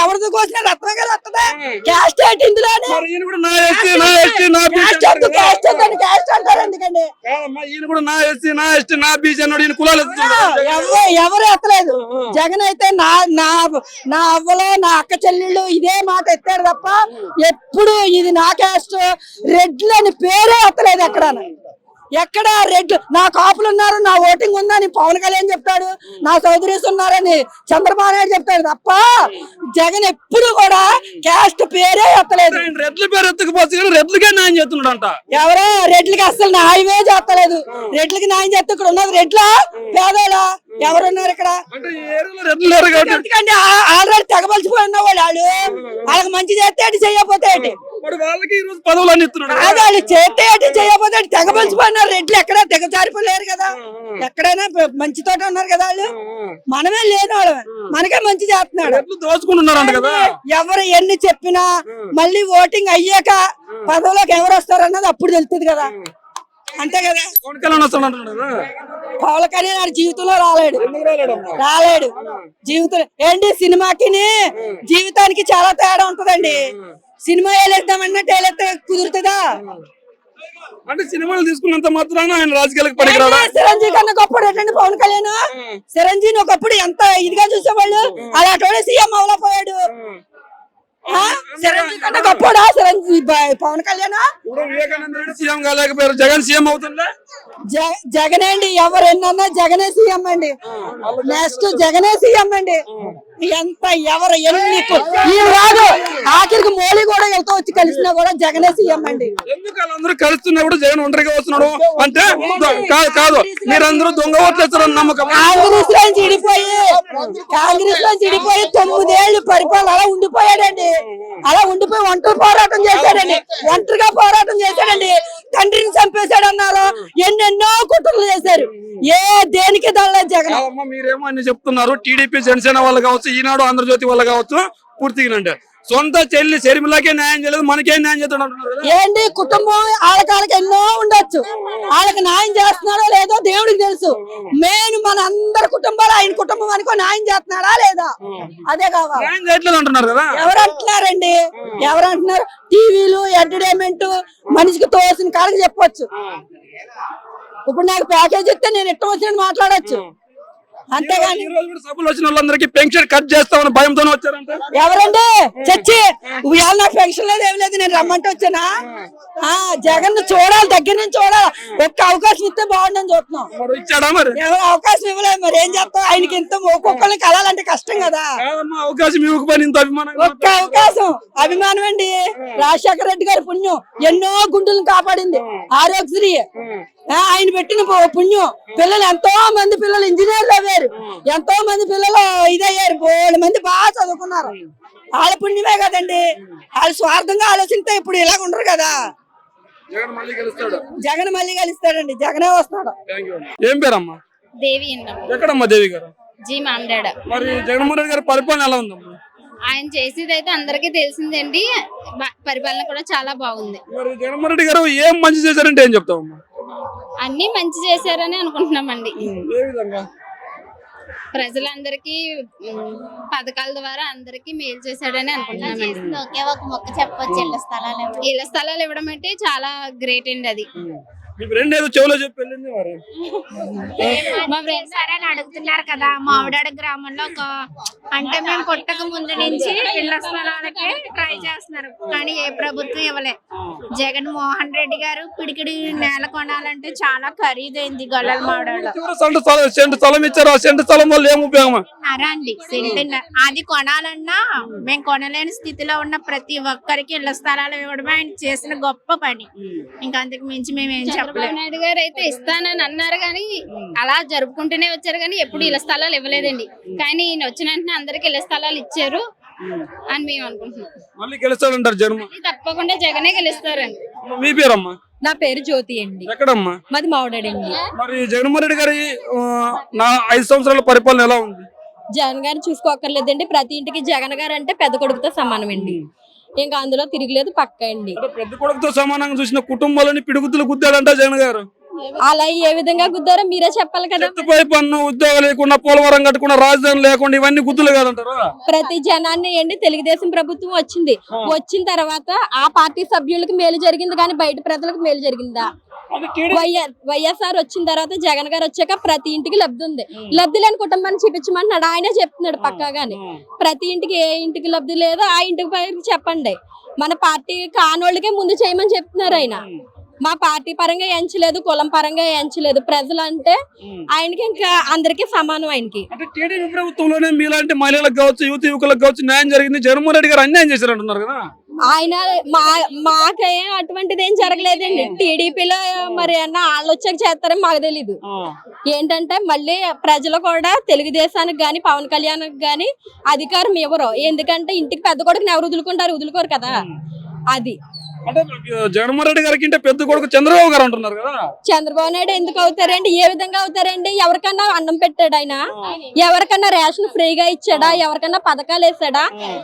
ఎవరిది కోసిన రత్నం కదా వస్తుందా? క్యాస్ట్ ఏంటి ఇందులో? ఈయన కూడా నా ఎస్సీ నా ఎస్టీ నా క్యాస్ట్ అంటారు ఎందుకండి? ఈయన కూడా నా ఎస్సీ నా ఎస్టీ నా బీసీ అన్నాడు. ఈయన కులాలు ఎవరు ఎత్తలేదు. జగన్ అయితే నా అవ్వలో నా అక్క చెల్లెళ్ళు ఇదే మాట ఎత్తాడు తప్ప ఎప్పుడు ఇది నా క్యాస్ట్ రెడ్లు అని పేరే ఎత్తలేదు ఎక్కడ. ఎక్కడ రెడ్లు నా కాపులు ఉన్నారు, నా ఓటింగ్ ఉందని పవన్ కళ్యాణ్ చెప్తాడు, నా సోదరీస్ ఉన్నారని చంద్రబాబు నాయుడు చెప్తాడు తప్ప జగన్ ఎప్పుడు కూడా క్యాస్ట్ పేరే ఎత్తలేదు. రెడ్ల పేరు ఎత్తకపోతే రెడ్లకే న్యాయం చేస్తున్నాడు అంట. ఎవరో రెడ్లకి అసలు న్యాయమే చేస్తలేదు. రెడ్లకి న్యాయం చేస్తే ఇక్కడ ఉన్నది రెడ్ల పేదోళ్ళ ఎవరున్నారు ఇక్కడ? ఎందుకంటే ఆల్రెడీ తెగబలిసిపోయి ఉన్న వాళ్ళు వాళ్ళకి మంచి చేస్తే అటు చేయకపోతే ఏంటి? వాళ్ళకి ఈ రోజు పదవులు ఇస్తున్నాడు. వాళ్ళు చేస్తే అటు చేయకపోతే అటు తెగబలిసిపోయినారు. రెడ్లు ఎక్కడ తెగజారిపోలేరు కదా, ఎక్కడైనా మంచి తోట ఉన్నారు కదా వాళ్ళు. మనమే లేని వాళ్ళమే, మనకే మంచి చేస్తున్నాడు. దోచుకుంటున్నారంట కదా. ఎవరు ఎన్ని చెప్పినా మళ్ళీ ఓటింగ్ అయ్యాక పదవులోకి ఎవరు వస్తారు అన్నది అప్పుడు తెలుస్తుంది కదా. అంతే కదా. పవన్ కళ్యాణ్ జీవితంలో రాలేడు. జీవితం ఏంటి, సినిమాకి జీవితానికి చాలా తేడా ఉంటదండి. సినిమా వేలేద్దామన్నట్టు వేలేస్తే కుదురుతుందా? అంటే సినిమాలు తీసుకున్నంత మాత్రాన ఆయన రాజకీయాలకు పనికిరాడా? చిరంజీవి కన్నా గొప్పడు ఏంటండి పవన్ కళ్యాణ్. చిరంజీవి ఒకప్పుడు ఎంత ఇదిగా చూసేవాళ్ళు, అలాంటి సీఎం అవలేకపోయాడు. చిరంజీవి కన్నా గొప్పడా చిరంజీవి పవన్ కళ్యాణ్? సీఎం కాలేకపోయారు, జగన్ సీఎం అవుతుందా? జగన్ అండి, ఎవరు ఎన్నన్నా జగనే సీఎం అండి. నెక్స్ట్ జగనే సీఎం అండి. ఎంత ఎవరు ఎన్ని రాదు, ఆఖరికి మోడీ కూడా ఎంతో వచ్చి కలిసినా కూడా జగనే సీఎం అండి. ఎందుకు వాళ్ళందరూ కలుస్తున్నా కూడా జగన్ ఒంటరిగా వస్తున్నాడు అంటే? కాదు, మీరందరూ దొంగ ఓట్లు వేస్తారని నమ్మకం. కాంగ్రెస్ లో చిడిపోయి 9 ఏళ్ళు పరిపాలన అలా ఉండిపోయాడండి. అలా ఉండిపోయి ఒంటరి పోరాటం చేశాడండి. ఒంటరిగా పోరాటం చేశాడండి. తండ్రిని చంపేశాడు అన్నారు, ఎన్నెన్నో కుట్రలు చేశారు. దేనికి దళ్ళలేదు జగన్. మీరేమో అన్ని చెప్తున్నారు. టీడీపీ జనసేన వాళ్ళు కావచ్చు, ఈనాడు ఆంధ్రజ్యోతి వాళ్ళు కావచ్చు, పూర్తిగా సొంత చెల్లి షర్మిలకే న్యాయం చేయలేదు, మనకేం న్యాయం చేస్తాడు? ఏంటి కుటుంబం వాళ్ళకి ఎన్నో ఉండొచ్చు, వాళ్ళకి న్యాయం చేస్తున్నాడో లేదో దేవుడికి తెలుసు. మెయిన్ మన అందరి కుటుంబాలు ఆయన కుటుంబం అనుకో న్యాయం చేస్తున్నాడా లేదా, అదే కావాలి. న్యాయం చేయట్లేదు అంటున్నారు కదా. ఎవరు అంటున్నారండి, ఎవరు అంటున్నారు? టీవీలు ఎంటర్టైన్మెంట్ మనిషికి తోసిన కాడికి చెప్పొచ్చు. ఇప్పుడు నాకు ప్యాకేజ్ ఇస్తే నేను ఇష్టం వచ్చినట్టు మాట్లాడొచ్చు, అంతేగాని సభలు వచ్చిన వాళ్ళందరికీ పెన్షన్ కట్ చేస్తామని భయంతోనే వచ్చారంట. ఎవరండి చచ్చి ఇవాళ నాకు పెన్షన్ లేదు ఏం లేదు, నేను రమ్మంటే వచ్చానా? జగన్ చూడాలి, దగ్గర నుంచి చూడాలి. ఒక్క అవకాశం ఇస్తే బాగుండని చూస్తున్నాం. ఇచ్చాడా మరి? ఎవరు అవకాశం ఇవ్వలేదు, మరి ఏం చేస్తాం? ఆయనకి ఎంత ఒక్కొక్కరిని కలాలంటే కష్టం కదా. అవకాశం ఇవ్వకపోయిన ఇంత అభిమానం. ఒక్క అవకాశం అభిమానం అండి. రాజశేఖర రెడ్డి గారి పుణ్యం ఎన్నో గుండెలను కాపాడింది. ఆరోగ్యశ్రీ ఆయన పెట్టిన పుణ్యం. పిల్లలు ఎంతో మంది పిల్లలు ఇంజనీర్లు అయ్యారు, ఎంతో మంది పిల్లలు ఇదయ్యారు, 3 మంది బాగా చదువుకున్నారు. వాళ్ళ పుణ్యమే కదండి. వాళ్ళు స్వార్థంగా ఆలోచిస్తే ఇప్పుడు ఇలాగ ఉండరు కదా. జగన్ మళ్ళీ గెలుస్తాడండి, జగనే వస్తాడు. ఏం పేరమ్మా? దేవి. ఎక్కడమ్మా దేవి గారు? జీ మామిడాడ. మరి జగన్మోహన్ రెడ్డి గారి పరిపాలన ఎలా ఉందమ్మా? ఆయన చేసేది అయితే అందరికీ తెలిసిందండి. పరిపాలన కూడా చాలా బాగుంది. మరి జగన్మోహన్ రెడ్డి గారు ఏం మంచి చేశారంటే ఏం చెప్తావమ్మా? అన్ని మంచి చేశారని అనుకుంటున్నామండి. ఏ విధంగా? ప్రజలందరికీ పథకాల ద్వారా అందరికీ మేలు చేశాడని అనుకుంటున్నామండి. ఒకే ఒక మొక్క చెప్పొచ్చు, ఇళ్ల స్థలాలు ఇవ్వడం అంటే చాలా గ్రేట్ అండి. అది మీ ఫ్రెండ్ ఏదో చెవులో చెప్పి వెళ్ళింది మరి. మా ఫ్రెండ్స్ సరే అని అడుగుతున్నారు కదా. మామిడాడ గ్రామంలో అంటే మేము పుట్టక ముందు నుంచి ఇళ్ల స్థలాలకే ట్రై చేస్తున్నారు, కానీ ఏ ప్రభుత్వం ఇవ్వలే. జగన్మోహన్ రెడ్డి గారు పిడికిడి నేల కొనాలంటే చాలా ఖరీదైంది గొల్లల మామిడాడలో. సెంటు స్థలం ఇచ్చారు, ఆ సెంటు స్థలం వల్ల ఏం ఉపయోగం? అండి అది కొనాలన్నా మేము కొనలేని స్థితిలో ఉన్న ప్రతి ఒక్కరికి ఇళ్ల స్థలాలు ఇవ్వడమే ఆయన చేసిన గొప్ప పని. ఇంకా అంతకు మించి మేము ఏం చెప్పలేము. చంద్రబాబు నాయుడు గారు అయితే ఇస్తానని అన్నారు, కానీ అలా జరుపుకుంటూనే వచ్చారు, కానీ ఎప్పుడు ఇళ్ల స్థలాలు ఇవ్వలేదండి. కానీ ఈయన వచ్చిన వెంటనే అందరికి ఇళ్ల స్థలాలు ఇచ్చారు అని మేము అనుకుంటున్నాం. మళ్ళీ గెలుస్తాడంటారు జగన్? తప్పకుండా జగనే గెలుస్తారండి. మీ పేరమ్మా? నా పేరు జ్యోతి అండి. ఎక్కడమ్మా? మాది మామిడాడండి. మరి జగన్మోహన్ రెడ్డి గారి 5 సంవత్సరాల పరిపాలన ఎలా ఉంది? జగన్ గారిని చూసుకోక్కర్లేదండి. ప్రతి ఇంటికి జగన్ గారు అంటే పెద్ద కొడుకుతో సమానం అండి. ఇంకా అందులో తిరిగిలేదు, పక్క అండి. పెద్ద కొడుకుతో సమానంగా చూసిన కుటుంబాలని పిడుగుతులు గుద్దాడంట జగన్ గారు. అలా ఏ విధంగా గుద్దారో మీరే చెప్పాలి కదా. ఎత్తుపై పన్ను, ఉద్యోగాలు లేకుండా, పోలవరం కట్టుకున్న, రాజధాని లేకుండా, ఇవన్నీ గుద్దులు కాదంటారా? ప్రతి జనాన్ని ఏంటి తెలుగుదేశం ప్రభుత్వం వచ్చింది, వచ్చిన తర్వాత ఆ పార్టీ సభ్యులకు మేలు జరిగింది, కానీ బయట ప్రజలకు మేలు జరిగిందా? వైఎస్ఆర్ వచ్చిన తర్వాత జగన్ గారు వచ్చాక ప్రతి ఇంటికి లబ్ధి ఉంది. లబ్ధి లేని కుటుంబాన్ని చూపించమంటున్నాడు, ఆయనే చెప్తున్నాడు పక్కాగానే. ప్రతి ఇంటికి ఏ ఇంటికి లబ్ధి లేదో ఆ ఇంటికి పైకి చెప్పండి. మన పార్టీ కానోళ్ళకే ముందు చేయమని చెప్తున్నారు ఆయన. మా పార్టీ పరంగా ఎంచలేదు, కులం పరంగా ఎంచలేదు. ప్రజలు అంటే ఆయనకి ఇంకా అందరికీ సమానం. ఆయనకి అంటే టీడీపీ ప్రభుత్వంలోనే మీలాంటి మహిళలకు కావచ్చు, యువత యువకులకు కావచ్చు న్యాయం జరిగింది. జగన్మోహన్ రెడ్డి గారు అన్యాయం చేశారు అంటున్నారు కదా. ఆయన మాకేం అటువంటిది ఏం జరగలేదండి. టీడీపీలో మరి అన్న వాళ్ళు వచ్చాక చేస్తారని మాకు తెలీదు. ఏంటంటే మళ్ళీ ప్రజలు కూడా తెలుగుదేశానికి గాని పవన్ కళ్యాణ్కి గాని అధికారం ఇవ్వరు. ఎందుకంటే ఇంటికి పెద్ద కొడుకుని ఎవరు వదులుకోరు కదా. అది అంటే జగన్మోహన్ రెడ్డి గారికి పెద్ద కొడుకు చంద్రబాబు గారు అంటున్నారు కదా. చంద్రబాబు నాయుడు ఎందుకు అవుతారండి? ఏ విధంగా అవుతారండి? ఎవరికన్నా అన్నం పెట్టాడు ఆయన? ఎవరికన్నా రేషన్ ఫ్రీగా ఇచ్చాడా? ఎవరికన్నా పథకాలు వేసాడా?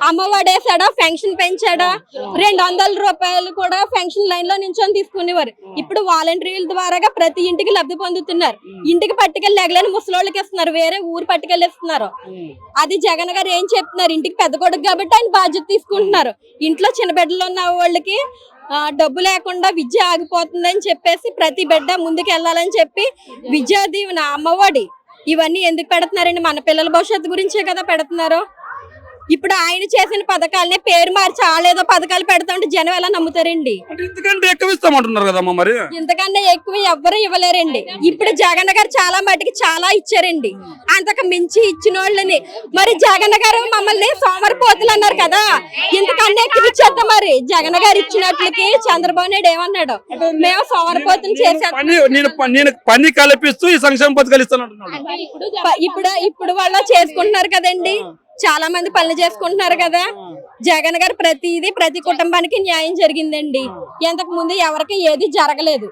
అమ్మఒడి వేసాడా? పెన్షన్ పెంచాడా? 200 రూపాయలు కూడా పెన్షన్ లైన్ లో నించొని తీసుకునేవారు. ఇప్పుడు వాలంటీర్ల ద్వారా ప్రతి ఇంటికి లబ్ధి పొందుతున్నారు. ఇంటికి పట్టుకెళ్ళి ఎగలేని ముసలోళ్ళకి ఇస్తున్నారు, వేరే ఊరు పట్టుకెళ్ళి ఇస్తున్నారు. అది జగన్ గారు ఏం చెప్తున్నారు? ఇంటికి పెద్ద కొడుకు కాబట్టి ఆయన బాధ్యత తీసుకుంటున్నారు. ఇంట్లో చిన్న బిడ్డలు ఉన్న వాళ్ళకి డబ్బు లేకుండా విద్య ఆగిపోతుందని చెప్పేసి ప్రతి బిడ్డ ముందుకు వెళ్ళాలని చెప్పి విద్యా దీవెన, అమ్మఒడి ఇవన్నీ ఎందుకు పెడుతున్నారండి? మన పిల్లల భవిష్యత్తు గురించే కదా పెడుతున్నారు. ఇప్పుడు ఆయన చేసిన పథకాలనే పేరు మార్చి ఆలేదో పథకాలు పెడతాంటే జనం ఎలా నమ్ముతారండి? ఇంతకంటే ఎక్కువ ఇస్తామంటున్నారు కదమ్మా. మరి ఇంతకన్నా ఎక్కువ ఎవ్వరు ఇవ్వలేరండి. ఇప్పుడు జగన్ గారు చాలా మటుకి చాలా ఇచ్చారండి. అంతకు మించి ఇచ్చిన వాళ్ళని మరి జగన్ గారు మమ్మల్ని సోమరిపోతులు అన్నారు కదా, ఇంతకన్నా ఎక్కువ ఇచ్చేద్దాం. మరి జగన్ గారు ఇచ్చినట్లకి చంద్రబాబు నాయుడు ఏమన్నాడు? మేము సోమరిపోతులు చేసేస్తాం, నేను పని కల్పిస్తూ ఈ సంక్షేమ పథకాలు ఇస్తాను. ఇప్పుడు వాళ్ళు చేసుకుంటున్నారు కదండి, చాలా మంది పనులు చేసుకుంటున్నారు కదా. జగన్ గారు ప్రతి కుటుంబానికి న్యాయం జరిగిందండి. ఇంతకు ముందు ఎవరికి ఏది జరగలేదు.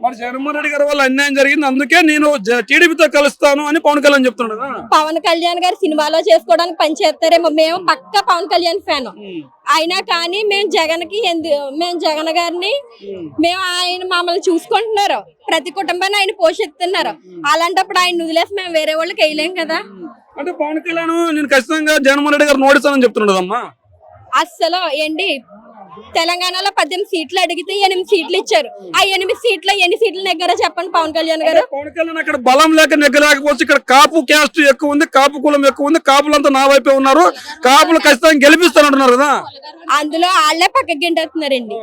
మరి జగన్మోహన్ రెడ్డి గారి వల్ల అన్యాయం జరిగింది, అందుకే నేను టీడీపీతో కలుస్తాను అని పవన్ కళ్యాణ్ చెప్తున్నాడు. పవన్ కళ్యాణ్ గారు సినిమాలో చేసుకోవడానికి పని చేస్తారేమో. మేము పక్కా పవన్ కళ్యాణ్ ఫ్యాన్ అయినా కానీ మేము జగన్ గారిని ఆయన మమ్మల్ని చూసుకుంటున్నారు. ప్రతి కుటుంబాన్ని ఆయన పోషిస్తున్నారు. అలాంటప్పుడు ఆయన వదిలేసి మేము వేరే వాళ్ళకి వేయలేం కదా. అంటే పవన్ కళ్యాణ్ నేను ఖచ్చితంగా జగన్మోహన్ రెడ్డి గారు నోడిస్తానని చెప్తున్నాడు అమ్మా. అస్సలు ఏంటి, తెలంగాణలో 18 సీట్లు అడిగితే 8 సీట్లు ఇచ్చారు. ఆ 8 సీట్లు ఎన్ని సీట్లు నెగ్గారో చెప్పండి పవన్ కళ్యాణ్ గారు. పవన్ కళ్యాణ్ అక్కడ బలం లేక నెగ్గలేకపోవచ్చు. ఇక్కడ కాపు క్యాస్ట్ ఎక్కువ ఉంది, కాపు కులం ఎక్కువ ఉంది, కాపులంతా నా వైపే ఉన్నారు, కాపులు ఖచ్చితంగా గెలిపిస్తానంటున్నారు కదా. అందులో వాళ్లే పక్కకి గింటేస్తున్నారండి.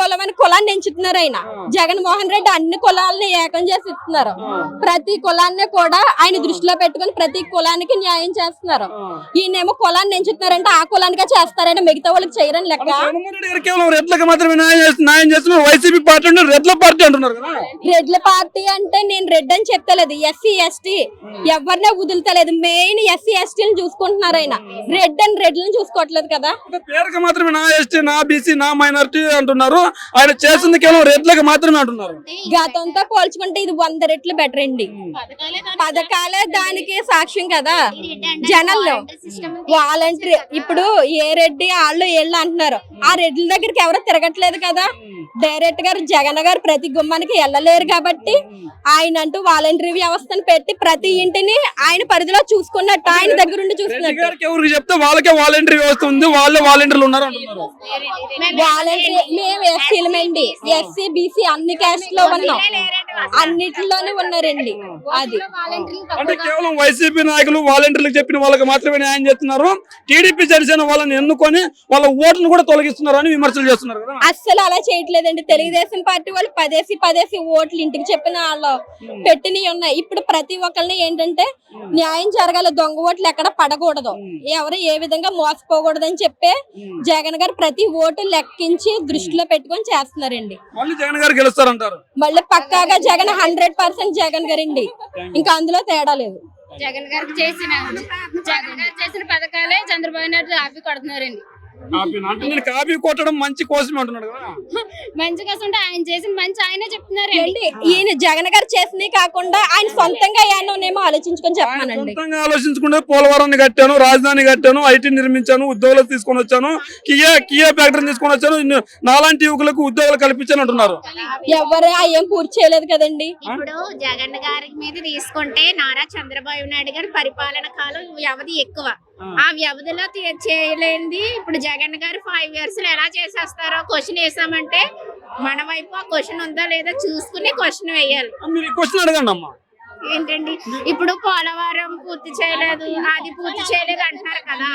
కులం అని కులాన్ని ఎంచుతున్నారు ఆయన. జగన్మోహన్ రెడ్డి అన్ని కులాలని ఏకం చేసి ఇస్తున్నారు. ప్రతి కులాన్ని కూడా ఆయన దృష్టిలో పెట్టుకుని ప్రతి కులానికి న్యాయం చేస్తున్నారు. ఈయనేమో కులాన్ని ఎంచుతున్నారంటే ఆ కులానికే చేస్తారంటే మిగతా వాళ్ళకి చేయరని లెక్క. కేవలం రెడ్లకు మాత్రమే న్యాయం చేస్తున్నారు. వైసీపీ పార్టీ అంటే రెడ్ల పార్టీ అంటున్నారు కదా. రెడ్ల పార్టీ అంటే నేను రెడ్ అని చెప్తలేదు, ఎస్సీ ఎస్టీ ఎవరినే వదులుతలేదు. మెయిన్ ఎస్సీ ఎస్టీని చూసుకుంటున్నారు ఆయన. రెడ్లను చూసుకోవట్లేదు కదా. పేరుకి మాత్రమే నా ఎస్టీ, నా బీసీ, నా మైనారిటీ అంటున్నారు. ఆయన చేసింది కేవలం రెడ్లకు మాత్రమే అంటున్నారు. గతంతో పోల్చుకుంటే ఇది 100 రెట్లు బెటర్ అండి. పథకాలే దానికి సాక్ష్యం కదా. జనాల్లో వాలంటీర్ ఇప్పుడు ఏ రెడ్డి వాళ్ళు అంటున్నారు. ఆ రెడ్లు ఇంటి దగ్గరికి ఎవరో తిరగట్లేదు కదా, డైరెక్ట్ గా జగన్ గారు ప్రతి గుమ్మానికి వెళ్ళలేరు కాబట్టి ఆయన అంటూ వాలంటరీ వ్యవస్థను పెట్టి ప్రతి ఇంటిని ఆయన పరిధిలో చూసుకున్నట్టు, ఆయన దగ్గర ఉండి చూసుకున్నట్టు. ఎవరికి చెప్తే వాళ్ళకే వాలంటరీ వ్యవస్థ ఉంది, వాళ్ళే వాలంటీర్లు ఉన్నారు అంటున్నారు. వాలంటరీ మేము ఎస్సీలమండి, ఎస్సీ బీసీ అన్ని క్యాస్ట్ లో ఉన్నాం, అన్నిటిలోనే ఉన్నారండి. అది అంటే కేవలం వైసీపీ నాయకులు వాలంటీర్లకు చెప్పిన వాళ్ళకి మాత్రమే న్యాయం చేస్తున్నారు, టీడీపీ జనసేన వాళ్ళని ఎన్నుకొని వాళ్ళ ఓట్లను కూడా తొలగిస్తున్నారు అని విమర్శలు చేస్తున్నారు కదా. అస్సలు అలా చేయట్లేదండి. తెలుగుదేశం పార్టీ వాళ్ళు పదేసి ఓట్లు ఇంటికి చెప్పిన వాళ్ళు పెట్టినవి ఉన్నాయి. ఇప్పుడు ప్రతి ఒక్కరిని ఏంటంటే న్యాయం జరగాలి, దొంగ ఓట్లు ఎక్కడ పడకూడదు, ఎవరు ఏ విధంగా మోసపోకూడదు అని చెప్పి జగన్ గారు ప్రతి ఓటు లెక్కించి దృష్టిలో పెట్టుకొని చేస్తున్నారండి. మళ్ళీ జగన్ గారు గెలుస్తారంటారు. మళ్ళీ పక్కాగా జగన్ 100% జగన్ గారండి, ఇంకా అందులో తేడా లేదు. జగన్ గారు చేసిన పథకాలే చంద్రబాబు నాయుడు ఆపి కొడుతున్నారండి. అంటే నేను కాపీ కొట్టడం మంచి కోసమే అంటున్నాడు కదా. మంచి కోసం అంటే ఆయన చేసిన మంచి ఆయనే చెప్తున్నారు. ఈయన జగన్ గారు చేసినవి కాకుండా ఆయన సొంతంగా ఏమో ఆలోచించుకొని చెప్పానండి. సొంతంగా ఆలోచించుకుంటే పోలవరాన్ని కట్టాను, రాజధాని కట్టాను, ఐటీ నిర్మించాను, ఉద్యోగులు తీసుకొని వచ్చాను, కియా ఫ్యాక్టరీ తీసుకొని వచ్చాను, నాలాంటి యువకులకు ఉద్యోగాలు కల్పించాను అంటున్నారు. ఎవరు ఏం పూర్తి చేయలేదు కదండి. ఇప్పుడు జగన్ గారి మీద తీసుకుంటే నారా చంద్రబాబు నాయుడు గారి పరిపాలన కాలం వ్యవధి ఎక్కువ, ఆ వ్యవధిలో చేయలేంది ఇప్పుడు జగన్ గారు 5 years ఎలా చేసేస్తారో క్వశ్చన్ వేసామంటే మన వైపు ఆ క్వశ్చన్ ఉందా లేదా చూసుకుని క్వశ్చన్ వేయాలి. మీరు క్వశ్చన్ అడగండి అమ్మా. ఏంటండి ఇప్పుడు పోలవరం పూర్తి చేయలేదు, అది పూర్తి చేయలేదు అంటున్నారు కదా.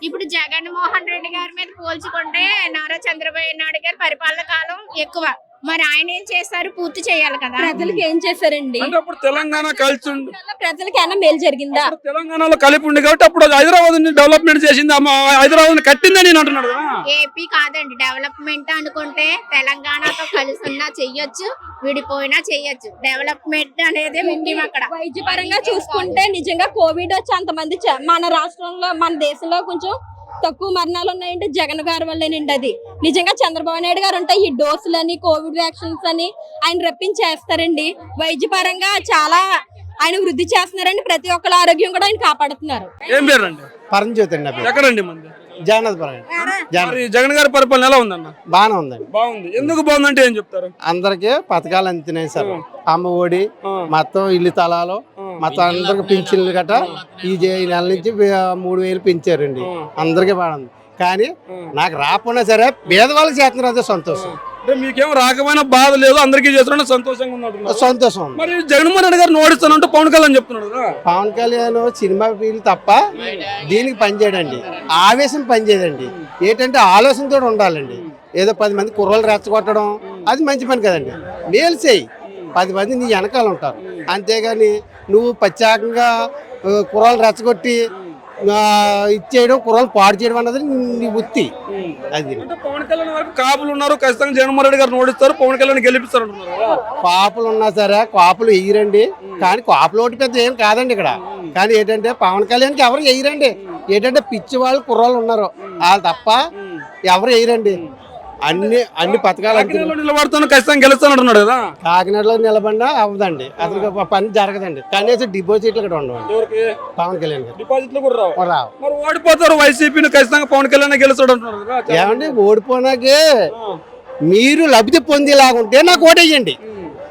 ఇప్పుడు జగన్మోహన్ రెడ్డి గారి మీద పోల్చుకుంటే నారా చంద్రబాబు నాయుడు గారి పరిపాలన కాలం ఎక్కువ, మరి ఆయన ఏం చేస్తారు, పూర్తి చేయాలి కదా. ప్రజలకు ఏం చేశారండి? అంటే అప్పుడు తెలంగాణ కలిసి ప్రజలకు ఏమైనా మేలు జరిగిందా? తెలంగాణలో కలిపి ఉంది కాబట్టి అప్పుడు హైదరాబాద్ డెవలప్మెంట్ చేసింది, హైదరాబాద్ కట్టిందని నేను అంటున్నాడు. ఏపీ కాదండి డెవలప్మెంట్ అనుకుంటే తెలంగాణతో కలిసి ఉన్నా చెయ్యొచ్చు, విడిపోయినా చెయ్యొచ్చు. డెవలప్మెంట్ అనేది ముఖ్యం. అక్కడ వైద్య పరంగా చూసుకుంటే నిజంగా కోవిడ్ వచ్చి అంతమంది మన రాష్ట్రంలో మన దేశంలో కొంచెం తక్కువ మరణాలు ఉన్నాయంటే జగన్ గారి వల్లేనండి. అది నిజంగా చంద్రబాబు నాయుడు గారు ఉంటే ఈ డోసులని కోవిడ్ వ్యాక్సిన్స్ అని ఆయన రప్పించేస్తారండి. వైద్య పరంగా చాలా ఆయన వృద్ధి చేస్తున్నారండి, ప్రతి ఒక్కరి ఆరోగ్యం కూడా ఆయన కాపాడుతున్నారు. ఏం పేరండి? పరంజ్యోతి అండి. ఎక్కడండి మంది? జగన్ గారి పరిపాలన ఎలా ఉందన్న? బాగానే ఉందండి. బాగుంది. ఎందుకు బాగుందంటే ఏం చెప్తారు? అందరికి పథకాలు అందినాయి సార్, అమ్మ ఒడి, మొత్తం ఇల్లు తలాలు, మొత్తం అందరికి పింఛన్లు గట్ట ఈ నెల నుంచి 3000 పెంచారండి. అందరికి బాగుంది. కానీ నాకు రాకుండా సరే పేదవాళ్ళకి చేస్తున్నారు, అదే సంతోషం. మీకేం రాకపోయినా బాధ లేదు, అందరికీ చేస్తున్నా సంతోషంగా ఉన్నారు. సంతోషం. మరి జగన్మోహన్ రెడ్డి గారిని ఓడిస్తానంటూ పవన్ కళ్యాణ్ చెప్తున్నాడు కదా. పవన్ కళ్యాణ్ సినిమా ఫీల్ తప్ప దీనికి పనిచేయడండి, ఆవేశం పనిచేయదండి. ఏంటంటే ఆలోచనతో ఉండాలండి. ఏదో 10 మంది కుర్రలు రెచ్చగొట్టడం అది మంచి పని కదండి. మేలు చేయి, 10 మంది నీ వెనకాల ఉంటారు. అంతేగాని నువ్వు ప్రత్యేకంగా కుర్రలు రెచ్చగొట్టి ఇచ్చేయడం, కుర్రలు పాడు చేయడం అన్నది నీ వృత్తి. అది పవన్ కళ్యాణ్ వరకు కాపులు ఉన్నారు, ఖచ్చితంగా జగన్మోహన్ రెడ్డి గారిని ఓడిస్తారు, పవన్ కళ్యాణ్ గెలిపిస్తారు అంటున్నారు. కాపులు ఉన్నా సరే కాపులు వేయరండి, కానీ కాపులు ఒకటి పెద్ద ఏం కాదండి ఇక్కడ. కానీ ఏంటంటే పవన్ కళ్యాణ్కి ఎవరు వేయరండి. ఏంటంటే పిచ్చి వాళ్ళు కుర్రాళ్ళు ఉన్నారు, వాళ్ళు తప్ప ఎవరు వేయరండి. అన్ని పథకాలు నిలబడతాను, ఖచ్చితంగా గెలుస్తాను అంటున్నాడు కదా. కాకినాడలో నిలబడినా అవ్వదండి, అసలు పని జరగదండి. కనీసం డిపాజిట్లు కూడా ఉండవు పవన్ కళ్యాణ్ గారు. డిపాజిట్లు కూడా రావు. రావు. మరి ఓడిపోతారు వైసీపీని, ఖచ్చితంగా పవన్ కళ్యాణ్ గెలుస్తాడు అంటున్నారు కదా. ఏమండి ఓడిపోయినాకే మీరు లబ్ధి పొందేలాగుంటే నాకు ఓటేయండి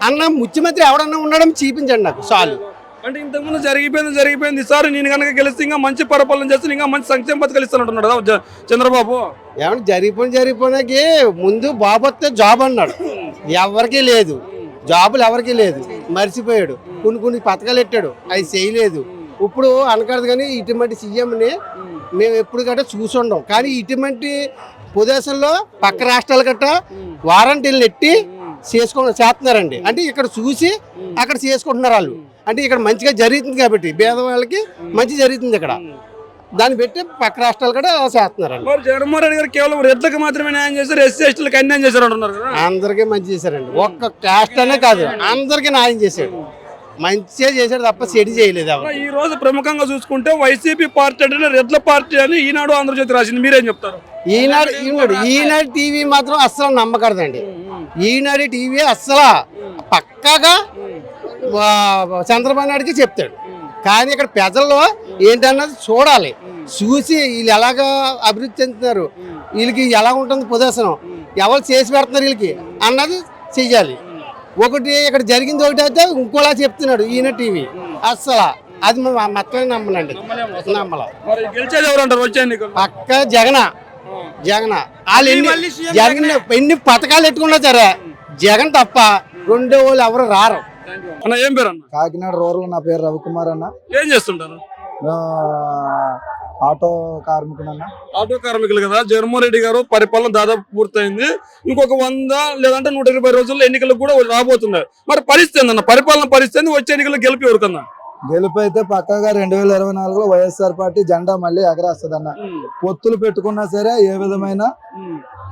అన్న ముఖ్యమంత్రి ఎవడన్నా ఉండడం చూపించండి నాకు చాలు. అంటే ఇంతకుముందు జరిగిపోయింది ఈసారి నేను కనుక గెలిస్తే ఇంకా మంచి పరిపాలన చేస్తే ఇంకా మంచి సంక్షేమ పథకాలు ఇస్తాను అంటున్నాడు కదా చంద్రబాబు. ఏమంటే జరిగిపోయినాకి ముందు బాబు వస్తే జాబ్ అన్నాడు, ఎవరికి లేదు జాబులు, ఎవరికి లేదు, మర్చిపోయాడు. కొన్ని పథకాలు పెట్టాడు, అవి చేయలేదు. ఇప్పుడు అనకూడదు కానీ ఇటువంటి సీఎంని మేము ఎప్పుడు గట్రా చూసుండం. కానీ ఇటువంటి ప్రదేశంలో పక్క రాష్ట్రాల గట్రా వారంటీలు నెట్టి చేస్తున్నారండి. అంటే ఇక్కడ చూసి అక్కడ చేసుకుంటున్నారు వాళ్ళు. అంటే ఇక్కడ మంచిగా జరుగుతుంది కాబట్టి పేదవాళ్ళకి మంచి జరుగుతుంది ఇక్కడ, దాన్ని పెట్టి పక్క రాష్ట్రాలు కూడా చేస్తున్నారండి. జగన్మోహన్ రెడ్డి గారు కేవలం రెడ్లకు మాత్రమే న్యాయం చేశారు, ఎస్సీ ఎస్టీలకు అన్యాయం చేశారు అంటున్నారు కదా. అందరికీ మంచి చేశారండి, ఒక్క కాస్ట్ అనే కాదు అందరికీ న్యాయం చేశాడు, మంచిగా చేశాడు తప్ప చెడు చేయలేదు. ఈ రోజు ప్రముఖంగా చూసుకుంటే వైసీపీ పార్టీ అంటే రెడ్ల పార్టీ అని ఈనాడు ఆంధ్రజ్యోతి రాసింది, మీరేం చెప్తారు? ఈనాడు టీవీ మాత్రం అస్సలు నమ్మకూడదండి. ఈనాడు టీవీ అస్సలు పక్కాగా చంద్రబాబు నాయుడికి చెప్తాడు. కానీ ఇక్కడ ప్రజల్లో ఏంటన్నది చూడాలి, చూసి వీళ్ళు ఎలాగా అభివృద్ధి చెందుతున్నారు, వీళ్ళకి ఎలా ఉంటుంది పొజిషన్, ఎవరు చేసి పెడుతున్నారు వీళ్ళకి అన్నది చెయ్యాలి. ఒకటి ఇక్కడ జరిగింది ఒకటి అయితే ఇంకోలా చెప్తున్నాడు ఈయన టీవీ. అస్సలు అది మొత్తం నమ్మనండి, నమ్మల. మరి గెలిచేది ఎవరు అంటారు వచ్చే ఎన్నికలు? పక్క జగన్ వాళ్ళు ఎన్ని పథకాలు పెట్టుకున్నా సరే జగన్ తప్ప రెండో వాళ్ళు ఎవరు రారు. అన్న ఏం పేరు అన్న? కాకినాడ రూరల్. నా పేరు రవికుమార్ అన్న. ఏం చేస్తుంటారు? ఆటో కార్మికుడు అన్న. ఆటో కార్మికులు కదా. జగన్మోహన్ రెడ్డి గారు పరిపాలన దాదాపు పూర్తయింది. ఇంకొక 100 లేదంటే 120 రోజుల్లో ఎన్నికలకు కూడా రాబోతున్నారు. మరి పరిస్థితి ఏందన్న? పరిపాలన పరిస్థితి వచ్చే ఎన్నికలు గెలిపి ఎవరికన్నా? గెలుపు అయితే పక్కగా 2024లో వైఎస్ఆర్ పార్టీ జెండా మళ్ళీ ఎగరేస్తుంది అన్న. పొత్తులు పెట్టుకున్నా సరే ఏ విధమైన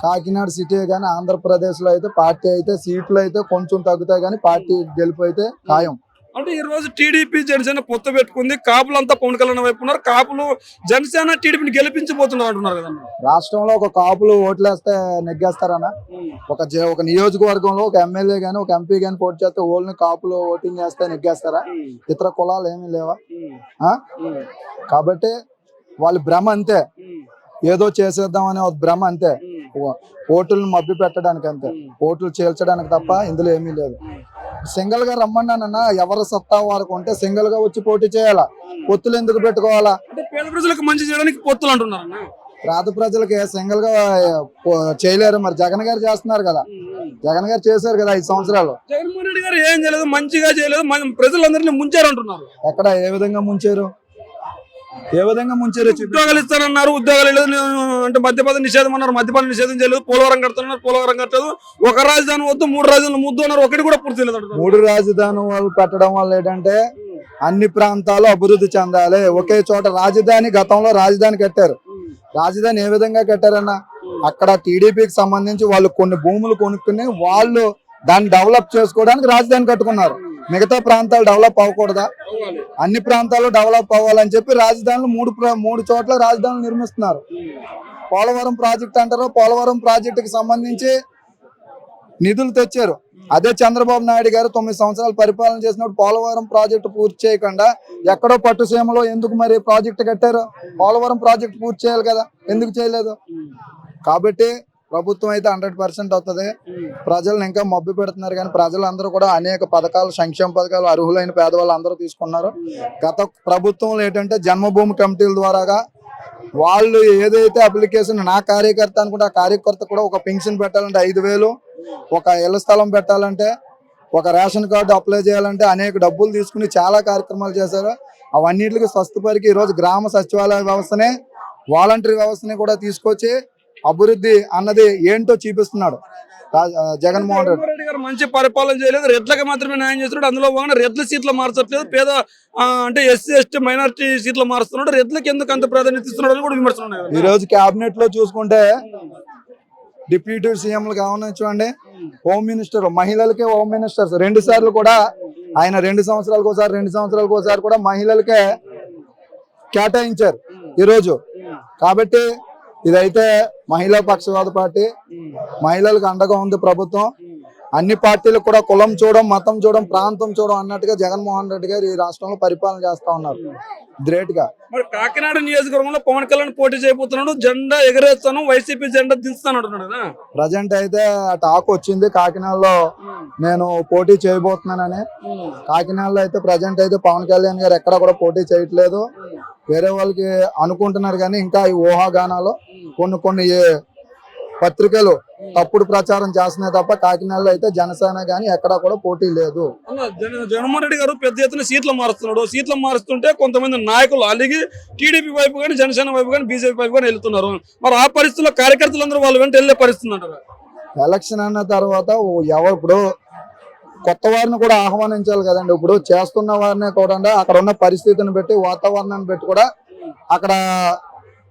కాకినాడ సిటీ కానీ ఆంధ్రప్రదేశ్ లో అయితే పార్టీ అయితే సీట్లు అయితే కొంచెం తగ్గుతాయి కానీ పార్టీ గెలుపు అయితే ఖాయం. అంటే ఈ రోజు టీడీపీ జనసేన పొత్తు పెట్టుకుంది. కాపులంతా పవన్ కళ్యాణ్ వైపు ఉన్నారు. కాపులు జనసేన టీడీపీని గెలిపించబోతున్నారు అంటున్నారు కదన్న. రాష్ట్రంలో ఒక కాపులు ఓట్లేస్తే నెగ్గేస్తారన్న. ఒక నియోజకవర్గంలో ఒక ఎమ్మెల్యే గానీ ఒక ఎంపీ గానీ పోటీ చేస్తే ఓన్లీ కాపులు ఓటింగ్ చేస్తే నెగ్గేస్తారా? ఇతర కులాలు ఏమీ లేవా? కాబట్టి వాళ్ళ భ్రమ అంతే, ఏదో చేసేద్దామనే ఒక భ్రమ అంతే. ఓటులను మభ్య పెట్టడానికి అంతే, ఓట్లు చేల్చడానికి తప్ప ఇందులో ఏమీ లేదు. సింగిల్ గా రమ్మన్నానన్నా, ఎవరు సత్తా వారికి ఉంటే సింగిల్ గా వచ్చి పోటీ చేయాలా, పొత్తులు ఎందుకు పెట్టుకోవాలా? పేద ప్రజలకు మంచి చేయడానికి పొత్తులు అంటున్నారు. పేద ప్రజలకి సింగిల్ గా చేయలేరు. మరి జగన్ గారు చేస్తున్నారు కదా, జగన్ గారు చేశారు కదా 5 సంవత్సరాలు. జగన్మోహన్ రెడ్డి గారు ఏం చేయలేదు, మంచిగా చేయలేదు, ప్రజలందరినీ ముంచారు అంటున్నారు. ఎక్కడ ఏ విధంగా ముంచారు? ఏ విధంగా ముంచారు? ఉద్యోగాలు ఇస్తానన్నారు, ఉద్యోగాలు లేదు అంటే మద్యపాన నిషేధం అన్నారు, మద్యపాన నిషేధం చేయలేదు. పోలవరం కడుతున్నారు, పోలవరం కట్టలేదు. ఒక రాజధాని వద్దు 3 రాజధానులు ముద్దు అన్నారు, ఒకటి కూడా పూర్తి చేయలేదు అంటున్నారు. 3 రాజధానులు పెట్టడం వల్ల ఏంటంటే అన్ని ప్రాంతాలు అభివృద్ధి చెందాలి. ఒకే చోట రాజధాని, గతంలో రాజధాని కట్టారు. రాజధాని ఏ విధంగా కట్టారన్న, అక్కడ టీడీపీకి సంబంధించి వాళ్ళు కొన్ని భూములు కొనుక్కుని వాళ్ళు దాన్ని డెవలప్ చేసుకోవడానికి రాజధాని కట్టుకున్నారు. మిగతా ప్రాంతాలు డెవలప్ అవ్వకూడదా? అన్ని ప్రాంతాలు డెవలప్ అవ్వాలని చెప్పి రాజధానులు 3 చోట్ల రాజధానులు నిర్మిస్తున్నారు. పోలవరం ప్రాజెక్ట్ అంటారు, పోలవరం ప్రాజెక్టుకి సంబంధించి నిధులు తెచ్చారు. అదే చంద్రబాబు నాయుడు గారు 9 సంవత్సరాలు పరిపాలన చేసినప్పుడు పోలవరం ప్రాజెక్టు పూర్తి చేయకుండా ఎక్కడో పట్టుసీమలో ఎందుకు మరి ప్రాజెక్టు కట్టారు? పోలవరం ప్రాజెక్టు పూర్తి చేయాలి కదా, ఎందుకు చేయలేదు? కాబట్టి ప్రభుత్వం అయితే 100% అవుతుంది. ప్రజలను ఇంకా మబ్బు పెడుతున్నారు కానీ ప్రజలందరూ కూడా అనేక పథకాలు, సంక్షేమ పథకాలు అర్హులైన పేదవాళ్ళు అందరూ తీసుకున్నారు. గత ప్రభుత్వంలో ఏంటంటే జన్మభూమి కమిటీల ద్వారాగా వాళ్ళు ఏదైతే అప్లికేషన్, నా కార్యకర్త అనుకుంటే ఆ కార్యకర్త కూడా ఒక పెన్షన్ పెట్టాలంటే 5,000, ఒక ఇళ్ల స్థలం పెట్టాలంటే, ఒక రేషన్ కార్డు అప్లై చేయాలంటే అనేక డబ్బులు తీసుకుని చాలా కార్యక్రమాలు చేశారు. అవన్నిటికి స్వస్థపరికి ఈరోజు గ్రామ సచివాలయ వ్యవస్థనే, వాలంటరీ వ్యవస్థని కూడా తీసుకొచ్చి అభివృద్ధి అన్నది ఏంటో చూపిస్తున్నాడు జగన్మోహన్ రెడ్డి గారు. మంచి పరిపాలన చేయలేదు, రెడ్లకి మాత్రమే న్యాయం చేస్తున్నాడు. అందులో భాగంగా రెడ్ల సీట్లు మార్చట్లేదు, పేద అంటే SC ST మైనారిటీ సీట్లు మారుస్తున్నాడు. రెడ్లకి ఎందుకు అంత ప్రాధాన్యత ఇస్తున్నాడు అని కూడా విమర్శలు. ఈ రోజు కేబినెట్ లో చూసుకుంటే డిప్యూటీ సీఎంలు గమనించండి, హోమ్ మినిస్టర్, మహిళలకే హోమ్ మినిస్టర్స్ 2 సార్లు కూడా ఆయన 2 సంవత్సరాలకు ఒకసారి కూడా మహిళలకే కేటాయించారు ఈరోజు. కాబట్టి ఇదైతే మహిళా పక్షవాద పార్టీ, మహిళలకు అండగా ఉంది ప్రభుత్వం. అన్ని పార్టీలకు కూడా కులం చూడడం, మతం చూడడం, ప్రాంతం చూడడం అన్నట్టుగా జగన్మోహన్ రెడ్డి గారు ఈ రాష్ట్రంలో పరిపాలన చేస్తా ఉన్నారు గ్రేట్ గా. మరి కాకినాడ నియోజకవర్గంలో పవన్ కళ్యాణ్ పోటీ చేయబోతున్నాడు, జెండా ఎగరేస్తాను, వైసీపీ జెండా దించుతాను అంటున్నాడు కదా. ప్రజెంట్ అయితే టాక్ వచ్చింది కాకినాడలో నేను పోటీ చేయబోతున్నానని. కాకినాడలో అయితే ప్రజెంట్ అయితే పవన్ కళ్యాణ్ గారు ఎక్కడ కూడా పోటీ చేయట్లేదు. వేరే వాళ్ళకి అనుకుంటున్నారు కానీ ఇంకా ఈ ఊహాగానాలు కొన్ని పత్రికలు తప్పుడు ప్రచారం చేస్తున్నాయి తప్ప కాకినాడలో అయితే జనసేన గానీ ఎక్కడా కూడా పోటీ లేదు. జగన్మోహన్ రెడ్డి గారు పెద్ద ఎత్తున సీట్లు మారుస్తున్నాడు. సీట్లు మారుస్తుంటే కొంతమంది నాయకులు అలాగే టీడీపీ వైపు కానీ, జనసేన వైపు కానీ, బీజేపీ వైపు కానీ వెళ్తున్నారు. మరి ఆ పరిస్థితుల్లో కార్యకర్తలందరూ వాళ్ళు వెంట వెళ్ళే పరిస్థితి అంటారు. ఎలక్షన్ అన్న తర్వాత ఇప్పుడు కొత్త వారిని కూడా ఆహ్వానించాలి కదండి. ఇప్పుడు చేస్తున్న వారిని కూడా అక్కడ ఉన్న పరిస్థితిని బట్టి, వాతావరణాన్ని బట్టి కూడా అక్కడ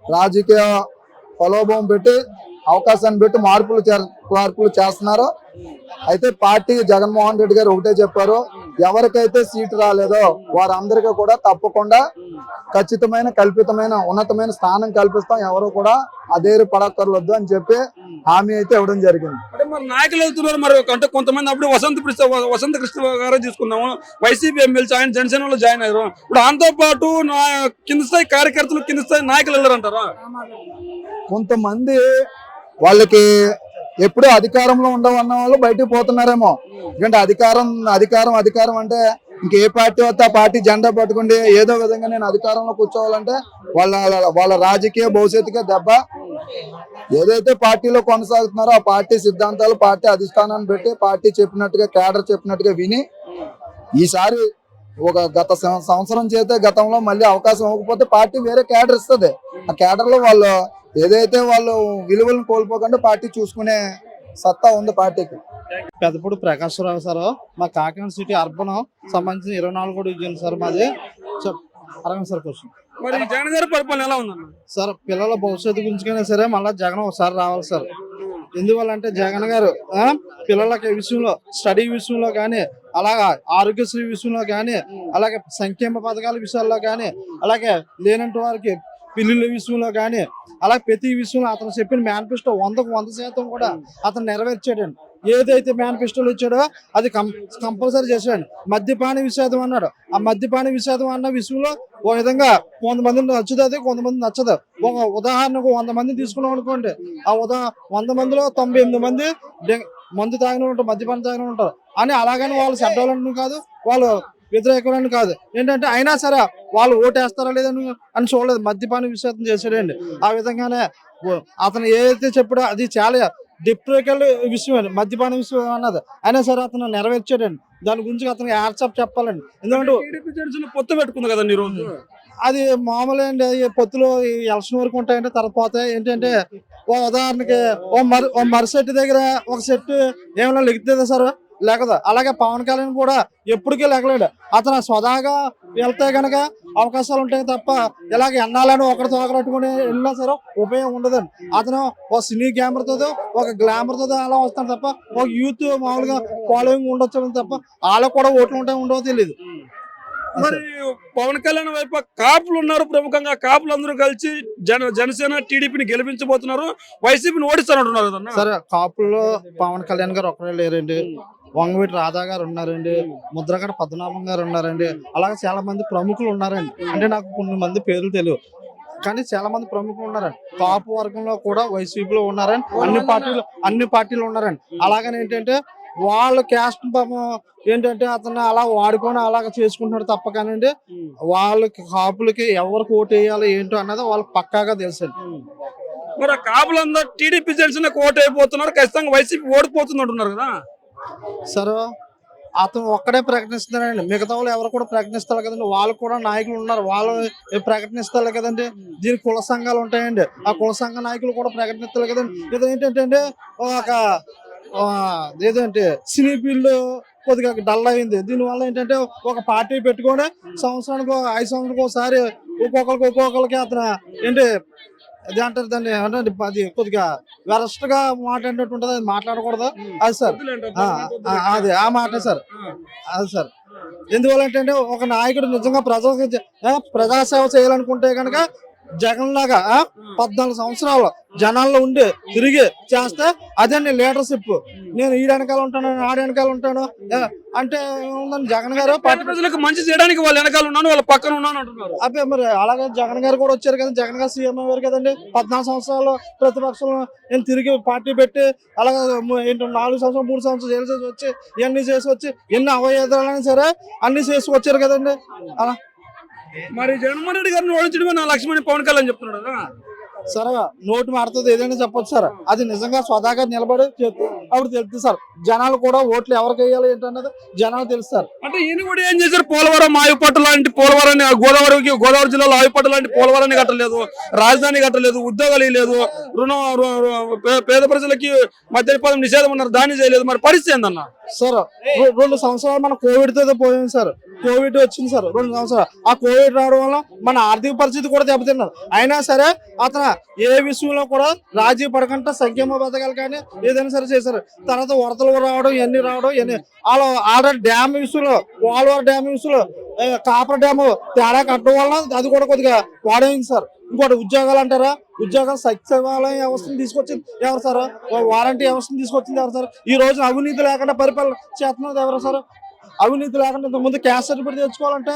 రాజకీయ ప్రలోభం పెట్టి, అవకాశాన్ని పెట్టి మార్పులు చేస్తున్నారు. అయితే పార్టీ జగన్మోహన్ రెడ్డి గారు ఒకటే చెప్పారు, ఎవరికైతే సీటు రాలేదో వారందరికీ కూడా తప్పకుండా ఖచ్చితమైన కల్పితమైన ఉన్నతమైన స్థానం కల్పిస్తాం, ఎవరు కూడా అదేరు పడక్కర్లొద్దు అని చెప్పి హామీ అయితే ఇవ్వడం జరిగింది. అంటే మరి నాయకులు వెళ్తున్నారు మరి, అంటే కొంతమంది అప్పుడు వసంత కృష్ణ గారు తీసుకున్నాము, వైసీపీ ఎమ్మెల్సీ ఆయన జనసేనలో జాయిన్ అయ్యారు. ఇప్పుడు ఆయనతో పాటు కింద స్థాయి కార్యకర్తలు కింద స్థాయి నాయకులు వెళ్ళారంటారా? కొంతమంది వాళ్ళకి ఎప్పుడు అధికారంలో ఉండవన్న వాళ్ళు బయటకు పోతున్నారేమో. ఎందుకంటే అధికారం అంటే ఇంకే పార్టీ వస్తే ఆ పార్టీ జెండా పట్టుకుంటే ఏదో విధంగా నేను అధికారంలో కూర్చోవాలంటే వాళ్ళ రాజకీయ భవిష్యత్తుకే దెబ్బ. ఏదైతే పార్టీలో కొనసాగుతున్నారో ఆ పార్టీ సిద్ధాంతాలు, పార్టీ అధిష్టానాన్ని పెట్టి పార్టీ చెప్పినట్టుగా కేడర్ చెప్పినట్టుగా విని ఈసారి ఒక గత సంవత్సరం చేస్తే గతంలో మళ్ళీ అవకాశం ఇవ్వకపోతే పార్టీ వేరే కేడర్ ఇస్తుంది. ఆ కేడర్ లో వాళ్ళు ఏదైతే వాళ్ళు విలువలను కోల్పోకుండా పార్టీ చూసుకునే సత్తా ఉంది పార్టీకి. పెద్దపూడి ప్రకాశ్వరరావు సార్, మా కాకినాడ సిటీ అర్బన్ సంబంధించిన 24 డివిజన్ సార్ మాది. అడగండి సార్ క్వశ్చన్. మరి జగన్ గారి పరిపాలన ఎలా ఉందన్న? సార్ పిల్లల భవిష్యత్తు గురించికైనా సరే మళ్ళీ జగన్ ఒకసారి రావాలి సార్. ఎందువల్ల అంటే జగన్ గారు పిల్లలకి విషయంలో, స్టడీ విషయంలో కానీ, అలాగా ఆరోగ్యశ్రీ విషయంలో కానీ, అలాగే సంక్షేమ పథకాల విషయాల్లో కానీ, అలాగే లేనంటి వారికి పిల్లల విషయంలో కానీ, అలా ప్రతి విషయంలో అతను చెప్పిన మేనిఫెస్టో 100కు 100% కూడా అతను నెరవేర్చాడండి. ఏదైతే మేనిఫెస్టోలు ఇచ్చాడో అది కంపల్సరీ చేశాడు. మద్యపాన నిషేధం అన్నాడు. ఆ మద్యపాన నిషేధం అన్న విషయంలో ఓ విధంగా కొంతమంది నచ్చుతుంది, కొంతమంది నచ్చదు. ఒక ఉదాహరణకు 100 మంది తీసుకున్నాం అనుకోండి, ఆ 100 మందిలో 98 మంది మందు తాగిన ఉంటారు, మద్యపానం తాగిన ఉంటారు అని. అలాగని వాళ్ళు చెడ్డోళ్ళని కాదు, వాళ్ళు వ్యతిరేకులని కాదు. ఏంటంటే అయినా సరే వాళ్ళు ఓటేస్తారా లేదని అని చూడలేదు, మద్యపాన నిషేధం చేశాడండి. ఆ విధంగానే అతను ఏదైతే చెప్పాడో అది చాలా డిప్రికల్ విషయం, మద్యపాన విషయం అన్నది. అయినా సరే అతను నెరవేర్చాడండి. దాని గురించి అతను హ్యాట్సాప్ చెప్పాలండి. ఎందుకంటే పొత్తు పెట్టుకుంది కదండి ఈ రోజు. అది మామూలు అండి. పొత్తులో ఎలక్షన్ వరకు ఉంటాయంటే తర్వాత పోతాయి. ఏంటంటే ఓ ఉదాహరణకి ఓ మరుసెట్టు దగ్గర ఒక సెట్ ఏమైనా లెగుతుందా సార్? లేకదా. అలాగే పవన్ కళ్యాణ్ కూడా ఎప్పటికీ లేకలేడు. అతను స్వదాగా వెళ్తే గనక అవకాశాలు ఉంటాయి తప్ప ఇలాగ ఎన్నాలని ఒకరితో ఒకరట్టుకుని వెళ్ళినా సరే ఉపయోగం ఉండదండి. అతను ఒక సినీ కెమెరాతో ఒక గ్లామర్ తో అలా వస్తాడు తప్ప ఒక యూత్ మామూలుగా ఫాలోయింగ్ ఉండొచ్చు తప్ప వాళ్ళకు కూడా ఓట్లు ఉంటాయి ఉండవో తెలియదు. మరి పవన్ కళ్యాణ్ వైపు కాపులు ఉన్నారు, ప్రముఖంగా కాపులు అందరూ కలిసి జనసేన టీడీపీని గెలిపించబోతున్నారు, వైసీపీని ఓడిస్తానంటున్నారు కదన్నా. సరే, కాపుల్లో పవన్ కళ్యాణ్ గారు ఒకరే లేరండి. వంగవీటి రాధా గారు ఉన్నారండి, ముద్రగడ పద్మనాభం గారు ఉన్నారండి, అలాగే చాలా మంది ప్రముఖులు ఉన్నారండి. అంటే నాకు కొన్ని మంది పేర్లు తెలియదు కానీ చాలా మంది ప్రముఖులు ఉన్నారండి. కాపు వర్గంలో కూడా వైసీపీలో ఉన్నారండి, అన్ని పార్టీలు ఉన్నారండి. అలాగని ఏంటంటే వాళ్ళ క్యాస్ట్ పాపం ఏంటంటే అతను అలా వాడుకొని అలాగ చేసుకుంటున్నాడు తప్ప కానండి వాళ్ళకి కాపులకి ఎవరికి ఓటు వేయాలి ఏంటో అన్నది వాళ్ళకి పక్కాగా తెలుసండి. మరి ఆ కాపులందరూ టీడీపీ జనసేన ఓటు అయిపోతున్నారు, ఖచ్చితంగా వైసీపీ ఓడిపోతుంది అంటున్నారు కదా సార్. అతను ఒక్కడే ప్రకటిస్తున్నారండి, మిగతా వాళ్ళు ఎవరు కూడా ప్రకటిస్తారు కదండి. వాళ్ళు కూడా నాయకులు ఉన్నారు, వాళ్ళు ప్రకటిస్తారు కదండి. దీనికి కుల సంఘాలు ఉంటాయండి, ఆ కుల సంఘ నాయకులు కూడా ప్రకటిస్తారు కదండి. ఇది ఏంటంటే ఒక ఏదంటే సినీ ఫీల్డ్ కొద్దిగా డల్ అయింది. దీనివల్ల ఏంటంటే ఒక పార్టీ పెట్టుకొని సంవత్సరానికి 5 సంవత్సరాలకు ఒకసారి ఒక్కొక్కరికి అతను ఏంటి అది అంటారు దాన్ని అంటే అది కొద్దిగా వెరస్ట్ గా మాట్లాడినట్టు ఉంటుంది, అది మాట్లాడకూడదు అది సార్. అది ఆ మాట సార్, అది సార్. ఎందువల్ల ఏంటంటే ఒక నాయకుడు నిజంగా ప్రజాసేవ చేయాలనుకుంటే కనుక జగన్ లాగా 14 సంవత్సరాలు జనాల్లో ఉండి తిరిగి చేస్తే అదే లీడర్షిప్. నేను ఈ వెనకాల ఉంటాను, ఆడ వెనకాల ఉంటాను అంటే జగన్ గారు ప్రజలకు మంచి చేయడానికి వాళ్ళ వెనకాల ఉన్నాను, వాళ్ళ పక్కన ఉన్నాను అంటున్నారు. అదే మరి అలాగే జగన్ గారు కూడా వచ్చారు కదా, జగన్ గారు సీఎం అయ్యారు కదండి. 14 సంవత్సరాలు ప్రతిపక్షంలో నేను తిరిగి పార్టీ పెట్టి అలాగే 4 సంవత్సరాలు 3 సంవత్సరాలు జైలు చేసి వచ్చి ఇవన్నీ చేసి వచ్చి ఎన్ని అవయవాలైనా సరే అన్ని చేసి వచ్చారు కదండి. అలా మరి జగన్మోహన్ రెడ్డి గారిని ఓడించడమే నా లక్ష్మణ్ పవన్ కళ్యాణ్ చెప్తున్నాడు కదా సార్. నోటు మారుతుంది ఏదైనా చెప్పొచ్చు సార్, అది నిజంగా స్వదాగా నిలబడి అప్పుడు తెలుస్తుంది సార్. జనాలు కూడా ఓట్లు ఎవరికి వేయాలి ఏంటన్నది జనాలు తెలుస్తారు. అంటే ఈయన కూడా ఏం చేశారు, పోలవరం ఆయుపట్టు లాంటి పోలవరాన్ని గోదావరి జిల్లాలో ఆయుపట్టు లాంటి పోలవరాన్ని కట్టలేదు, రాజధాని కట్టలేదు, ఉద్యోగాలు లేదు, పేద ప్రజలకి మద్యపానం నిషేధం ఉన్నారు, దాన్ని చేయలేదు. మరి పరిస్థితి ఏందన్న సార్? 2 సంవత్సరాలు మనం కోవిడ్ తో పోయాం సార్. కోవిడ్ వచ్చింది సార్ 2 సంవత్సరాలు. ఆ కోవిడ్ రావడం వల్ల మన ఆర్థిక పరిస్థితి కూడా దెబ్బతిన్నారు. అయినా సరే అతను ఏ విషయంలో కూడా రాజీ పడకుండా సంక్షేమ పథకాలు కానీ ఏదైనా సరే చేశారు. తర్వాత వరదలు రావడం ఇవన్నీ రావడం ఇవన్నీ వాళ్ళు ఆల్రెడీ డ్యామ్ విషయంలో పోలవరం డ్యామ్ విషయంలో కాపర్ డ్యామ్ తేడా కట్టడం వల్ల అది కూడా కొద్దిగా వాడైంది సార్. ఇంకోటి ఉద్యోగాలు అంటారా, ఉద్యోగాలు సచివాలయం వ్యవస్థను తీసుకొచ్చింది ఎవరు సార్? వారంటీ వ్యవస్థను తీసుకొచ్చింది ఎవరు సార్? ఈ రోజు అవినీతి లేకుండా పరిపాలన చేస్తున్నది ఎవరు సార్? అవినీతి లేకుండా ఇంతకుముందు క్యాస్ట్ సర్టిఫికేట్ తెచ్చుకోవాలంటే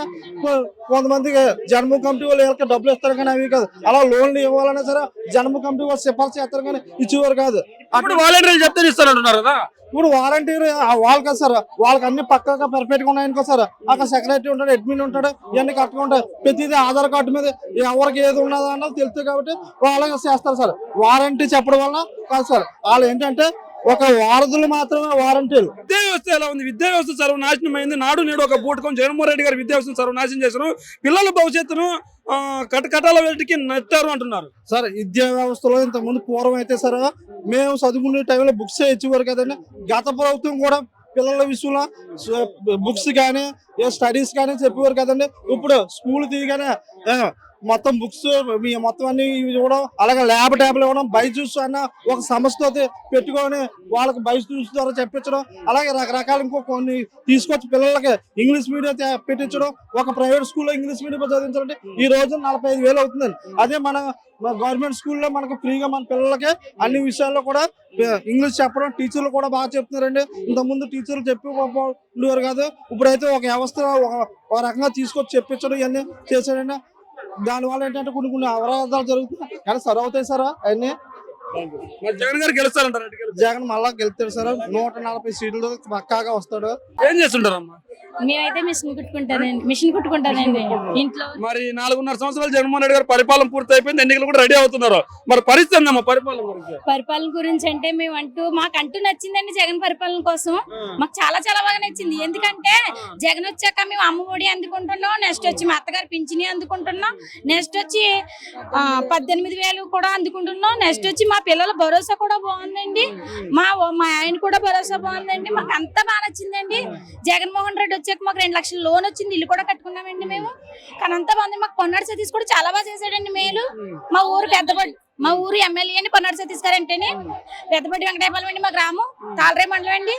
కొంతమందికి జన్మ కమిటీ వాళ్ళు ఎవరికి డబ్బులు ఇస్తారు కానీ అవి కాదు. అలా లోన్లు ఇవ్వాలన్నా సరే జన్మ కమిటీ వాళ్ళు సిఫార్సు చేస్తారు కానీ ఇచ్చేవారు కాదు. అప్పుడు వాలంటీర్లు చెప్తే ఇస్తారంటున్నారు కదా. ఇప్పుడు వాలంటీర్ వాళ్ళు కదా సార్, వాళ్ళకి అన్ని పక్కగా పర్ఫెక్ట్ గా ఉన్నాయనుకో సార్. అక్కడ సెక్రటరీ ఉంటాడు, అడ్మిన్ ఉంటాడు, ఇవన్నీ కరెక్ట్గా ఉంటాయి. ప్రతిదీ ఆధార్ కార్డు మీద ఎవరికి ఏది ఉన్నదో అన్నది తెలుస్తుంది కాబట్టి వాళ్ళకి చేస్తారు సార్. వారంటీ చెప్పడం వల్ల కాదు సార్, వాళ్ళు ఏంటంటే ఒక వారధులు మాత్రమే వారంటీలు. విద్యా వ్యవస్థ ఎలా ఉంది? విద్యా వ్యవస్థ సర్వనాశనం అయింది. నాడు నేడు ఒక బూటకం జగన్మోహన్ రెడ్డి గారు విద్యా వ్యవస్థను సర్వనాశనం చేశారు. పిల్లల భవిష్యత్తును కటకటాల వెంటికి నెట్టారు అంటున్నారు సార్. విద్యా వ్యవస్థలో ఇంతకుముందు పూర్వం అయితే సార్ మేము చదువుకునే టైంలో బుక్స్ ఇచ్చేవారు కదండి. గత ప్రభుత్వం కూడా పిల్లల విషయంలో బుక్స్ కానీ స్టడీస్ కానీ చెప్పేవారు కదండి. ఇప్పుడు స్కూల్ తీయగానే మొత్తం బుక్స్ మొత్తం అన్ని ఇవ్వడం, అలాగే ల్యాబ్ ట్యాబ్లు ఇవ్వడం, బైజూస్ అన్న ఒక సంస్థ పెట్టుకొని వాళ్ళకి బైజూస్ ద్వారా చెప్పించడం, అలాగే రకరకాల ఇంకో కొన్ని తీసుకొచ్చి పిల్లలకి ఇంగ్లీష్ మీడియం పెట్టించడం. ఒక ప్రైవేట్ స్కూల్లో ఇంగ్లీష్ మీడియం చదివించాలంటే ఈ రోజు 45,000 అవుతుందండి. అదే మన గవర్నమెంట్ స్కూల్లో మనకు ఫ్రీగా మన పిల్లలకి అన్ని విషయాల్లో కూడా ఇంగ్లీష్ చెప్పడం, టీచర్లు కూడా బాగా చెప్తున్నారండి. ఇంతకుముందు టీచర్లు చెప్పేవారు కాదు. ఇప్పుడైతే ఒక వ్యవస్థ ఒక రకంగా తీసుకొచ్చి చెప్పించడం ఇవన్నీ చేశాడండి. దానివల్ల ఏంటంటే కొన్ని అవరోధాలు జరుగుతున్నాయి కానీ సరి అవుతాయి సార్. అవన్నీ జగన్ గారు గెలుస్తారంటారు. జగన్ మళ్ళా గెలుస్తాడు సార్. 140 సీట్లు పక్కాగా వస్తాడు. ఏం చేస్తుంటారమ్మా? మేమైతే మిషన్ కుట్టుకుంటానండి ఇంట్లో. మరి 4.5 సంవత్సరాలు జగన్మోహన్ రెడ్డి గారు పరిపాలన పూర్తి అయిపోయింది, ఎన్నికలు కూడా రెడీ అవుతున్నారు. మరి పరిస్థితి ఏందమ్మా పరిపాలన గురించి? పరిపాలన గురించి అంటే మాకంటూ నచ్చిందండి జగన్ పరిపాలన కోసం. మాకు చాలా చాలా బాగా నచ్చింది. ఎందుకంటే జగన్ వచ్చాక మేము అమ్మఒడి అందుకుంటున్నాం, నెక్స్ట్ వచ్చి మా అత్తగారు పింఛని అందుకుంటున్నాం, నెక్స్ట్ వచ్చి 18,000 కూడా అందుకుంటున్నాం, నెక్స్ట్ వచ్చి మా పిల్లల భరోసా కూడా బాగుందండి, మా ఆయన కూడా భరోసా బాగుందండి. మాకు అంతా బాగా నచ్చిందండి. జగన్మోహన్ రెడ్డి వచ్చాక మాకు 2 లక్షల లోన్ వచ్చింది, ఇల్లు కూడా కట్టుకున్నామండి మేము. కానీ అంతా బాగుంది. మాకు పొన్నాడు సతీష్ కూడా చాలా బాగా చేశాడండి మేలు. మా ఊరు ఎమ్మెల్యే అండి పొన్నాడు సతీష్ గారు అంటేనే. పెద్దపట్టి వెంకటాయపాలెం అండి మా గ్రామం, తాళరే మండలం అండి.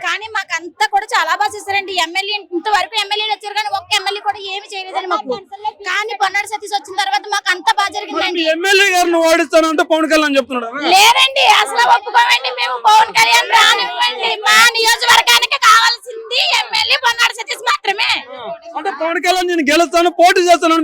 కానీ మాకు అంతా కూడా చాలా బాగా చేశారండి. ఎమ్మెల్యే ఇంతవరకు ఎమ్మెల్యేలు వచ్చారు కానీ ఒక్క ఎమ్మెల్యే కూడా ఏమి చేయలేదండి మాకు. కానీ పొన్నాడు సతీష్ వచ్చిన తర్వాత మాకు అంతా బాగా జరిగిందండి. ఎమ్మెల్యే గారిని ఓడిస్తాను అంటే పవన్ కళ్యాణ్ చెప్తున్నాడు. లేదండి, అసలు ఒప్పుకోమండి మేము. పవన్ కళ్యాణ్ రానివ్వండి. మా నియోజకవర్గానికి కావాల్సింది ఎమ్మెల్యే పొన్నాడు సతీష్ మాత్రమే. అంటే పవన్ కళ్యాణ్ నేను గెలుస్తాను, పోటీ చేస్తాను.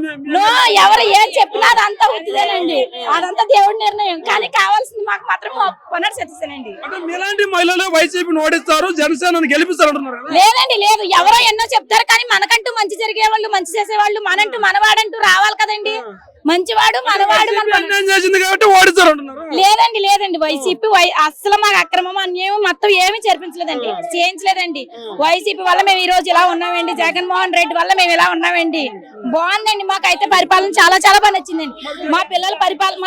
ఎవరు ఏం చెప్పినా అదంతా ఉద్దేనండి, అదంతా దేవుడి నిర్ణయం. కానీ కావాల్సింది మాకు మాత్రం పొన్నాడు సతీశేనండి. అంటే మీలాంటి మహిళలు వైసీపీని ఓడిస్తారు, జనసేనని గెలిపిస్తారు అంటున్నారు. లేదండి, లేదు. ఎవరో ఎన్నో చెప్తారు కానీ మనకంటూ మంచి జరిగే వాళ్ళు, మంచి చేసేవాళ్ళు, మనంటూ మనవాడంటూ రావాలి కదండి. మంచివాడు మనవాడు చేసింది కాబట్టి ఓడిస్తారు అంటున్నారు. లేదండి వైసీపీ అసలు మాకు అక్రమం అన్యాయం మొత్తం ఏమీ చేయించలేదండి. వైసీపీ వల్ల మేము ఈ రోజు ఇలా ఉన్నామండి. జగన్మోహన్ రెడ్డి వల్ల మేము ఇలా ఉన్నామండి. బాగుందండి. మాకైతే పరిపాలన చాలా చాలా బాగా నచ్చిందండి. మా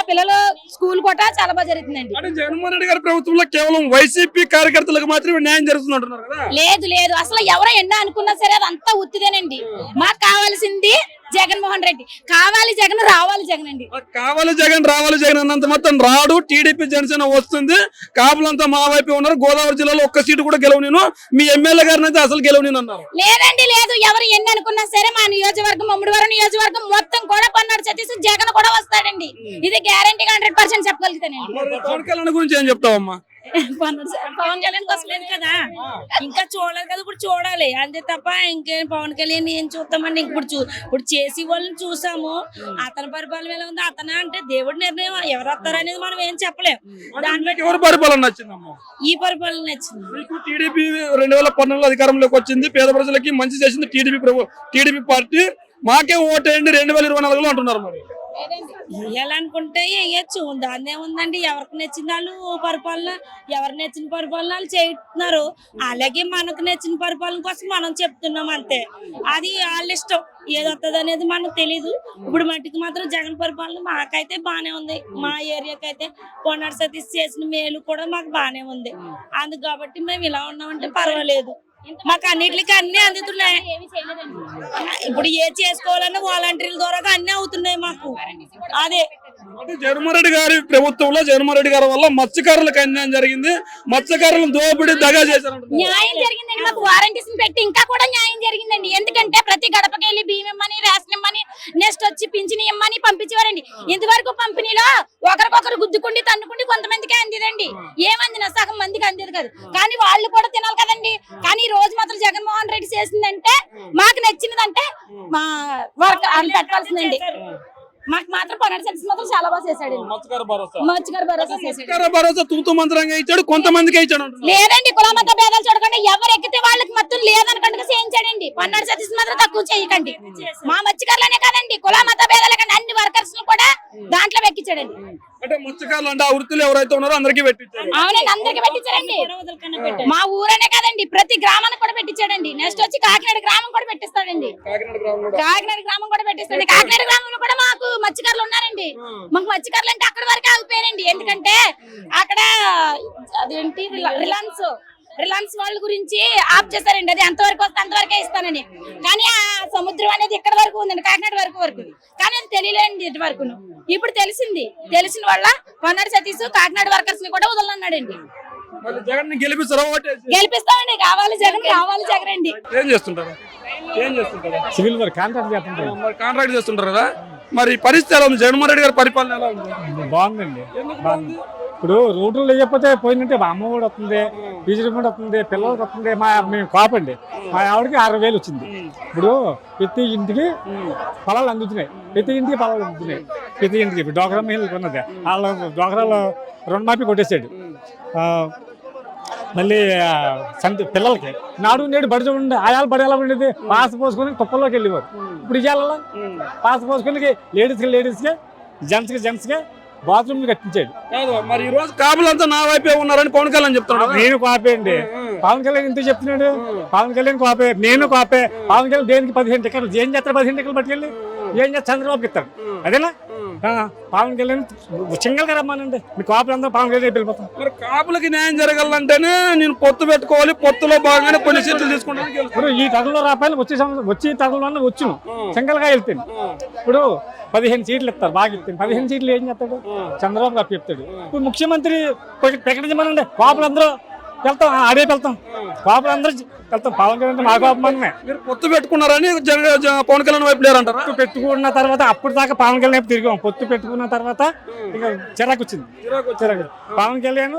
పిల్లల స్కూల్ కూడా చాలా బాగా జరుగుతుందండి. అంటే జగన్మోహన్ రెడ్డి గారి ప్రభుత్వంలో కేవలం వైసీపీ కార్యకర్తలకు మాత్రమే న్యాయం జరుగుతుంది అంటున్నారు కదా. లేదు అసలు ఎవరో ఎన్నో అనుకున్నా సరే అదంతా ఉత్తిదేనండి. మాకు కావాల్సింది జగన్మోహన్ రెడ్డి. కావాలి జగన్, రావాలి జగన్ అండి. కావాలి జగన్, రావాలి జగన్ అన్నంత మొత్తం రాడు. టీడీపీ జనసేన వస్తుంది. కాపులంతా మా వైపు ఉన్నారు. గోదావరి జిల్లాలో ఒక్క సీటు కూడా గెలవనేను. మీ ఎమ్మెల్యే గారిని అయితే అసలు గెలవనేను అన్నారు. లేదు. ఎవరు ఎన్ని అనుకున్నా సరే మా నియోజకవర్గం, ముమ్మడివరం నియోజకవర్గం మొత్తం కూడా పొన్నాడు సతీష్ జగన్ కూడా వస్తాడండి. ఇది గ్యారంటీగా 100% చెప్పగలుగుతానండి. పవన్ కళ్యాణ్ గురించి ఏం చెప్తావమ్మా? పవన్ కళ్యాణ్ వస్తలేదు కదా, ఇంకా చూడలేదు కదా, ఇప్పుడు చూడాలి అంతే తప్ప ఇంకేం. పవన్ కళ్యాణ్ ఏం చూస్తామండి? ఇప్పుడు చేసి వాళ్ళని చూసాము. అతని పరిపాలన ఎలా ఉంది, అతను అంటే దేవుడి నిర్ణయం. ఎవరు వస్తారు అనేది మనం ఏం చెప్పలేము. దాంట్లో ఎవరు పరిపాలన నచ్చిందమ్మా? ఈ పరిపాలన నచ్చింది. మీకు టీడీపీ 2014లో అధికారంలోకి వచ్చింది, పేద ప్రజలకి మంచి చేసింది టీడీపీ పార్టీ. మాకే ఓటేయండి 2024లో అంటున్నారు. మరి వేయాలనుకుంటే వేయచ్చు, దాన్ని ఏముందండి. ఎవరికి నచ్చిన వాళ్ళు పరిపాలన, ఎవరు నచ్చిన పరిపాలన వాళ్ళు చేస్తున్నారు. అలాగే మనకు నచ్చిన పరిపాలన కోసం మనం చెప్తున్నాం అంతే. అది వాళ్ళ ఇష్టం, ఏది వస్తుంది అనేది మనకు తెలీదు. ఇప్పుడు మట్టికి మాత్రం జగన్ పరిపాలన మాకైతే బాగానే ఉంది. మా ఏరియాకి అయితే పొన్నాడు సతీష్ చేసిన మేలు కూడా మాకు బాగానే ఉంది. అందుకు కాబట్టి మేము ఇలా ఉన్నామంటే పర్వాలేదు. మాకు అన్నిటికీ అన్ని అందుతున్నాయి. ఇప్పుడు ఏ చేసుకోవాలన్నా వాలంటీర్ల ద్వారా అన్ని అవుతున్నాయి మాకు. అదే అంటే జగన్మోహన్ రెడ్డి గారి ప్రభుత్వంలో జగన్మోహన్ రెడ్డి గారి వల్ల మత్స్యకారులకు అన్యాయం జరిగింది, మత్స్యకారులను దోపిడీ దగా చేశారు. న్యాయం జరిగిందండి, మాకు వారంటీస్ పెట్టి ఇంకా కూడా న్యాయం జరిగిందండి. ఎందుకంటే ప్రతి గడపకి వెళ్ళి బియ్యం ఇమ్మని, రేషన్ ఇమ్మని, నెక్స్ట్ వచ్చి పింఛన్ ఇమ్మని పంపించేవారండి. ఇంతవరకు పంపిణీలో ఒకరికొకరు గుద్దుకుండి తన్నుకుండి కొంతమందికే అందేదండి. ఏమందినా సగం మందికి అందేది కాదు. కానీ వాళ్ళు కూడా తినాలి కదండి. కానీ ఈ రోజు మాత్రం జగన్మోహన్ రెడ్డి చేసిందంటే మాకు నచ్చినదంటే మా వర్క్ అని పెట్టాల్సిందండి. మాకు మాత్రం 12 సెంట్స్ మాత్రం చాలా బాగా చేశాడు. మత్స్యకార భరోసా తూతు మంత్రంగా ఇచ్చాడు, కొంతమందికి ఇచ్చాడు. లేదండి, కులమత భేదాలు చూడకండి, ఎవరు ఎక్కితే వాళ్ళకి మొత్తం లేదనుకుంటే చేయించాడండి. 12 సెంట్స్ మాత్రం తక్కువ చేయకండి. మా మత్స్యకారులనే కాదండి, కులమత భేదాలు కానీ అన్ని వర్కర్స్ కూడా దాంట్లో ఎక్కించాడండి. అంటే మత్స్యకారులు అంటే ఆ వృత్తులు ఎవరైతే ఉన్నారో అందరికీ పెట్టించారు. అవునండి, అందరికి పెట్టించారండి. మా ఊరనే కాదండి, ప్రతి గ్రామానికి కూడా పెట్టించాడండి. నెక్స్ట్ వచ్చి కాకినాడ గ్రామం కూడా పెట్టిస్తాడండి. కాకినాడ గ్రామం కూడా పెట్టిస్తాడండి. కాకినాడ గ్రామంలో కూడా మాకు మత్స్యకారులు ఉన్నారండి. మాకు మత్స్యకారులు అంటే అక్కడ వరకు ఆగిపోయారండి. ఎందుకంటే అక్కడ అదేంటి రిలయన్స్ వాళ్ళ గురించి ఆఫ్ చేశారండి. అది ఎంతవరకు వస్తే అంతవరకే ఇస్తానని. కానీ ఆ సముద్రం అనేది ఇక్కడ వరకు ఉందండి, కాకినాడ వరకు. కానీ అది తెలియలేండి ఇటు వరకు. ఇప్పుడు తెలిసిన వల్ల పొన్నాడు సతీష్ కాకినాడ వర్కర్స్ ని కూడా వదలన్నాడండి. గెలిపిస్తామండి. కావాలి జగన్ అండి. ఏం చేస్తుంటారు? సివిల్ వర్క్ కాంట్రాక్ట్ చేస్తుంటారు కదా. మరి పరిస్థితి ఎలా ఉంది? జగన్మోహన్ రెడ్డి గారి పరిపాలన ఎలా ఉంది? బాగుందండి. ఇప్పుడు రోడ్లు లేకపోతే పోయిందంటే మా అమ్మ కూడా వస్తుంది, బీజేపీ కూడా వస్తుంది, పిల్లలకి వస్తుంది. మేము కాపండి, మా ఆవిడకి 60,000 వచ్చింది. ఇప్పుడు ప్రతి ఇంటికి పొలాలు అందుతున్నాయి, ప్రతి ఇంటికి ఇప్పుడు డోకరా మహిళలకు ఉన్నది. వాళ్ళ డోకరాలో రుణమాఫీ కొట్టేసాడు. మళ్ళీ పిల్లలకి నాడు నేడు బడి ఉండే ఆయాలు బడి ఎలా ఉండేది, పాస్ పోసుకొని కుప్పల్లోకి వెళ్ళేవారు. ఇప్పుడు ఇవాళ పాస్ పోసుకొని లేడీస్కి జెంట్స్కి బాత్రూమ్ కట్టించాడు. మరి ఈ రోజు కాపులంతా నా వైపే ఉన్నారని పవన్ కళ్యాణ్ చెప్తున్నాడు. నేను కాపే అండి. పవన్ కళ్యాణ్ ఎందుకు చెప్తున్నాడు? పవన్ కళ్యాణ్ కాపే, నేను కాపే. పవన్ కళ్యాణ్ దేనికి 15 టికెట్లు ఏం చేస్తారు? 15 టికెట్లు పట్టుకెళ్ళి ఏం చేస్తారు? చంద్రబాబుకి ఇస్తాడు. అదేనా? పవన్ కళ్యాణ్ సింగల్ గా రమ్మానండి. మీ కాపులందరూ పవన్ కళ్యాణ్ వెళ్ళిపోతాం. మరి కాపులకి న్యాయం జరగాలంటేనే నేను పొత్తు పెట్టుకోవాలి, పొత్తులో భాగంగానే కొన్ని సీట్లు తీసుకుంటాను. ఇప్పుడు ఈ టర్లో రూపాయలు వచ్చే టర్లో వచ్చును సింగల్ గా వెళ్తాను. ఇప్పుడు 15 సీట్లు ఇస్తారు, బాగా ఇస్తాను. 15 సీట్లు ఏం చేస్తాడు? చంద్రబాబు గారు చెప్తాడు. ఇప్పుడు ముఖ్యమంత్రి ప్రకటించమనండి, కాపులందరూ వెళ్తాం, అడే వెళ్తాం. కాపులందరూ వెళ్తాం. పవన్ కళ్యాణ్ మా కాపు మనమే. మీరు పొత్తు పెట్టుకున్నారని పవన్ కళ్యాణ్ వైపు లేరంటారా? పొత్తు పెట్టుకున్న తర్వాత అప్పుడు దాకా పవన్ కళ్యాణ్ వైపు తిరిగాం. పొత్తు పెట్టుకున్న తర్వాత ఇంకా చిరాకు వచ్చింది. పవన్ కళ్యాణ్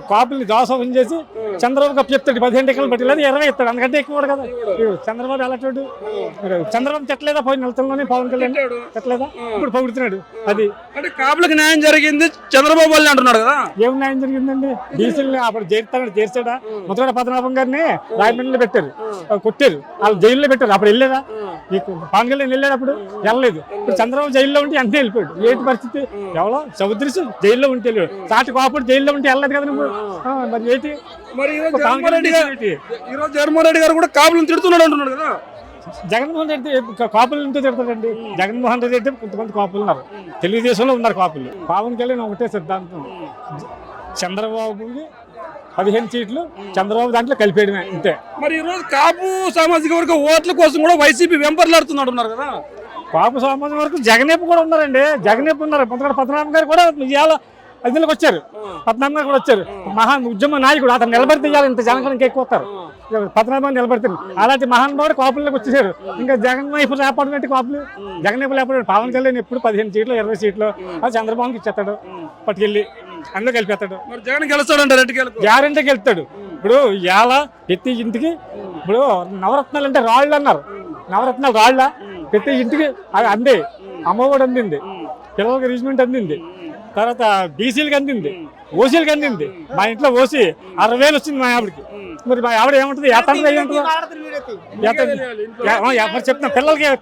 కాపుల్ని దోషం చేసి చంద్రబాబు కప్పు చెప్తాడు. 15 టికెట్లు పట్టలేదు, 20 ఇస్తాడు. అందుకంటే ఎక్కువ కూడా కదా. చంద్రబాబు ఎలా చూడు, చంద్రబాబు చెట్లేదా? పోయిన నెలతల్లోనే పవన్ కళ్యాణ్ చెట్లేదా? ఇప్పుడు పొగుడుతున్నాడు. అది అంటే కాపులకు న్యాయం జరిగింది చంద్రబాబు వాళ్ళని అంటున్నాడు కదా. ఏం న్యాయం జరిగిందండి? డీసీలు అప్పుడు చేర్చాడా? ముద్రగడ పద్మనాభం గారిని రాయమండ్రిలో పెట్టారు, కొట్టారు. వాళ్ళు జైల్లో పెట్టారు. అప్పుడు వెళ్ళేదా? నీకు పవన్ కళ్యాణ్ వెళ్ళాడు, అప్పుడు వెళ్ళలేదు. ఇప్పుడు చంద్రబాబు జైల్లో ఉంటే అంతే వెళ్ళిపోయాడు. ఏంటి పరిస్థితి? ఎవరో చౌదరి జైల్లో ఉంటే వెళ్ళాడు, సాటి కాపుడు జైల్లో ఉంటే వెళ్ళలేదు కదా నువ్వు. మరి ఏంటి? మరి ఈ రోజు జగన్మోహన్ రెడ్డి గారు కూడా కాపులను తిడుతున్నాడు అంటున్నాడు కదా. జగన్మోహన్ రెడ్డి కాపులు ఎంతో తిడతాడండి. జగన్మోహన్ రెడ్డి అంటే కొంతమంది కాపులు ఉన్నారు, తెలుగుదేశంలో ఉన్నారు కాపులు. పవన్ కళ్యాణ్ ఒకటే సిద్ధాంతం, చంద్రబాబుకి 15 సీట్లు చంద్రబాబు దాంట్లో కలిపేయడమే అంతే. మరి ఈ రోజు కాపు సామాజిక వర్గ ఓట్ల కోసం కూడా వైసీపీ వెంపర్లాడుతున్నాడు అన్నారు కదా. కాపు సామాజిక వర్గం జగనేపు కూడా ఉన్నారండి. జగనేపు ఉన్నారు. పద్మనాభం గారు కూడా ఇవాళ అదిలోకి వచ్చారు. పద్మనాభం గారు కూడా వచ్చారు. ఉద్యమ నాయకుడు. అతను నిలబడితే ఇవాళ ఇంత జనం ఇంకా ఎక్కువ వస్తారు. పద్మనాభం నిలబడుతుంది. అలాంటి మహానుభావుడు కాపుల్లోకి వచ్చేసారు. ఇంకా జగన్ వైపు లేపడినట్టు కాపులు జగన్ వైపు లేపడాడు. పవన్ కళ్యాణ్ ఎప్పుడు 15 సీట్లు 20 సీట్లు అది చంద్రబాబుకి ఇచ్చేస్తాడు, పట్టుకెళ్ళి అందులో కలిపేస్తాడు. జగన్ గెలుస్తాడు, గ్యారంటీకి వెళ్తాడు. ఇప్పుడు ఇవాళ ప్రతి ఇంటికి ఇప్పుడు నవరత్నాలు అంటే రాళ్ళు అన్నారు. నవరత్నాలు రాళ్ళ ప్రతి ఇంటికి అది అందే. అమ్మఒడి అందింది, పిల్లలకి రీచ్మెంట్ అందింది, తర్వాత బీసీలకు అందింది, ఓసీలకు అందింది. మా ఇంట్లో ఓసీ 60,000 వచ్చింది మా ఆవిడకి. మరి మా ఆవిడ ఏమంటుంది? చెప్తున్నా,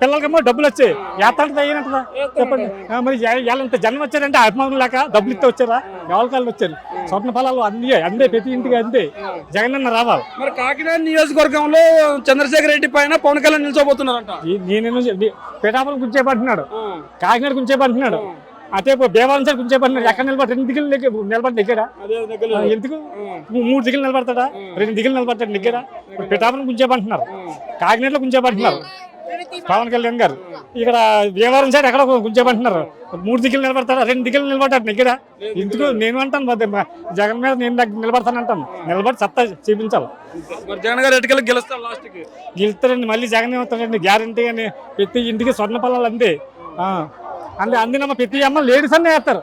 పిల్లలకేమో డబ్బులు వచ్చాయి, ఏతాంటది అయ్యినట్టుదా చెప్పండి. మరి ఇంత జన్మ వచ్చారంటే అభిమానులు లేక డబ్బులు ఇస్తే వచ్చారా? ఎవరికాళ్ళు వచ్చారు. స్వర్ణ ఫలాలు అందే ప్రతి ఇంటికి అందే. జగన్ అన్న రావాలి. మరి కాకినాడ నియోజకవర్గంలో చంద్రశేఖర్ రెడ్డి పైన పవన్ కళ్యాణ్ నిల్చోబోతున్నారంట. నేను పిఠాపురం గుంచేపంటున్నాడు, కాకినాడ గుంచేపంటున్నాడు. అదే దేవాలయం సార్ కూర్చోబడినారు ఎక్కడ నిలబడి 2 దిగులు నిలబడి నెగ్గాడా ఎందుకు 3 దిగులు నిలబడతాడా 2 దిగులు నిలబడతాడు నెగ్గాడా ఇప్పుడు పిఠాపురం కూర్చోబడుతున్నారు కాకినాడలో కూర్చోబడుతున్నారు పవన్ కళ్యాణ్ గారు ఇక్కడ దేవాలయం సైడ్ ఎక్కడ కూర్చోబడుతున్నారు 3 దిగులు నిలబడతాడా 2 దిగులు నిలబడతాడు నెగ్గాడా ఎందుకు నేను అంటాను జగన్ మీద నేను నిలబడతాను అంటాను నిలబడి సత్తా చూపించాలి మరి జగన్ గారు ఎటుకెళ్ళి గెలుస్తారు లాస్ట్ కి గెలుస్తారండి మళ్ళీ జగన్ అవుతాడండి గ్యారంటీ అని ప్రతి ఇంటికి స్వర్ణ పొలాలు అంతే అందినమ్మ ప్రతి అమ్మ లేడీస్ అన్నీ వేస్తారు